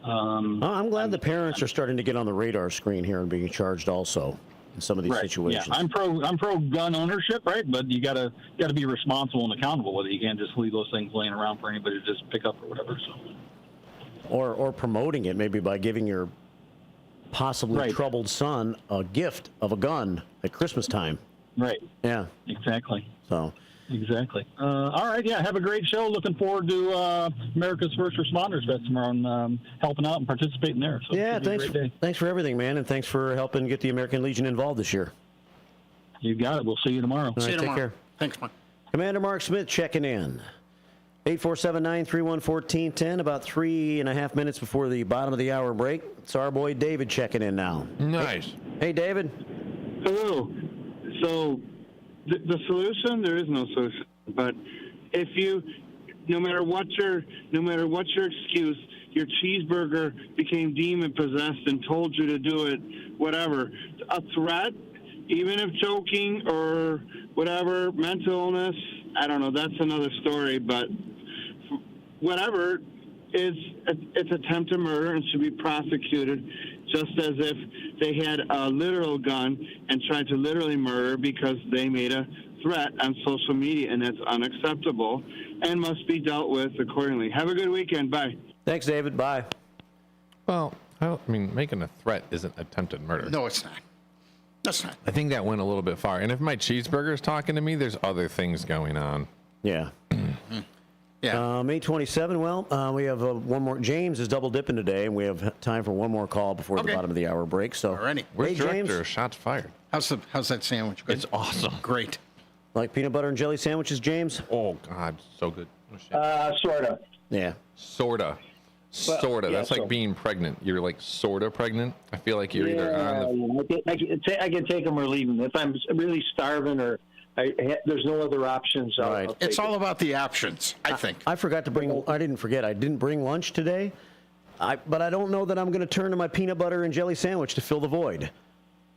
I'm glad the parents are starting to get on the radar screen here and being charged also in some of these situations. Yeah, I'm pro gun ownership, right? But you gotta be responsible and accountable with it. You can't just leave those things laying around for anybody to just pick up or whatever. So. Or promoting it maybe by giving your possibly troubled son a gift of a gun at Christmas time. Right. Yeah. Exactly. So. Exactly. All right. Yeah. Have a great show. Looking forward to America's First Responders Fest tomorrow and helping out and participating there. So yeah. Thanks for everything, man, and thanks for helping get the American Legion involved this year. You got it. We'll see you tomorrow. All right, take care. Thanks, Mark. Commander Mark Smith checking in. 847-931-1410, about 3.5 minutes before the bottom of the hour break. It's our boy David checking in now. Nice. Hey David. Hello. So the solution, there is no solution. But if you, no matter what your excuse, your cheeseburger became demon possessed and told you to do it, whatever, a threat, even if joking or whatever, mental illness, I don't know, that's another story. But whatever, it's attempted murder and should be prosecuted just as if they had a literal gun and tried to literally murder because they made a threat on social media, and that's unacceptable and must be dealt with accordingly. Have a good weekend. Bye. Thanks, David. Bye. Well, making a threat isn't attempted murder. No, it's not. That's not. I think that went a little bit far. And if my cheeseburger's talking to me, there's other things going on. Yeah. Yeah. 827. Well, we have one more. James is double dipping today, and we have time for one more call before the bottom of the hour break. So, alrighty. Where's James? director? Shots fired. How's that sandwich? Good? It's awesome. Great. Like peanut butter and jelly sandwiches, James? Oh God, so good. Sorta. Yeah. Sorta. Well, Sorta. yeah, That's like being pregnant. You're like sorta pregnant. I feel like you're either on the. I can take them or leave them. If I'm really starving or there's no other options. Right. It's all about the options, I think. I forgot to bring. I didn't forget. I didn't bring lunch today. But I don't know that I'm going to turn to my peanut butter and jelly sandwich to fill the void.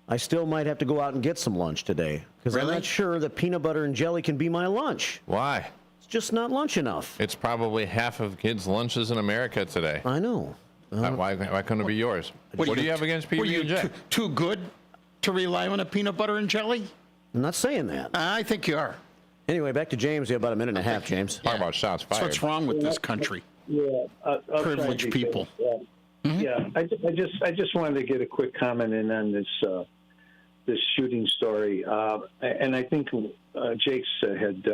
I still might have to go out and get some lunch today because I'm not sure that peanut butter and jelly can be my lunch. Why? It's just not lunch enough. It's probably half of kids' lunches in America today. I know. Why couldn't it be yours? What do you have against PB&J? Too good to rely on a peanut butter and jelly? I'm not saying that. I think you are. Anyway, back to James. We have about a minute and a half, James. Talk about shots fired. That's what's wrong with this country. Yeah, privileged people. Yeah, I just wanted to get a quick comment in on this shooting story, and I think Jake's had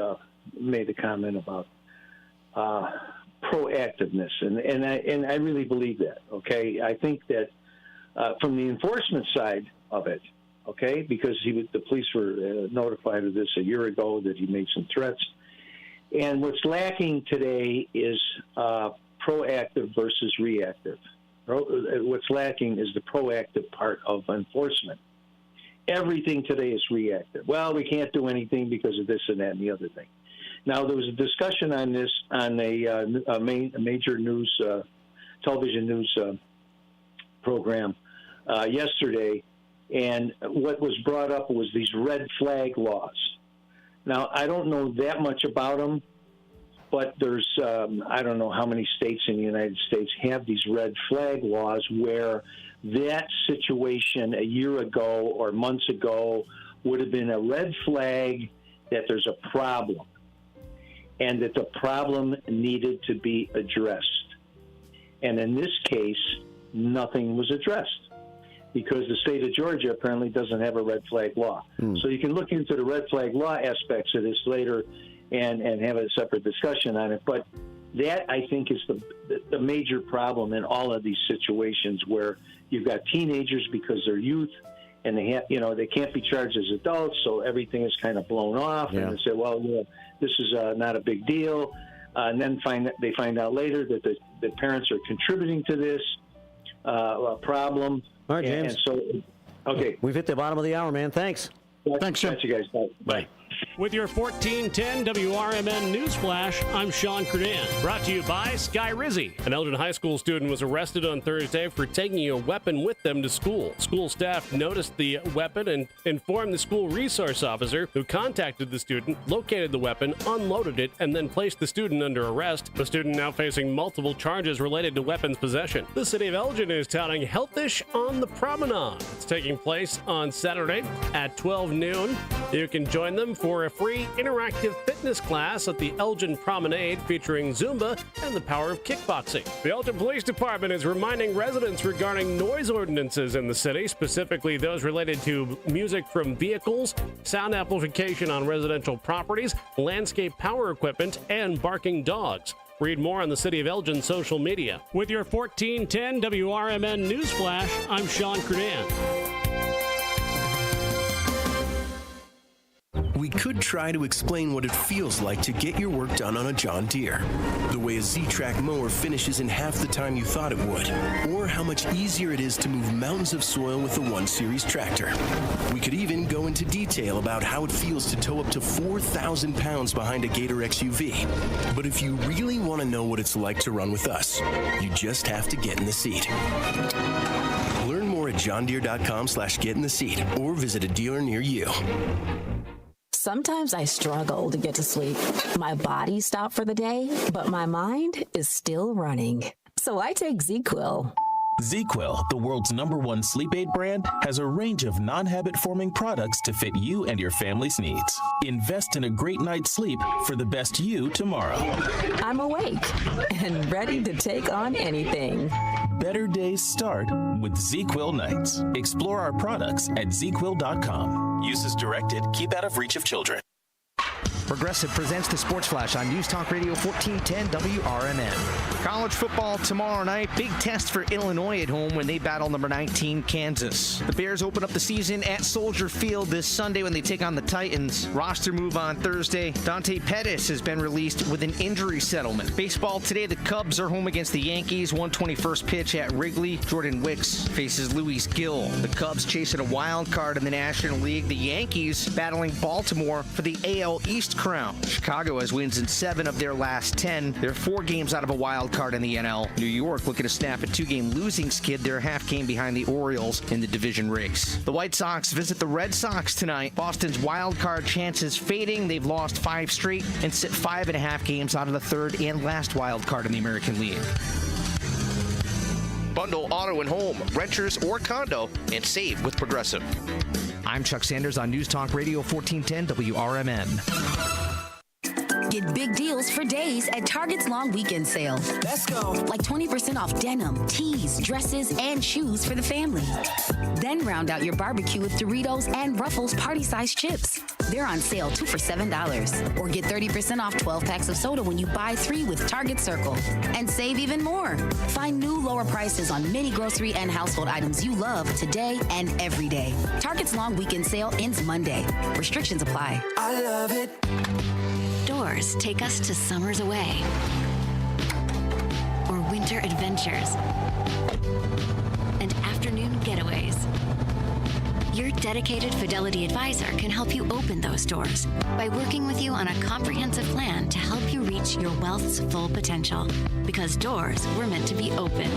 made a comment about proactiveness, and I really believe that. Okay, I think that from the enforcement side of it, okay, because the police were notified of this a year ago that he made some threats, and what's lacking today is proactive versus reactive. What's lacking is the proactive part of enforcement. Everything today is reactive. Well, we can't do anything because of this and that and the other thing. Now, there was a discussion on this on a major news, television news program yesterday, And what was brought up was these red flag laws. Now, I don't know that much about them, but there's, I don't know how many states in the United States have these red flag laws where that situation a year ago or months ago would have been a red flag that there's a problem and that the problem needed to be addressed. And in this case, nothing was addressed because the state of Georgia apparently doesn't have a red flag law. So you can look into the red flag law aspects of this later and have a separate discussion on it. But that, I think, is the major problem in all of these situations where you've got teenagers because they're youth and they can't be charged as adults, so everything is kind of blown off. Yeah. And they say, well, this is not a big deal. And then they find out later that the parents are contributing to this problem. All right, James. And so, okay. We've hit the bottom of the hour, man. Thanks. Thanks, Jim. You guys. Bye. With your 1410 WRMN Newsflash, I'm Sean Credan. Brought to you by Sky Rizzi. An Elgin High School student was arrested on Thursday for taking a weapon with them to school. School staff noticed the weapon and informed the school resource officer, who contacted the student, located the weapon, unloaded it, and then placed the student under arrest. The student now facing multiple charges related to weapons possession. The city of Elgin is touting Healthish on the Promenade. It's taking place on Saturday at 12 noon. You can join them for a free interactive fitness class at the Elgin Promenade featuring Zumba and the power of kickboxing. The Elgin Police Department is reminding residents regarding noise ordinances in the city, specifically those related to music from vehicles, sound amplification on residential properties, landscape power equipment, and barking dogs. Read more on the City of Elgin social media. With your 1410 WRMN Newsflash, I'm Sean Credan. We could try to explain what it feels like to get your work done on a John Deere. The way a Z-Track mower finishes in half the time you thought it would. Or how much easier it is to move mountains of soil with the 1 Series tractor. We could even go into detail about how it feels to tow up to 4,000 pounds behind a Gator XUV. But if you really want to know what it's like to run with us, you just have to get in the seat. Learn more at johndeere.com/get-in-the-seat or visit a dealer near you. Sometimes I struggle to get to sleep. My body stopped for the day, but my mind is still running. So I take ZQuil. ZQuil, the world's #1 sleep aid brand, has a range of non-habit-forming products to fit you and your family's needs. Invest in a great night's sleep for the best you tomorrow. I'm awake and ready to take on anything. Better days start with ZQuil nights. Explore our products at ZQuil.com. Use as directed. Keep out of reach of children. Progressive presents the Sports Flash on News Talk Radio 1410 WRMN. College football tomorrow night. Big test for Illinois at home when they battle number 19 Kansas. The Bears open up the season at Soldier Field this Sunday when they take on the Titans. Roster move on Thursday. Dante Pettis has been released with an injury settlement. Baseball today, the Cubs are home against the Yankees. 121st pitch at Wrigley. Jordan Wicks faces Luis Gill. The Cubs chasing a wild card in the National League. The Yankees battling Baltimore for the AL East crown. Chicago has wins in 7 of their last 10. They're 4 games out of a wild card in the NL. New York looking to snap a 2-game losing skid. They're a half game behind the Orioles in the division race. The White Sox visit the Red Sox tonight. Boston's wild card chances fading. They've lost 5 straight and sit 5.5 games out of the 3rd and last wild card in the American League. Bundle auto and home, renters or condo, and save with Progressive. I'm Chuck Sanders on News Talk Radio 1410 WRMN. Get big deals for days at Target's long weekend sale. Let's go. Like 20% off denim, tees, dresses, and shoes for the family. Then round out your barbecue with Doritos and Ruffles party-sized chips. They're on sale 2 for $7. Or get 30% off 12 packs of soda when you buy 3 with Target Circle. And save even more. Find new lower prices on many grocery and household items you love today and every day. Target's long weekend sale ends Monday. Restrictions apply. I love it. Doors take us to summers away or winter adventures and afternoon getaways. Your dedicated Fidelity advisor can help you open those doors by working with you on a comprehensive plan to help you reach your wealth's full potential. Because doors were meant to be opened.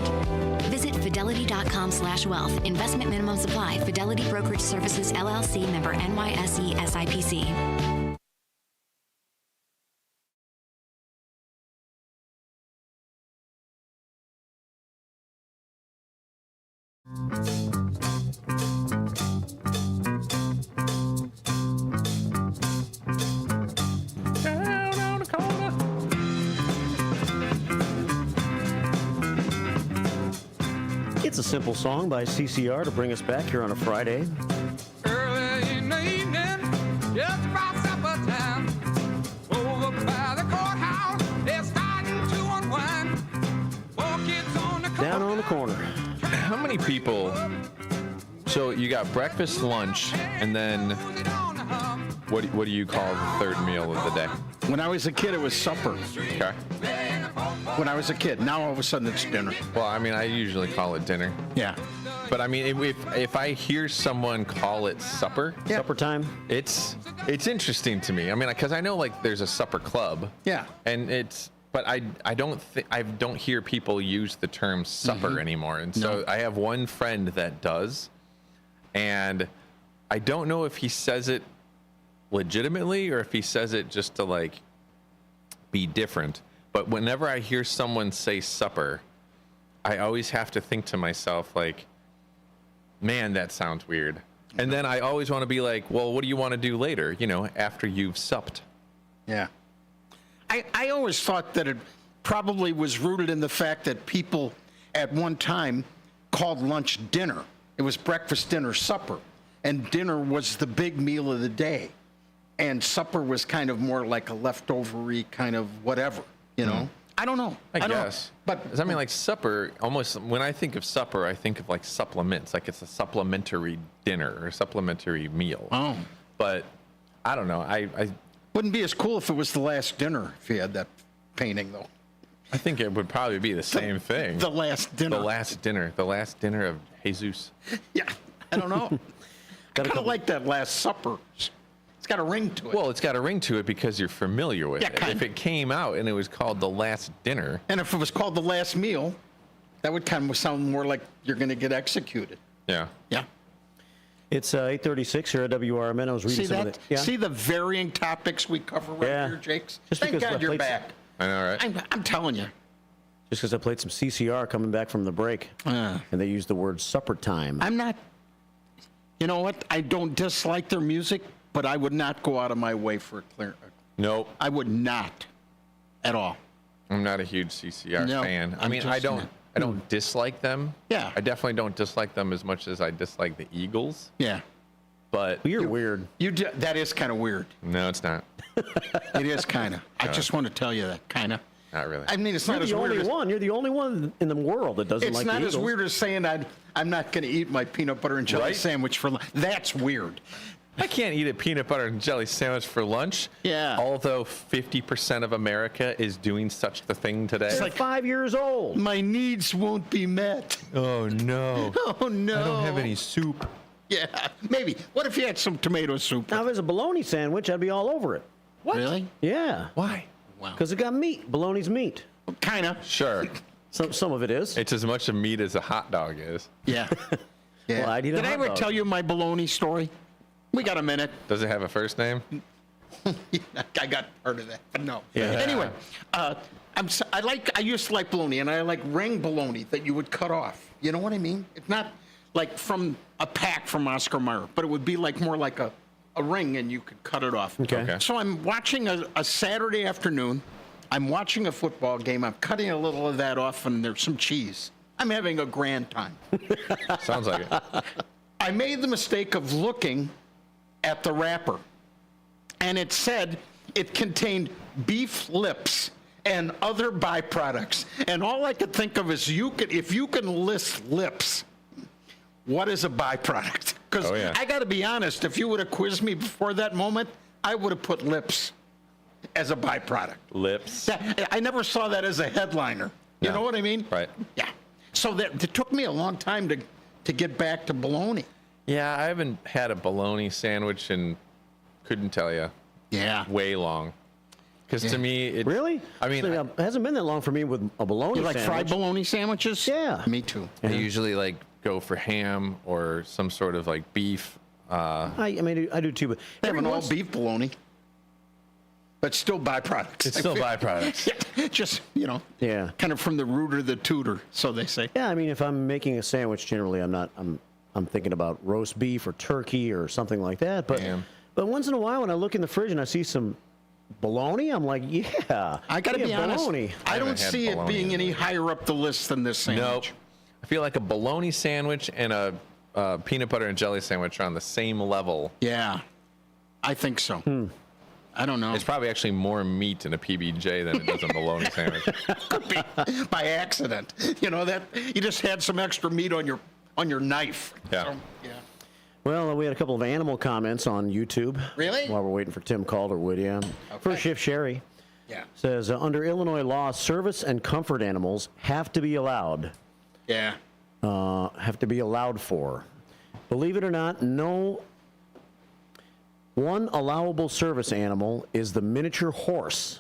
Visit Fidelity.com/wealth. Investment minimum supply. Fidelity Brokerage Services, LLC, member NYSE SIPC. Down on the corner. It's a simple song by CCR to bring us back here on a Friday. Early in the evening, just about supper time, over by the courthouse, they're starting to unwind. 4 kids on the Down on the corner. How many people? So you got breakfast, lunch, and then what do you call the third meal of the day? When I was a kid, it was supper. Okay. When I was a kid. Now all of a sudden it's dinner. Well, I mean, I usually call it dinner. Yeah. But I mean, if I hear someone call it supper, supper time, it's interesting to me. I mean, because I know like there's a supper club. Yeah. And but I don't hear people use the term supper anymore. And so I have one friend that does, and I don't know if he says it legitimately or if he says it just to like be different. But whenever I hear someone say supper, I always have to think to myself like, man, that sounds weird. And then I always want to be like, well, what do you want to do later? You know, after you've supped. Yeah. I always thought that it probably was rooted in the fact that people at one time called lunch dinner. It was breakfast, dinner, supper. And dinner was the big meal of the day. And supper was kind of more like a leftover-y kind of whatever, you know? I don't know. I guess. But I mean, like supper, almost when I think of supper, I think of like supplements, like it's a supplementary dinner or supplementary meal. Oh. But I don't know. I wouldn't be as cool if it was the last dinner if you had that painting, though. I think it would probably be the same thing. The last dinner. The last dinner. The last dinner of Jesus. Yeah. I don't know. I kind of like that Last Supper. It's got a ring to it. Well, it's got a ring to it because you're familiar with it. Kinda. If it came out and it was called The Last Dinner. And if it was called The Last Meal, that would kind of sound more like you're going to get executed. Yeah. Yeah. It's 8:36 here at WRMN. I was reading some of it. Yeah. See the varying topics we cover right here, Jakes? Thank God you're back. I know, right? I'm telling you. Just because I played some CCR coming back from the break, and they used the word supper time. I'm not, you know what? I don't dislike their music, but I would not go out of my way for a clear. Nope. I would not at all. I'm not a huge CCR fan. I mean, I don't dislike them. Yeah. I definitely don't dislike them as much as I dislike the Eagles. Yeah. But you're weird. That is kind of weird. No, it's not. It is kind of. I just want to tell you that, kind of. Not really. I mean, it's not as You're weird the only one. You're the only one in the world that doesn't like the Eagles. It's not as weird as saying I'm not going to eat my peanut butter and jelly sandwich for lunch. That's weird. I can't eat a peanut butter and jelly sandwich for lunch. Yeah. Although 50% of America is doing such the thing today. It's like 5 years old. My needs won't be met. Oh, no. Oh, no. I don't have any soup. Yeah, maybe. What if you had some tomato soup? Now, if it's a bologna sandwich, I'd be all over it. What? Really? Yeah. Why? Wow. Because it got meat. Bologna's meat. Kind of. Sure. Some of it is. It's as much a meat as a hot dog is. Yeah. Yeah. Well, I'd eat a Did I hot ever dog. tell you my bologna story? We got a minute. Does it have a first name? I got part of that, but no. Yeah. Anyway, I used to like bologna, and I like ring bologna that you would cut off. You know what I mean? It's not like from a pack from Oscar Mayer, but it would be like more like a ring, and you could cut it off. Okay. So I'm watching a Saturday afternoon. I'm watching a football game. I'm cutting a little of that off, and there's some cheese. I'm having a grand time. Sounds like it. I made the mistake of looking at the wrapper, and it said it contained beef lips and other byproducts. And all I could think of is if you can list lips, what is a byproduct? Because I got to be honest, if you would have quizzed me before that moment, I would have put lips as a byproduct. Lips? I never saw that as a headliner. You know what I mean? Right. Yeah. So it took me a long time to get back to bologna. Yeah, I haven't had a bologna sandwich and couldn't tell you. Yeah. Way long. Because to me, really? I mean, it hasn't been that long for me with a bologna You like sandwich. fried bologna sandwiches? Yeah. Me too. I usually like go for ham or some sort of like beef. I mean, I do too, but They have an every all once- beef bologna, but still byproducts. It's still byproducts. Yeah, just Yeah. kind of from the root of the tutor, so they say. Yeah, I mean, if I'm making a sandwich, generally I'm thinking about roast beef or turkey or something like that. But once in a while, when I look in the fridge and I see some bologna, I'm like, yeah. I got to be honest. bologna. I don't see it being any higher up the list than this sandwich. Nope. I feel like a bologna sandwich and a peanut butter and jelly sandwich are on the same level. Yeah, I think so. I don't know. It's probably actually more meat in a PB&J than it does a bologna sandwich. Could be by accident. That you just had some extra meat on your knife. Yeah. So, yeah. Well, we had a couple of animal comments on YouTube. Really? While we're waiting for Tim Calderwood, yeah. Okay. First Shift Sherry Yeah. says, under Illinois law, service and comfort animals have to be allowed. Yeah. Have to be allowed for. Believe it or not, no one allowable service animal is the miniature horse.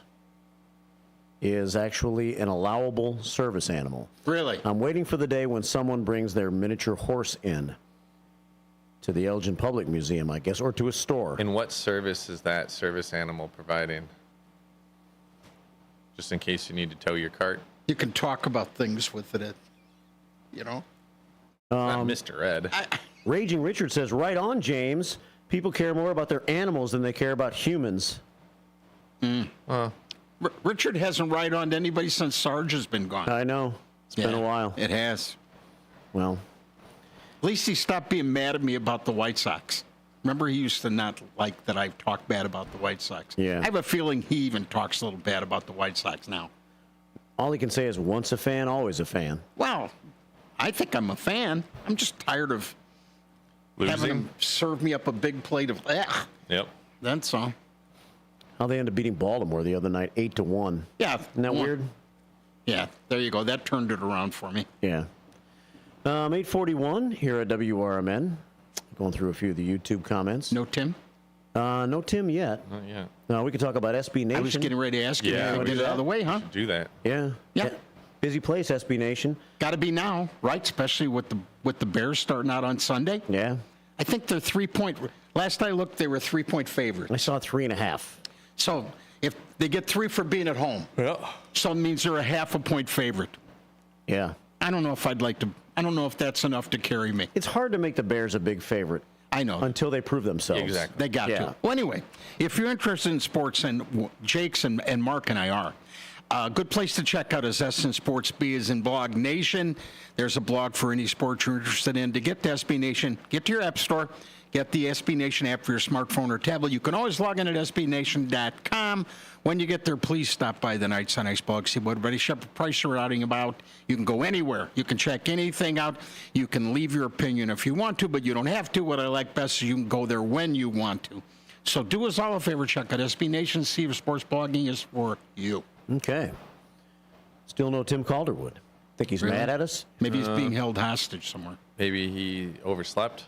Is actually an allowable service animal. Really? I'm waiting for the day when someone brings their miniature horse in to the Elgin Public Museum, I guess, or to a store. And what service is that service animal providing? Just in case you need to tow your cart? You can talk about things with it. Not Mr. Ed. Raging Richard says, right on, James. People care more about their animals than they care about humans. Richard hasn't right on to anybody since Sarge has been gone. I know. It's been a while. It has. Well, at least he stopped being mad at me about the White Sox. Remember, he used to not like that I talk bad about the White Sox. Yeah. I have a feeling he even talks a little bad about the White Sox now. All he can say is once a fan, always a fan. Well, I think I'm a fan. I'm just tired of having him serve me up a big plate of Yep. That's all. How they ended up beating Baltimore the other night, 8-1. Yeah. Isn't that weird? Yeah, there you go. That turned it around for me. Yeah. 8:41 here at WRMN. Going through a few of the YouTube comments. No Tim? No Tim yet. Not yet. We can talk about SB Nation. I was getting ready to ask you. Yeah, to get it out of the way, huh? Do that. Yeah. Yeah. Busy place, SB Nation. Got to be now, right? Especially with the Bears starting out on Sunday. Yeah. I think they're 3-point. Last I looked, they were 3-point favorites. I saw 3.5. So if they get 3 for being at home, so it means they're a half a point favorite. Yeah. I don't know if I'd like to. I don't know if that's enough to carry me. It's hard to make the Bears a big favorite. I know. Until they prove themselves. Exactly. They got to. Well, anyway, if you're interested in sports, and Jake's and Mark and I are, a good place to check out is SN Sports B is in Blog Nation. There's a blog for any sport you're interested in. To get to SB Nation, get to your app store, get the SB Nation app for your smartphone or tablet. You can always log in at sbnation.com. When you get there, please stop by the Knights on Ice blog, see what everybody Shepherd Price are outing about. You can go anywhere. You can check anything out. You can leave your opinion if you want to, but you don't have to. What I like best is you can go there when you want to. So do us all a favor, check out SB Nation, see if sports blogging is for you. Okay. Still no Tim Calderwood. Think he's Really? mad at us? Maybe he's being held hostage somewhere. Maybe he overslept.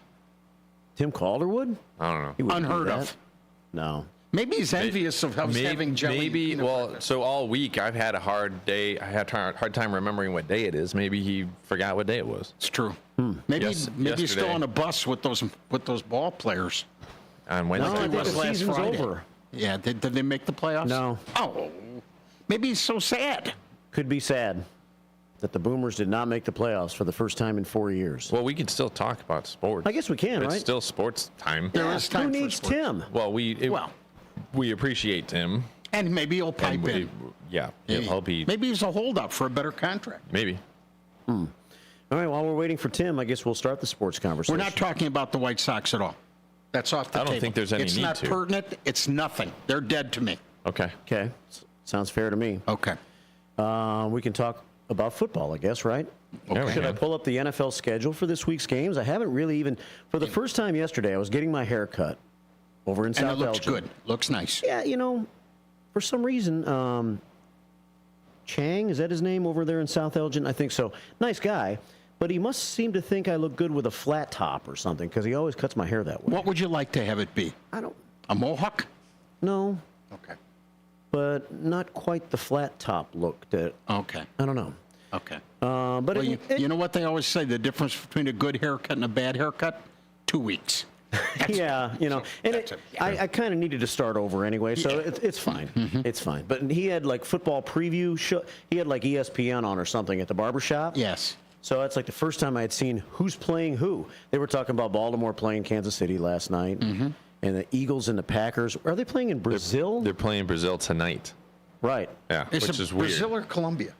Tim Calderwood? I don't know. He wouldn't do Unheard that. of. No. Maybe he's envious of us having jelly. Maybe. Well, so all week I've had a hard day. I had a hard time remembering what day it is. Maybe he forgot what day it was. It's true. Maybe he's still yesterday. on a bus with those ball players. On Wednesday. No, I think was the last season's Friday. over. Yeah, did they make the playoffs? No. Oh, maybe he's so sad. Could be sad that the Boomers did not make the playoffs for the first time in 4 years. Well, we can still talk about sports. I guess we can, It's right? still sports time. There is time Who for needs sports. Tim? Well, we appreciate Tim. And maybe he'll pipe in. He'll help. Maybe he's a holdup for a better contract. Maybe. All right, while we're waiting for Tim, I guess we'll start the sports conversation. We're not talking about the White Sox at all. That's off the table. I don't think there's any It's need not to. pertinent. It's nothing. They're dead to me. Okay. Okay. Sounds fair to me. Okay. We can talk about football, I guess, right? Yeah, we Should I can. pull up the NFL schedule for this week's games? I haven't really even, for the first time yesterday, I was getting my hair cut over in And South it looks Elgin. good. Looks nice. Yeah, for some reason, Chang, is that his name over there in South Elgin? I think so. Nice guy, but he must seem to think I look good with a flat top or something because he always cuts my hair that way. What would you like to have it be? I don't. A mohawk? No. Okay. but not quite the flat top look that. Okay. I don't know. Okay. But well, you know what they always say? The difference between a good haircut and a bad haircut? 2 weeks. Yeah, and I kind of needed to start over anyway, so it's fine. It's fine. But he had like football preview show. He had like ESPN on or something at the barbershop. Yes. So that's like the first time I had seen who's playing who. They were talking about Baltimore playing Kansas City last night, and the Eagles and the Packers. Are they playing in Brazil? They're playing Brazil tonight. Right. Yeah, Is which it is weird. Brazil or Colombia?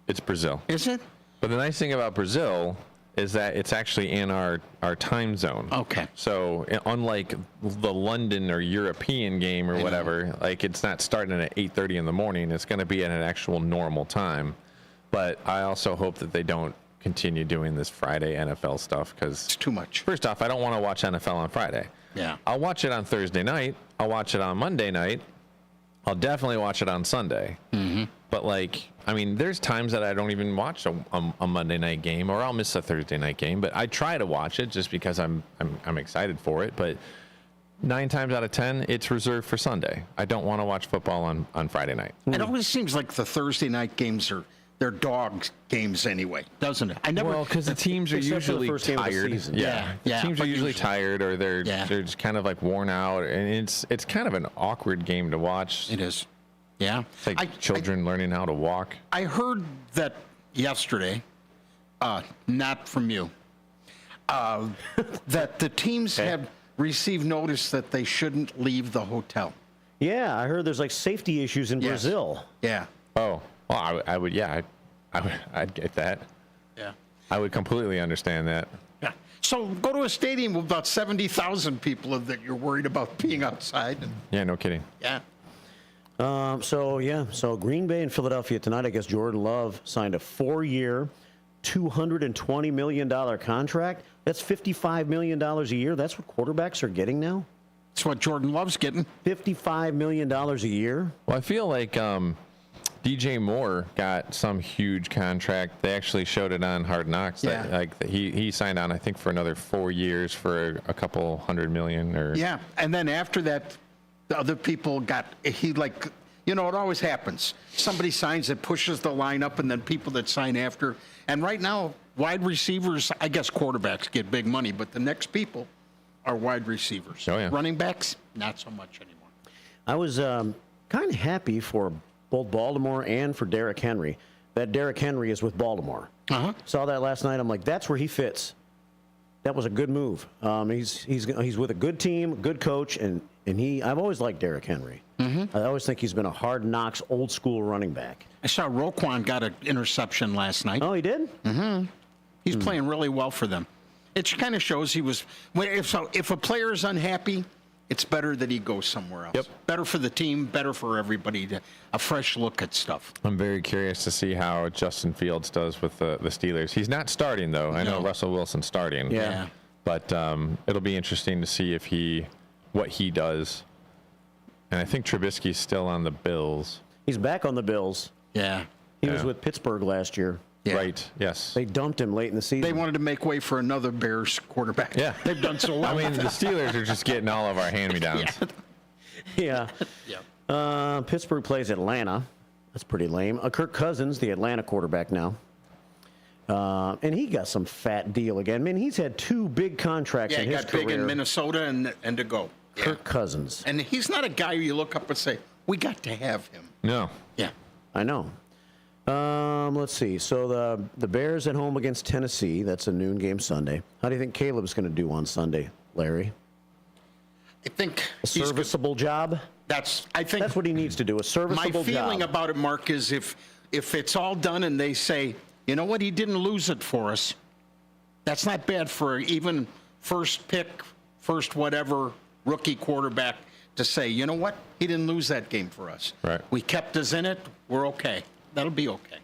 It's Brazil. Is it? But the nice thing about Brazil is that it's actually in our time zone. Okay. So unlike the London or European game or whatever, like it's not starting at 8:30 in the morning. It's going to be at an actual normal time. But I also hope that they don't continue doing this Friday NFL stuff because it's too much. First off, I don't want to watch NFL on Friday. Yeah. I'll watch it on Thursday night. I'll watch it on Monday night. I'll definitely watch it on Sunday. But like, I mean, there's times that I don't even watch a Monday night game, or I'll miss a Thursday night game. But I try to watch it just because I'm excited for it. But 9 times out of 10, it's reserved for Sunday. I don't want to watch football on Friday night. It always seems like the Thursday night games they're dog games anyway, doesn't it? Well, because the teams are usually tired. Yeah. The teams are usually tired, or they're just kind of like worn out, and it's kind of an awkward game to watch. It is. Yeah. It's like children learning how to walk. I heard that yesterday, not from you, that the teams have received notice that they shouldn't leave the hotel. Yeah, I heard there's like safety issues in Brazil. Yeah. Oh, well, I would. Yeah, I'd get that. Yeah. I would completely understand that. Yeah. So go to a stadium with about 70,000 people that you're worried about being outside. Yeah, no kidding. Yeah. So Green Bay and Philadelphia tonight. I guess Jordan Love signed a 4-year, $220 million contract. That's $55 million a year. That's what quarterbacks are getting now. That's what Jordan Love's getting. $55 million a year. Well, I feel like DJ Moore got some huge contract. They actually showed it on Hard Knocks. Yeah. That, he signed on, I think, for another 4 years for a couple $100 million. Yeah, and then after that, the other people got, it always happens. Somebody signs that pushes the line up, and then people that sign after. And right now, wide receivers, I guess quarterbacks get big money, but the next people are wide receivers. Oh, yeah. Running backs, not so much anymore. I was kind of happy for both Baltimore and for Derrick Henry that Derrick Henry is with Baltimore. Saw that last night. I'm like, that's where he fits. That was a good move. He's with a good team, good coach, and I've always liked Derrick Henry. I always think he's been a hard knocks, old school running back. I saw Roquan got an interception last night. Oh, he did? He's playing really well for them. It kind of shows he was. If a player is unhappy, it's better that he goes somewhere else. Yep. Better for the team, better for everybody. A fresh look at stuff. I'm very curious to see how Justin Fields does with the Steelers. He's not starting, though. I know Russell Wilson's starting. Yeah. But it'll be interesting to see what he does. And I think Trubisky's still on the Bills. He's back on the Bills. Yeah. He was with Pittsburgh last year. Yeah. Right, yes. They dumped him late in the season. They wanted to make way for another Bears quarterback. Yeah. They've done so well. I mean, the Steelers are just getting all of our hand-me-downs. Yeah. Pittsburgh plays Atlanta. That's pretty lame. Kirk Cousins, the Atlanta quarterback now. And he got some fat deal again. I mean, he's had 2 big contracts in his career. Yeah, he got big in Minnesota and to go. Kirk Cousins. And he's not a guy you look up and say, we got to have him. No. Yeah. I know. Let's see. So the Bears at home against Tennessee. That's a noon game Sunday. How do you think Caleb's going to do on Sunday, Larry? I think a serviceable job. I think that's what he needs to do. A serviceable job. My feeling about it, Mark, is if it's all done and they say, you know what, he didn't lose it for us. That's not bad for even first pick, first whatever rookie quarterback to say, you know what, he didn't lose that game for us. Right. We kept us in it. We're okay. That'll be okay.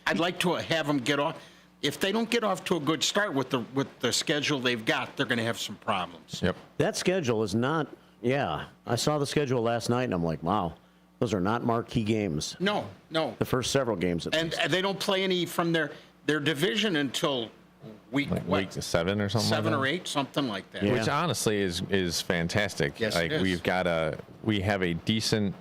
I'd like to have them get off. If they don't get off to a good start with the schedule they've got, they're going to have some problems. Yep. That schedule is not. Yeah, I saw the schedule last night, and I'm like, wow, those are not marquee games. No. The first several games. And they don't play any from their division until week 7 or something. 7 like or 8, something like that. Yeah. Which honestly is fantastic. Yes, like it is. we have a decent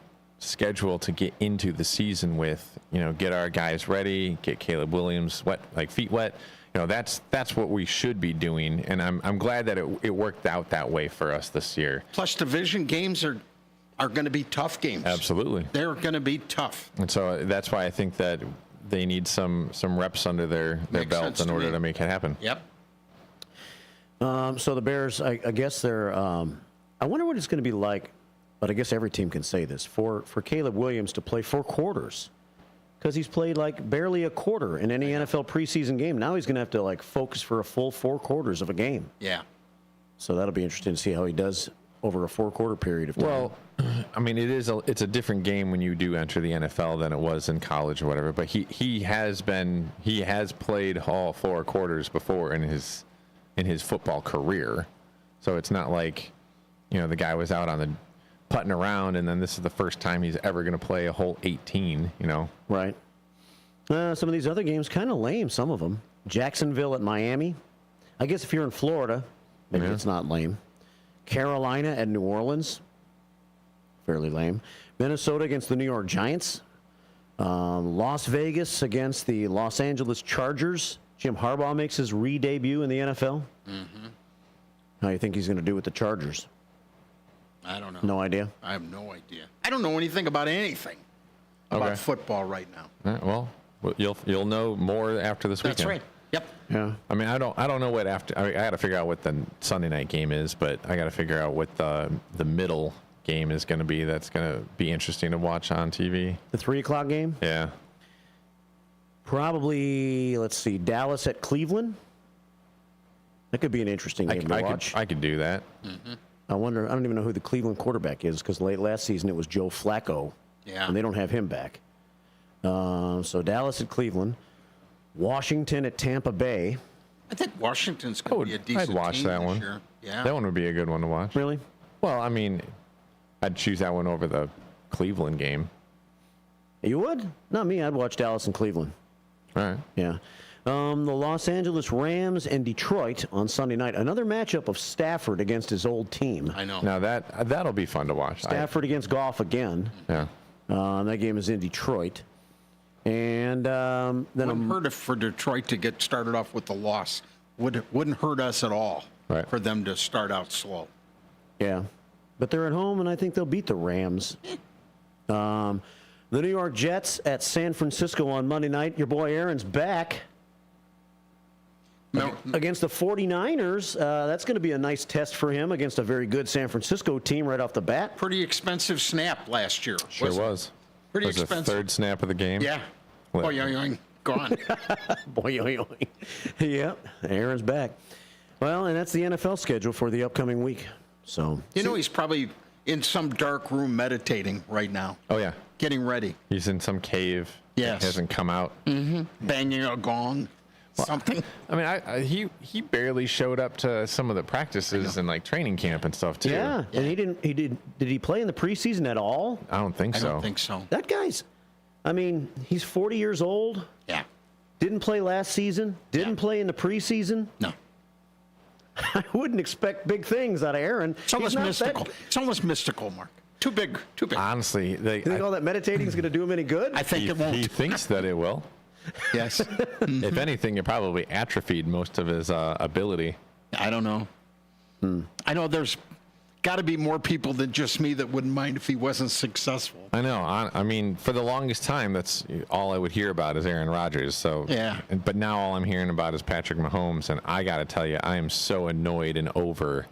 schedule to get into the season with, get our guys ready, get Caleb Williams feet wet. That's what we should be doing, and I'm glad that it worked out that way for us this year. Plus, division games are going to be tough games. Absolutely, they're going to be tough, and so that's why I think that they need some reps under their belt in order to make it happen. Yep. So the Bears, I guess they're. I wonder what it's going to be like, but I guess every team can say this for Caleb Williams to play 4 quarters. Because he's played barely a quarter in any NFL preseason game. Now he's going to have to focus for a full 4 quarters of a game. Yeah. So that'll be interesting to see how he does over a 4-quarter period of time. Well, I mean, it's a different game when you do enter the NFL than it was in college or whatever. But he has played all 4 quarters before in his football career. So it's not like the guy was out on the putting around, and then this is the first time he's ever going to play a whole 18, Right. Some of these other games, kind of lame, some of them. Jacksonville at Miami. I guess if you're in Florida, maybe it's not lame. Carolina at New Orleans. Fairly lame. Minnesota against the New York Giants. Las Vegas against the Los Angeles Chargers. Jim Harbaugh makes his re-debut in the NFL. Mm-hmm. How do you think he's going to do with the Chargers? I don't know. No idea? I have no idea. I don't know anything about anything about football right now. Well, you'll know more after this weekend. That's right. Yep. Yeah. I mean, I don't know what after. I got to figure out what the Sunday night game is, but I got to figure out what the middle game is going to be. That's going to be interesting to watch on TV. The 3:00 game? Yeah. Probably, let's see, Dallas at Cleveland. That could be an interesting game to watch. I could do that. Mm-hmm. I don't even know who the Cleveland quarterback is, because late last season it was Joe Flacco. Yeah. And they don't have him back. So Dallas at Cleveland. Washington at Tampa Bay. I think Washington's going to be a decent I'd watch team that this one. year. Yeah. That one would be a good one to watch. Really? Well, I mean, I'd choose that one over the Cleveland game. You would? Not me. I'd watch Dallas and Cleveland. All right. Yeah. The Los Angeles Rams and Detroit on Sunday night. Another matchup of Stafford against his old team. I know. Now that'll be fun to watch. Stafford against Goff again. Yeah. That game is in Detroit. And then wouldn't hurt for Detroit to get started off with the loss. Wouldn't hurt us at all for them to start out slow. Yeah. But they're at home, and I think they'll beat the Rams. The New York Jets at San Francisco on Monday night. Your boy Aaron's back. No. Against the 49ers, that's going to be a nice test for him against a very good San Francisco team right off the bat. Pretty expensive snap last year. Sure was. Pretty was expensive. The third snap of the game. Yeah. Boy, yoing, gone. Boy, yoing. Yep, Aaron's back. Well, and that's the NFL schedule for the upcoming week. So he's probably in some dark room meditating right now. Oh, yeah. Getting ready. He's in some cave. Yes. He hasn't come out. Mm-hmm. Banging a gong. Something. I mean, he barely showed up to some of the practices and training camp and stuff too. Yeah, and did he play in the preseason at all? I don't think so. I don't think so. That guy's, I mean, he's 40 years old. Yeah. Didn't play last season. Didn't play in the preseason. No. I wouldn't expect big things out of Aaron. It's almost mystical. It's almost mystical, Mark. Too big. Honestly, you think all that meditating is going to do him any good? I think it won't. He thinks that it will. Yes. If anything, it probably atrophied most of his ability. I don't know. I know there's got to be more people than just me that wouldn't mind if he wasn't successful. I know. I mean, for the longest time, that's all I would hear about is Aaron Rodgers. So yeah. But now all I'm hearing about is Patrick Mahomes, and I got to tell you, I am so annoyed and over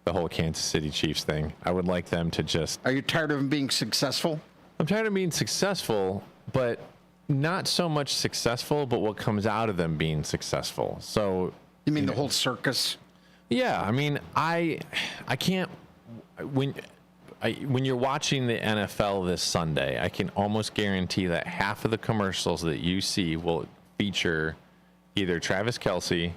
the whole Kansas City Chiefs thing. I would like them to just. Are you tired of him being successful? I'm tired of being successful, but not so much successful, but what comes out of them being successful. So you mean the whole circus? Yeah, I mean, I can't when you're watching the NFL this Sunday, I can almost guarantee that half of the commercials that you see will feature either Travis Kelce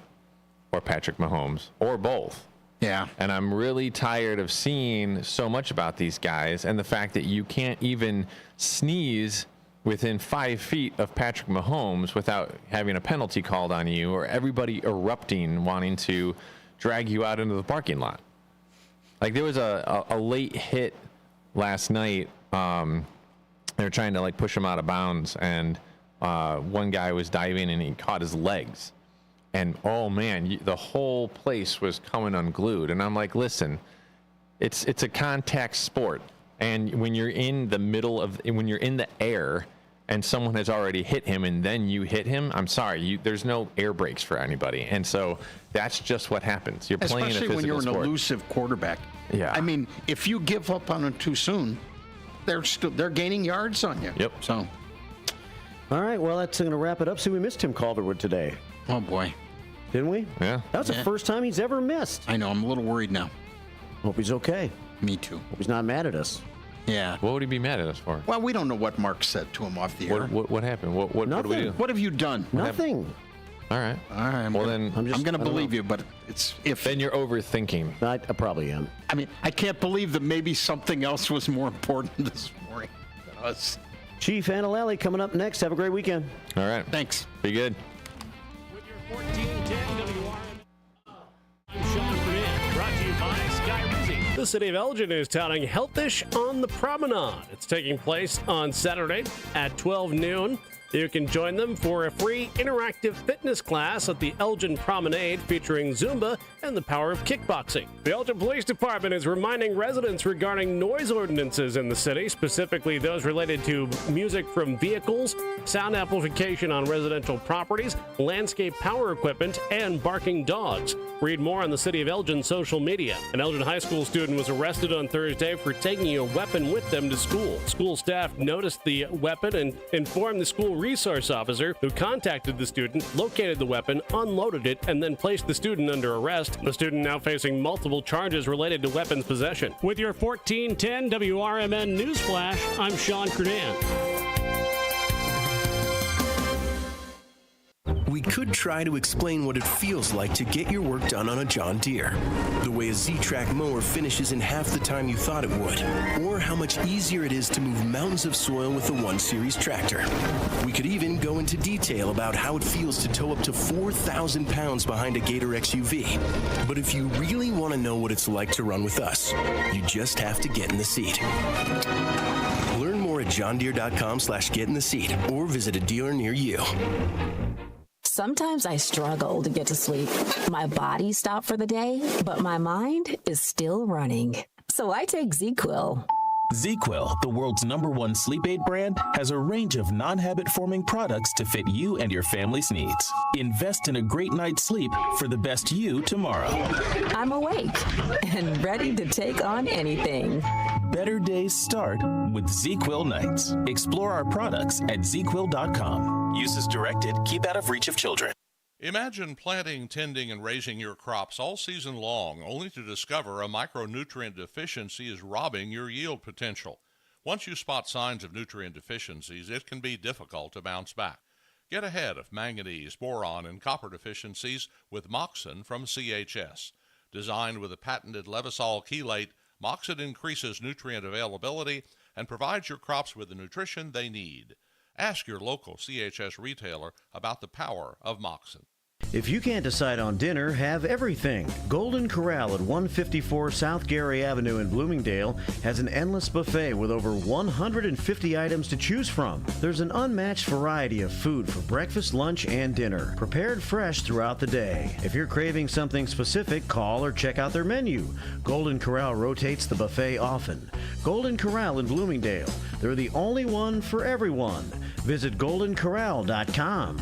or Patrick Mahomes or both. Yeah. And I'm really tired of seeing so much about these guys and the fact that you can't even sneeze within 5 feet of Patrick Mahomes without having a penalty called on you or everybody erupting wanting to drag you out into the parking lot. Like there was a late hit last night They were trying to like push him out of bounds, and one guy was diving and he caught his legs. And oh man, the whole place was coming unglued. And I'm like, listen, it's a contact sport. And when you're in the middle of, when you're in the air and someone has already hit him and then you hit him, I'm sorry, there's no air brakes for anybody. And so that's just what happens. You're playing a physical sport. Especially when you're an elusive quarterback. Yeah. I mean, if you give up on it too soon, they're gaining yards on you. Yep. So. All right, well, that's going to wrap it up. See, we missed Tim Calderwood today. Oh, boy. Didn't we? Yeah. That was the first time he's ever missed. I know. I'm a little worried now. Hope he's okay. Me too. Hope he's not mad at us. Yeah. What would he be mad at us for? Well, we don't know what Mark said to him off the air. What happened? What do we do? What have you done? Nothing. All right. I'm going to believe you, but it's if. Then you're overthinking. I probably am. I mean, I can't believe that maybe something else was more important this morning than us. Chief Anilelli coming up next. Have a great weekend. All right. Thanks. Be good. With your 1410 WRMN, I'm Sean Fernand, brought to you by Sky Rizzi. The city of Elgin is touting Healthish on the Promenade. It's taking place on Saturday at 12 noon. You can join them for a free interactive fitness class at the Elgin Promenade featuring Zumba and the power of kickboxing. The Elgin Police Department is reminding residents regarding noise ordinances in the city, specifically those related to music from vehicles, sound amplification on residential properties, landscape power equipment, and barking dogs. Read more on the City of Elgin social media. An Elgin High School student was arrested on Thursday for taking a weapon with them to school. School staff noticed the weapon and informed the school resource officer, who contacted the student, located the weapon, unloaded it, and then placed the student under arrest. The student now facing multiple charges related to weapons possession. With your 1410 WRMN News Flash, I'm Sean Curdan. We could try to explain what it feels like to get your work done on a John Deere. The way a Z-Track mower finishes in half the time you thought it would. Or how much easier it is to move mountains of soil with the 1 Series tractor. We could even go into detail about how it feels to tow up to 4,000 pounds behind a Gator XUV. But if you really want to know what it's like to run with us, you just have to get in the seat. Learn more at johndeere.com/get-in-the-seat or visit a dealer near you. Sometimes I struggle to get to sleep. My body stopped for the day, but my mind is still running. So I take ZQuil. ZQuil, the world's #1 sleep aid brand, has a range of non-habit-forming products to fit you and your family's needs. Invest in a great night's sleep for the best you tomorrow. I'm awake and ready to take on anything. Better days start with ZQuil nights. Explore our products at ZQuil.com. Use as directed. Keep out of reach of children. Imagine planting, tending, and raising your crops all season long, only to discover a micronutrient deficiency is robbing your yield potential. Once you spot signs of nutrient deficiencies, it can be difficult to bounce back. Get ahead of manganese, boron, and copper deficiencies with Moxin from CHS. Designed with a patented Levosol chelate, Moxin increases nutrient availability and provides your crops with the nutrition they need. Ask your local CHS retailer about the power of Moxin. If you can't decide on dinner, have everything. Golden Corral at 154 South Gary Avenue in Bloomingdale has an endless buffet with over 150 items to choose from. There's an unmatched variety of food for breakfast, lunch, and dinner, prepared fresh throughout the day. If you're craving something specific, call or check out their menu. Golden Corral rotates the buffet often. Golden Corral in Bloomingdale. They're the only one for everyone. Visit goldencorral.com.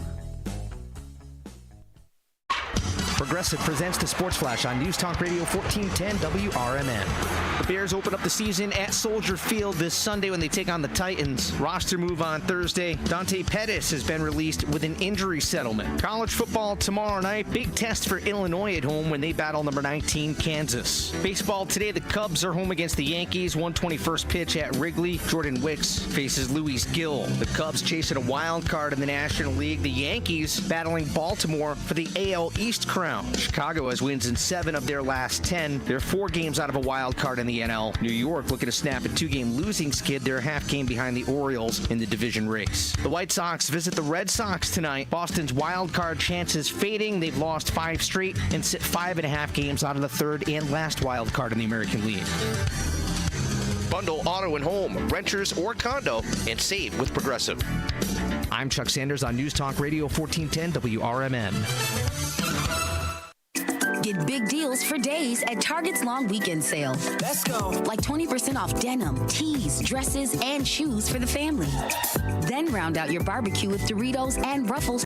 Progressive presents the Sports Flash on News Talk Radio 1410 WRMN. The Bears open up the season at Soldier Field this Sunday when they take on the Titans. Roster move on Thursday. Dante Pettis has been released with an injury settlement. College football tomorrow night. Big test for Illinois at home when they battle number 19 Kansas. Baseball today, the Cubs are home against the Yankees. 121st pitch at Wrigley. Jordan Wicks faces Luis Gill. The Cubs chasing a wild card in the National League. The Yankees battling Baltimore for the AL East crown. Chicago has wins in 7 of their last 10. They're 4 games out of a wild card in the NL. New York looking to snap a 2-game losing skid. They're a half game behind the Orioles in the division race. The White Sox visit the Red Sox tonight. Boston's wild card chances fading. They've lost 5 straight and sit 5.5 games out of the 3rd and last wild card in the American League. Bundle auto and home, renters or condo, and save with Progressive. I'm Chuck Sanders on News Talk Radio 1410 WRMN. Get big deals for days at Target's long weekend sale. Let's go. Like 20% off denim, tees, dresses, and shoes for the family. Then round out your barbecue with Doritos and Ruffles